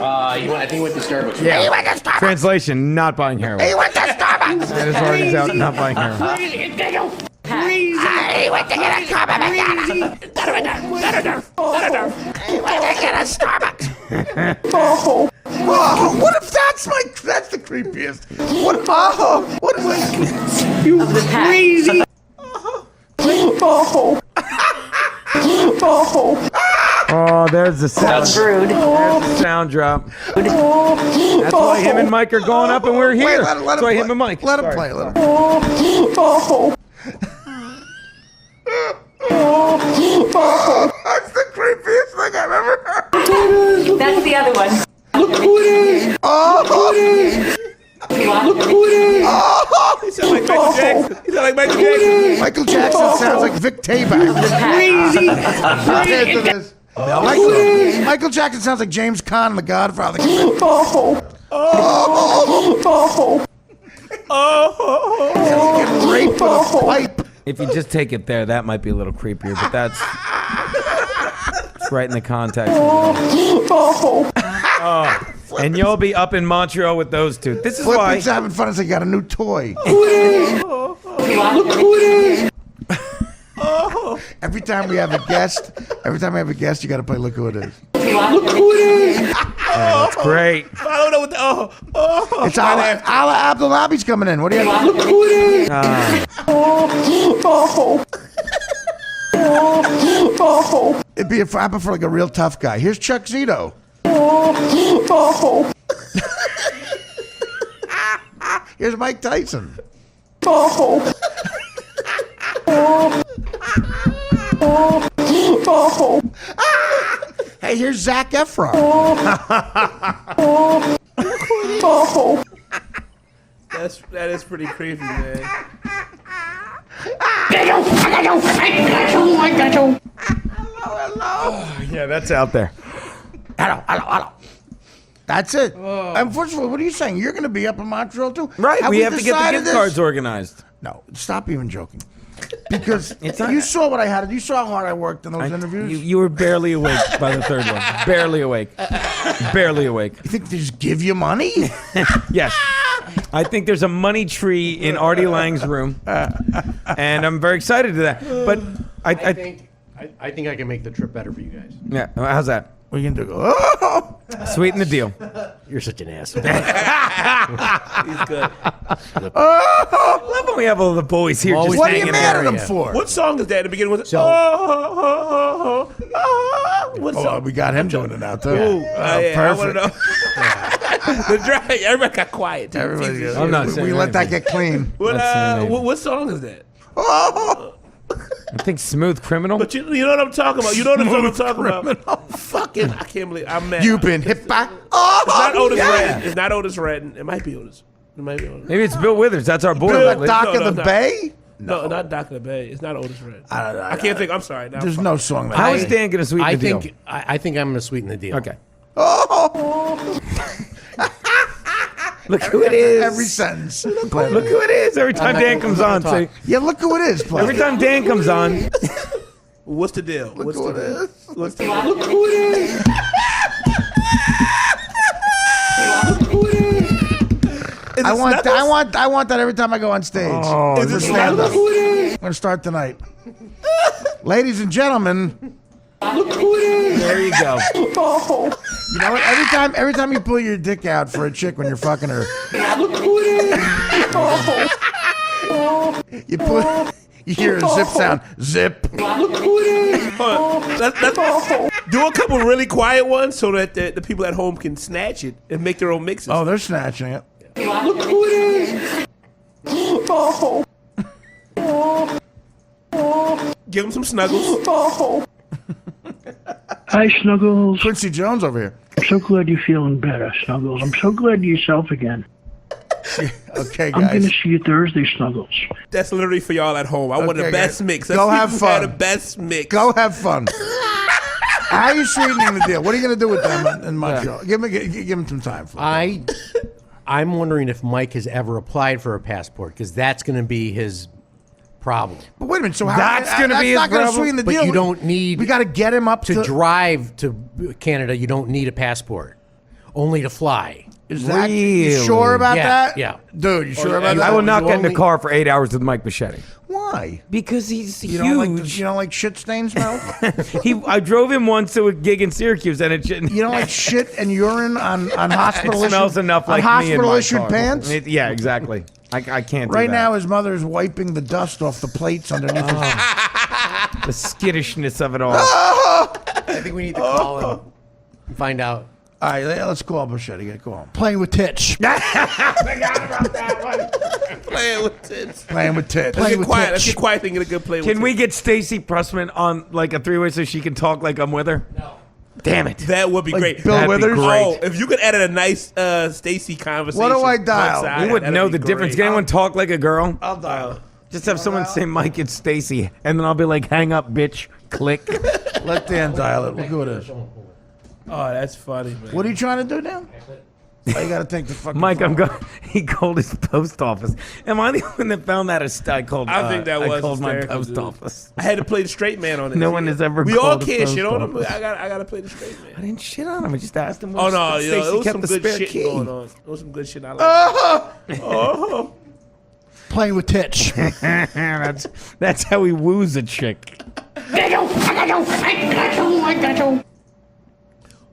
I think he went to Starbucks. Yeah. He went to Starbucks. Translation, not buying heroin. He went to Starbucks. That is Artie's out, not buying heroin. He went to get a cup of McDonald's. He went to get a Starbucks. Oh, what if that's the creepiest? What if You crazy. Oh, there's the sound. That's rude. There's the sound drop. That's why him and Mike are going up and we're here. Wait, let That's why him him and Mike. Let him play. Let him. That's the creepiest thing I've ever heard. That's the other one. Look who it is. Oh. Look who it is. He sounds like Michael Jackson. He sounds like Michael Jackson. Michael Jackson sounds like Vic Tayback. Compared to this. Michael Jackson sounds like James Caan in The Godfather. Getting raped with a pipe. If you just take it there, that might be a little creepier, but that's it's right in the context. Oh, and you'll be up in Montreal with those two. This is why. Flipper's having fun as he got a new toy. Every time we have a guest, you got to play Look Who It Is. That's great. I don't know what the It's Ala Abdulabi's coming in. What do you have? Look who it is. It'd be happen for like a real tough guy. Here's Chuck Zito. Here's Mike Tyson. Hey, here's Zac Efron. That is pretty creepy, man. Yeah, that's out there. Hello. That's it. Unfortunately, what are you saying? You're going to be up in Montreal too? Right, we have to get the decided gift this? cards organized. No, stop even joking. Because you saw what I had. You saw how hard I worked in those interviews. You were barely awake by the third one. Barely awake. Barely awake. You think they just give you money? Yes. I think there's a money tree in Artie Lang's room, and I'm very excited to that. But I think I can make the trip better for you guys. yeah. How's that? What are you going to do? Oh! Sweeten the deal. You're such an asshole. He's good. Love when we have all the boys here just What are you hanging mad out. at him for? What song is that at the beginning? What song? We got him doing it now too. I want to know. The drag. Everybody got quiet. Too. Everybody goes, I'm not we saying let that anything. get clean. What song is that? I think Smooth Criminal. But you know what I'm talking about. You know what I'm talking about. Fucking, I can't believe I'm mad. You've been hit by. It's not Otis Redding. It's not Otis Redding. It might be Otis. Maybe it's Bill Withers. That's our boy. Bill lately. Dock No, of the no. Bay? No, not Doc of the Bay. It's not Otis Redding. I I can't think. I'm sorry. Now There's no song like How that. is Dan going to sweeten I the deal? think I think I'm going to sweeten the deal. Okay. Oh! Look who it is. Every sentence. Look who it is. Every time Dan comes on. Say, Yeah, look who it is. Play. every time Dan comes on. What's the deal? Look What's who the it deal? is. What's the deal? Look who it is. I want that every time I go on stage. Oh, It's a stand-up. I'm gonna start tonight. Ladies and gentlemen, look who it is. there you go. You know what? Every time you pull your dick out for a chick when you're fucking her, look who it is. You hear a zip sound. Zip. Look who it is. Let's do a couple really quiet ones so that the people at home can snatch it and make their own mixes. Oh, they're snatching it. Look who it is. Give them some snuggles. Hi, Snuggles. Quincy Jones over here. I'm so glad you're feeling better, Snuggles. I'm so glad you're yourself again. Okay, I'm going guys. to see you Thursday, Snuggles. That's literally for y'all at home. I want the Okay, best guys. mix. Go have people who had fun. the best mix. Go have fun. How are you sweetening the deal? What are you going to do with them in Montreal? Give him some time. I'm wondering if Mike has ever applied for a passport because that's going to be his problem. But wait a minute. So That's gonna be his not going to problem? sweeten the But deal. you don't need We got to get him up to drive to Canada. You don't need a passport, only to fly. Is that you Really? sure about Yeah, that? yeah. Dude, you sure about I that? will not You get in the only- car for 8 hours with Mike Bocchetti. Why? Because he's You huge. don't like shit stain smell? I drove him once to a gig in Syracuse, and it shouldn't. You don't like shit and urine on hospital It smells enough like on me in my hospital issued car. pants? Yeah, exactly. I can't. Right do now, that. his mother's wiping the dust off the plates underneath his. The skittishness of it all. I think we need to call him and find out. All right, let's call Bocchetti. Go on. Playing with tits. Playing with tits. Playing with tits. Let's get with quiet. tits. Let's get quiet. Think of a good play. Can with we tits. get Stacy Pressman on like a three-way so she can talk like I'm with her? No. Damn it. That would be Like great. Bill That'd be Withers? great. Oh, if you could edit a nice Stacy conversation. What do I dial? outside, We wouldn't that'd know be the difference. great. Can anyone talk like a girl? I'll dial. Just have someone say, Mike, it's Stacy. And then I'll be like, hang up, bitch. Click. Let Dan dial it. Look who it is. Oh, that's funny, man. What are you trying to do now? Oh, you got to take the fucking Mike, phone. I'm going. He called his post office. Am I the one that found that? I called. I think that was I called my hysterical, post dude. office. I had to play the straight man on it. No one has ever We all called a can't post shit on him, office. but I gotta play the straight I man. didn't shit on him. I just asked him. Oh no, Stacey it was kept some the good spare shit key. going on. It was some good shit. I like. Playing with tits. That's how he woos a chick.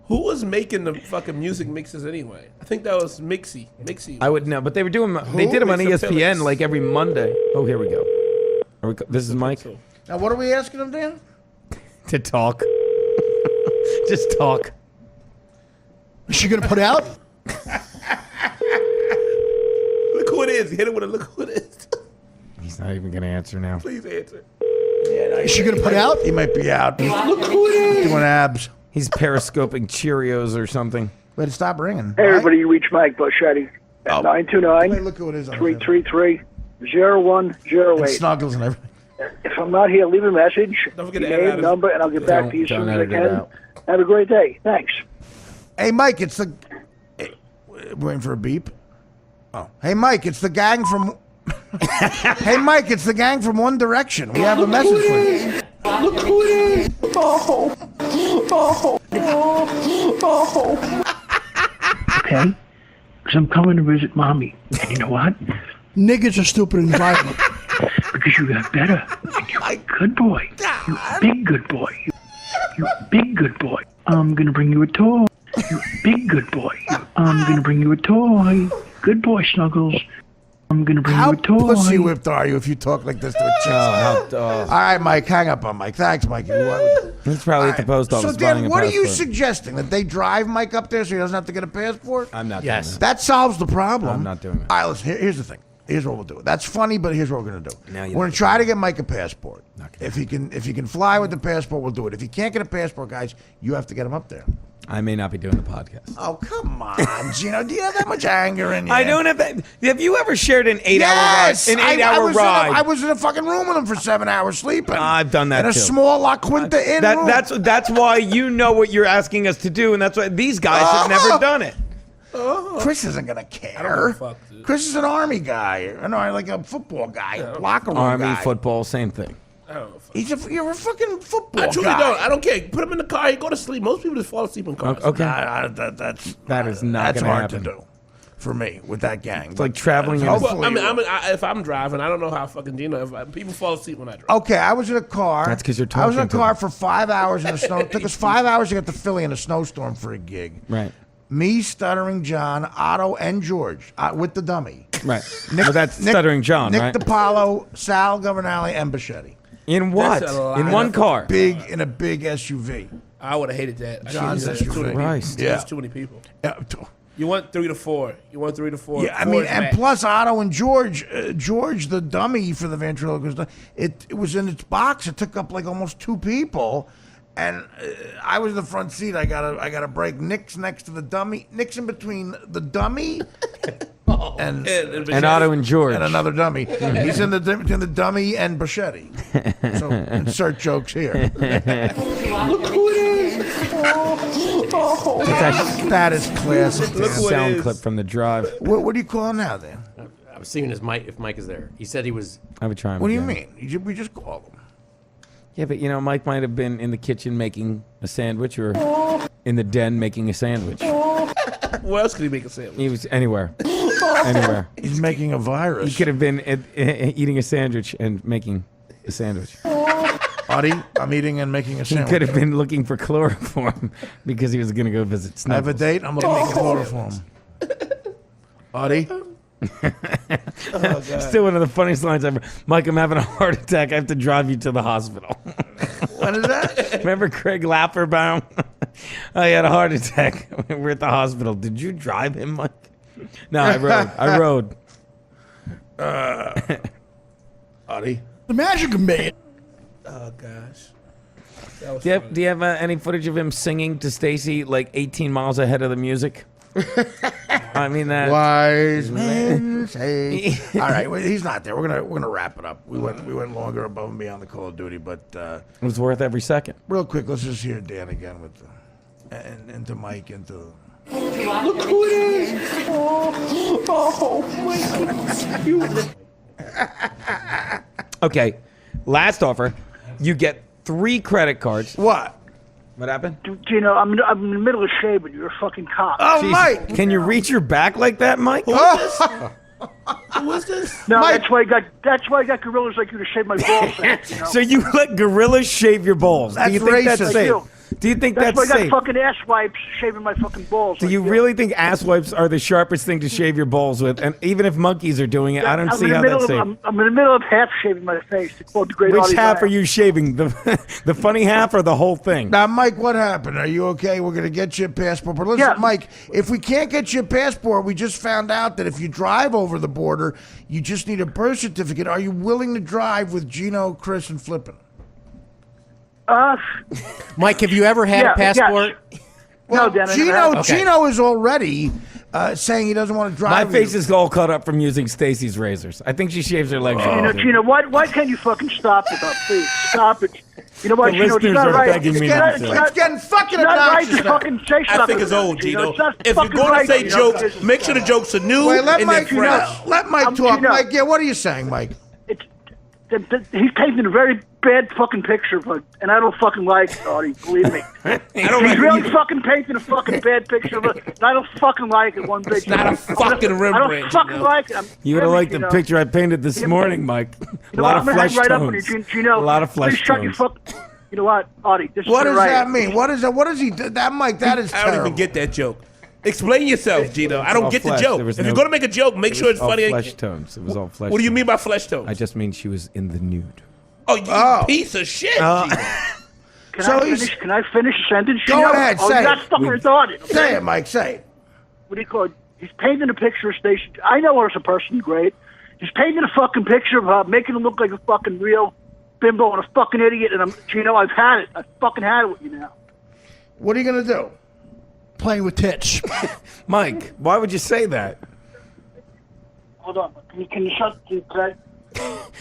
Who was making the fucking music mixes anyway? I think that was Mixie. I would know, but they were doing. They did them on Makes them ESPN Phillips. like every Monday. Oh, here we go. This is Mike Now, what are we asking him, Dan? to talk. Just talk. Is she going to put out? Look who it is. Hit it with a look who it is. He's not even gonna answer now. Please answer. Is she going to put out? He might be out. Look who it is. Doing abs. He's periscoping Cheerios or something. Better stop ringing. Hey, everybody, you reach Mike Bocchetti at Hey, 929 look who it is. 333 And 0108. snuggles and everything. If I'm not here, leave a message, Don't forget your to edit name, out. number, and I'll get back to you as Don't soon as I edit it can. out. Have a great day. Thanks. Hey, Mike, it's the. Hey, waiting for a beep. Oh, hey, Mike, it's the gang from. Hey, Mike, it's the gang from One Direction. We have a message for you. Look who it is. Okay? Because I'm coming to visit Mommy. And you know what? Niggas are stupid and violent. Because you got better. And you're a good boy. You big good boy. You big good boy. I'm going to bring you a toy. You big good boy. I'm going to bring you a toy. Good boy, Snuggles. I'm going to bring How you a toy. pussy whipped are you if you talk like this to a chick? All right, Mike, hang up on Mike. Thanks, Mike. He's probably at the post office. So, Dan, buying a what are you passport. suggesting? That they drive Mike up there so he doesn't have to get a passport? I'm not. Yes. Doing That solves the problem. I'm not doing that. All right, listen, here's the thing. Here's what we'll do. That's funny, but here's what we're going to do. Now We're you going know. to try to get Mike a passport. Not gonna If he can fly with the passport, we'll do it. If he can't get a passport, guys, you have to get him up there. that. I may not be doing the podcast. Oh, come on, Geno. Do you have that much anger in you? I don't have that. Have you ever shared an 8-hour Yes, ride? An I 8-hour was ride. I was in a fucking room with him for 7 hours sleeping. I've done that in a too. small La Quinta Inn room. That's why you know what you're asking us to do, and that's why these guys have never done it. Chris isn't gonna care. give a fuck, dude. Chris is an army guy, like a football guy, locker room Army, guy. football, same thing. I don't know. You're a fucking football I truly guy. don't. I don't care. Put him in the car. You go to sleep. Most people just fall asleep in cars. Okay. That is not that's gonna hard happen. to do for me with that gang. It's like traveling in a- Well, I mean, if I'm driving, I don't know how fucking Geno. If people fall asleep when I drive. Okay, I was in a car. That's 'cause you're I was in a talking to car them. for 5 hours in a snow. It took us 5 hours to get to Philly in a snowstorm for a gig. Right. Me, Stuttering John, Otto, and George with the dummy. Right. But that's Stuttering John, Nick right? DiPaolo, Sal Governale, and Bocchetti. In what? That's a lot. In one car. In a big SUV. I would have hated that. John's That's too many people. Christ. Yeah. That's too many people. Yeah, You want 3 to 4. You want 3 to 4. yeah, I 4 mean, is and max. plus Otto and George, George the dummy for the ventriloquist, it was in its box. It took up like almost 2 people, and I was in the front seat. I got a break. Nick's next to the dummy. Nick's in between the dummy and Otto and George and another dummy. He's in the dummy and Bocchetti. So insert jokes here. Look who it is. That is classic. Look who it sound is. clip from the drive. What do you call him now then? I was seeing his Mike if Mike is there. He said he was. I would try him. What do you again. mean? We just called him. Yeah, but Mike might have been in the kitchen making a sandwich or in the den making a sandwich. Where else could he make a sandwich? He was anywhere. Anywhere. He's making a virus. He could have been eating a sandwich and making a sandwich. Artie, I'm eating and making a He sandwich. could have been looking for chloroform because he was going to go visit I have a Snuggles. date. I'm looking for chloroform. Artie? Still one of the funniest lines ever. Mike, I'm having a heart attack. I have to drive you to the hospital. When is that? Remember Craig Lapperbaum? Oh, he had a heart attack. We're at the hospital. Did you drive him, Mike? No, I rode. Artie? The magic of me. Oh gosh. Do you have any footage of him singing to Stacy like 18 miles ahead of the music? I mean that. Wise men say. All right, well, he's not there. We're gonna wrap it up. We went longer above and beyond the Call of Duty, but It was worth every second. real quick, let's just hear Dan again with and to Mike and to. Look who it is. Okay, last offer. You get 3 credit cards. What? What happened? Geno, I'm in the middle of shaving. You're a fucking cop. Oh, Jesus. Mike! Can you reach your back like that, Mike? Who is this? No, Mike. that's why I got gorillas like you to shave my balls. You know? So you let gorillas shave your balls? That's Do you think that's racist. safe? I do. Do you think That's that's why I safe? got fucking ass wipes shaving my fucking balls. Do like you this. really think ass wipes are the sharpest thing to shave your balls with? And even if monkeys are doing it, I don't I'm see in the how middle that's of, safe. I'm in the middle of half shaving my face. To quote the great Which Artie half are Brown. you shaving? The funny half or the whole thing? Now, Mike, what happened? Are you okay? We're gonna get you a passport. But listen, Yeah. Mike, if we can't get you a passport, we just found out that if you drive over the border, you just need a birth certificate. Are you willing to drive with Geno, Chris, and Flippin? Mike, have you ever had Yeah, a passport? Well, No, Dan, I never Geno, have. Okay. Geno is already saying he doesn't want to drive. My with face you. is all cut up from using Stacy's razors. I think she shaves her legs. all the time. Geno, why can't you fucking stop it? Please stop it. You know what, The Geno? It's listeners not are right. begging me It's not not- to. it's not- It's getting fucking It's not right obnoxious to now. fucking say stuff. I think it's old, Geno. It's not If you're fucking going right, to say Geno. jokes, make sure the jokes are new Wait, let and they're Mike, fresh. let Mike I'm talk. Geno. Mike, yeah, what are you saying, Mike? He's painting a very bad fucking picture, and I don't fucking like it, Artie. Believe me. I don't He's like really it. fucking painting a fucking bad picture of it, and I don't fucking like it one bit. It's not a fucking I Rembrandt, don't fucking Geno. like it. You would have liked the picture I painted this morning, Mike. A lot of flesh tones. A lot of flesh tones. You know what, Artie? This What is does right. that mean? What is that? What does he? That Mike? That is I don't terrible. even get that joke. Explain yourself, Geno. I don't all get the flesh. joke. There was If no- you're going to make a joke, make sure it's all funny. flesh tones. It was all flesh. What do you tones. mean by flesh tones? I just mean she was in the nude. Oh, you piece of shit, Geno. So he's- Can I finish a sentence? Go Geno? ahead, Oh, say you're it. not fucking retarded. Okay? Say it, Mike. Say it. What do you call it? He's painting a picture of Stacey. I know her as a person, great. He's painting a fucking picture of her, making him look like a fucking real bimbo and a fucking idiot. And I've had it. I fucking had it with you now. What are you gonna do? Playing with tits. Mike, why would you say that? Hold on. Can you shut the?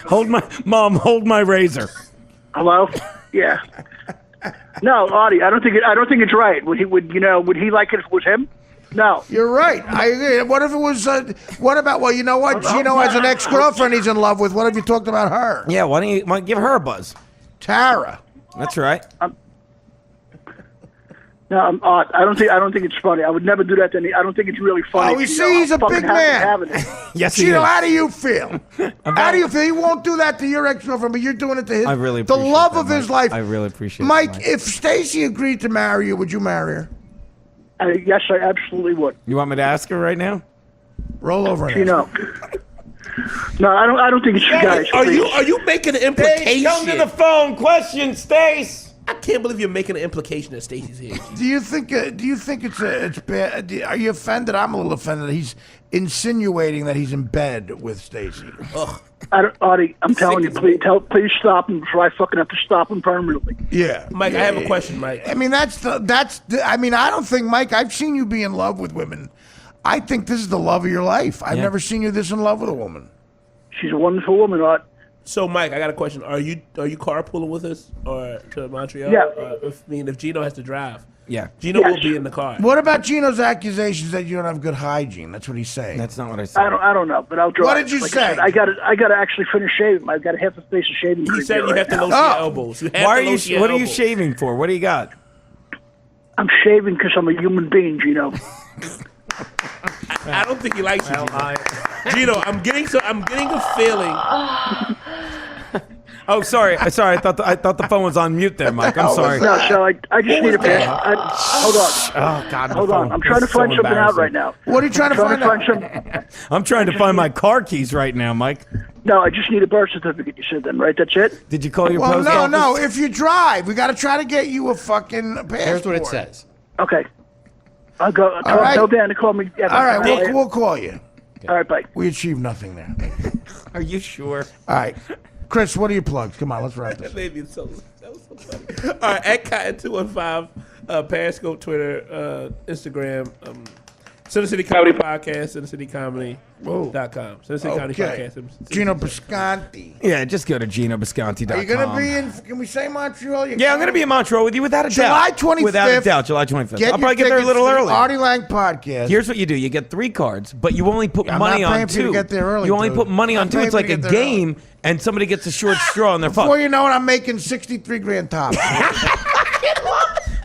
Hold my razor. Hello? Yeah. No, Artie, I don't think it's right. Would he like it if it was him? No. You're right. I agree. What if it was? What about? Well, you know what? Geno has an ex-girlfriend he's in love with. What have you talked about her? Yeah, why don't you give her a buzz? Tara. That's right. No, I don't think it's funny. I would never do that to any. I don't think it's really funny. Oh, you see, he's a I'm big fucking having man. it. Yes, he Geno, is. how do you feel? How do you feel? He won't do that to your ex-girlfriend, but you're doing it to his. I really the appreciate love that, of his Mike. life. I really appreciate Mike, that, Mike. if Stacy agreed to marry you, would you marry her? Yes, I absolutely would. You want me to ask her right now? Roll over. And You know. No, I don't think it's you guys. Are please. you making an implication? Come to the phone. Question, Stace. I can't believe you're making an implication that Stacey's here. Do you think it's bad? Are you offended? I'm a little offended that he's insinuating that he's in bed with Stacy. Artie, I'm telling you, please stop him before I fucking have to stop him permanently. Yeah, Mike, I have a question, Mike. I mean, I don't think, Mike. I've seen you be in love with women. I think this is the love of your life. I've never seen you this in love with a woman. She's a wonderful woman, Art. So, Mike, I got a question. Are you carpooling with us or to Montreal? Yeah. If Geno has to drive. Yeah. Geno will be in the car. What about Geno's accusations that you don't have good hygiene? That's what he's saying. That's not what I said. I don't know, but I'll drive. What did you say? I got to actually finish shaving. I've got half a face of shaving. He said you have to lotion your elbows. What are you shaving for? What do you got? I'm shaving because I'm a human being, Geno. I don't think he likes you, Geno. I'm getting a feeling. Oh, sorry. I thought the phone was on mute there, Mike. I'm sorry. No, so I just need a bit. Hold on. Oh God. Hold on. I'm trying to find something out right now. What are you trying to find out? I'm trying to find my car keys right now, Mike. No, I just need a birth certificate. You said then, right? That's it. Did you call your post office? No. If you drive, we got to try to get you a fucking passport. Here's what it says. Okay. I'll go. Tell Dan to call me. Yeah, all right, we'll call you. All right, bye. We achieved nothing there. Are you sure? All right. Chris, what are your plugs? Come on, let's wrap this. That was so funny. All right, at Cotton215, Periscope, Twitter, Instagram, Center City Comedy Podcast, CenterCityComedy.com. Center City Comedy Podcast. Geno Bisconte. Yeah, just go to GenoBisconti.com. Are you going to be in, can we say Montreal? Yeah, I'm going to be in Montreal with you without a July doubt. 25th. Without a doubt, July 25th. I'll probably get there a little early. Artie Lang Podcast. Here's what you do. You get 3 cards, but you only put money not on paying 2. for you to get there early, you only dude. put money on I'm 2. paying It's for like you a to get there game, and somebody gets a short straw and they're fucked. Before you know it, I'm making 63 grand top.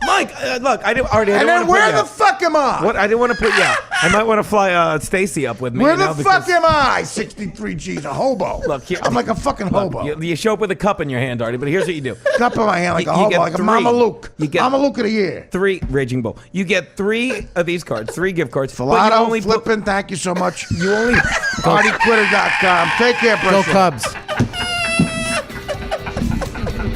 Mike, look, I didn't want to And then put where you the out. fuck am I? What? I didn't want to put you out. I might want to fly Stacy up with me. Where you know, the fuck am I? 63 G's, a hobo. Look, I'm like a fucking hobo. You show up with a cup in your hand, Artie, but here's what you do. Cup in my hand like a You hobo, get like a 3. Mama Luke. You get Mama Luke of the year. 3 Raging Bull. You get 3 of these cards, 3 gift cards. but you Filato, only Flippin', thank you so much. You only ArtieTwitter.com. Take care, bro. Go Cubs.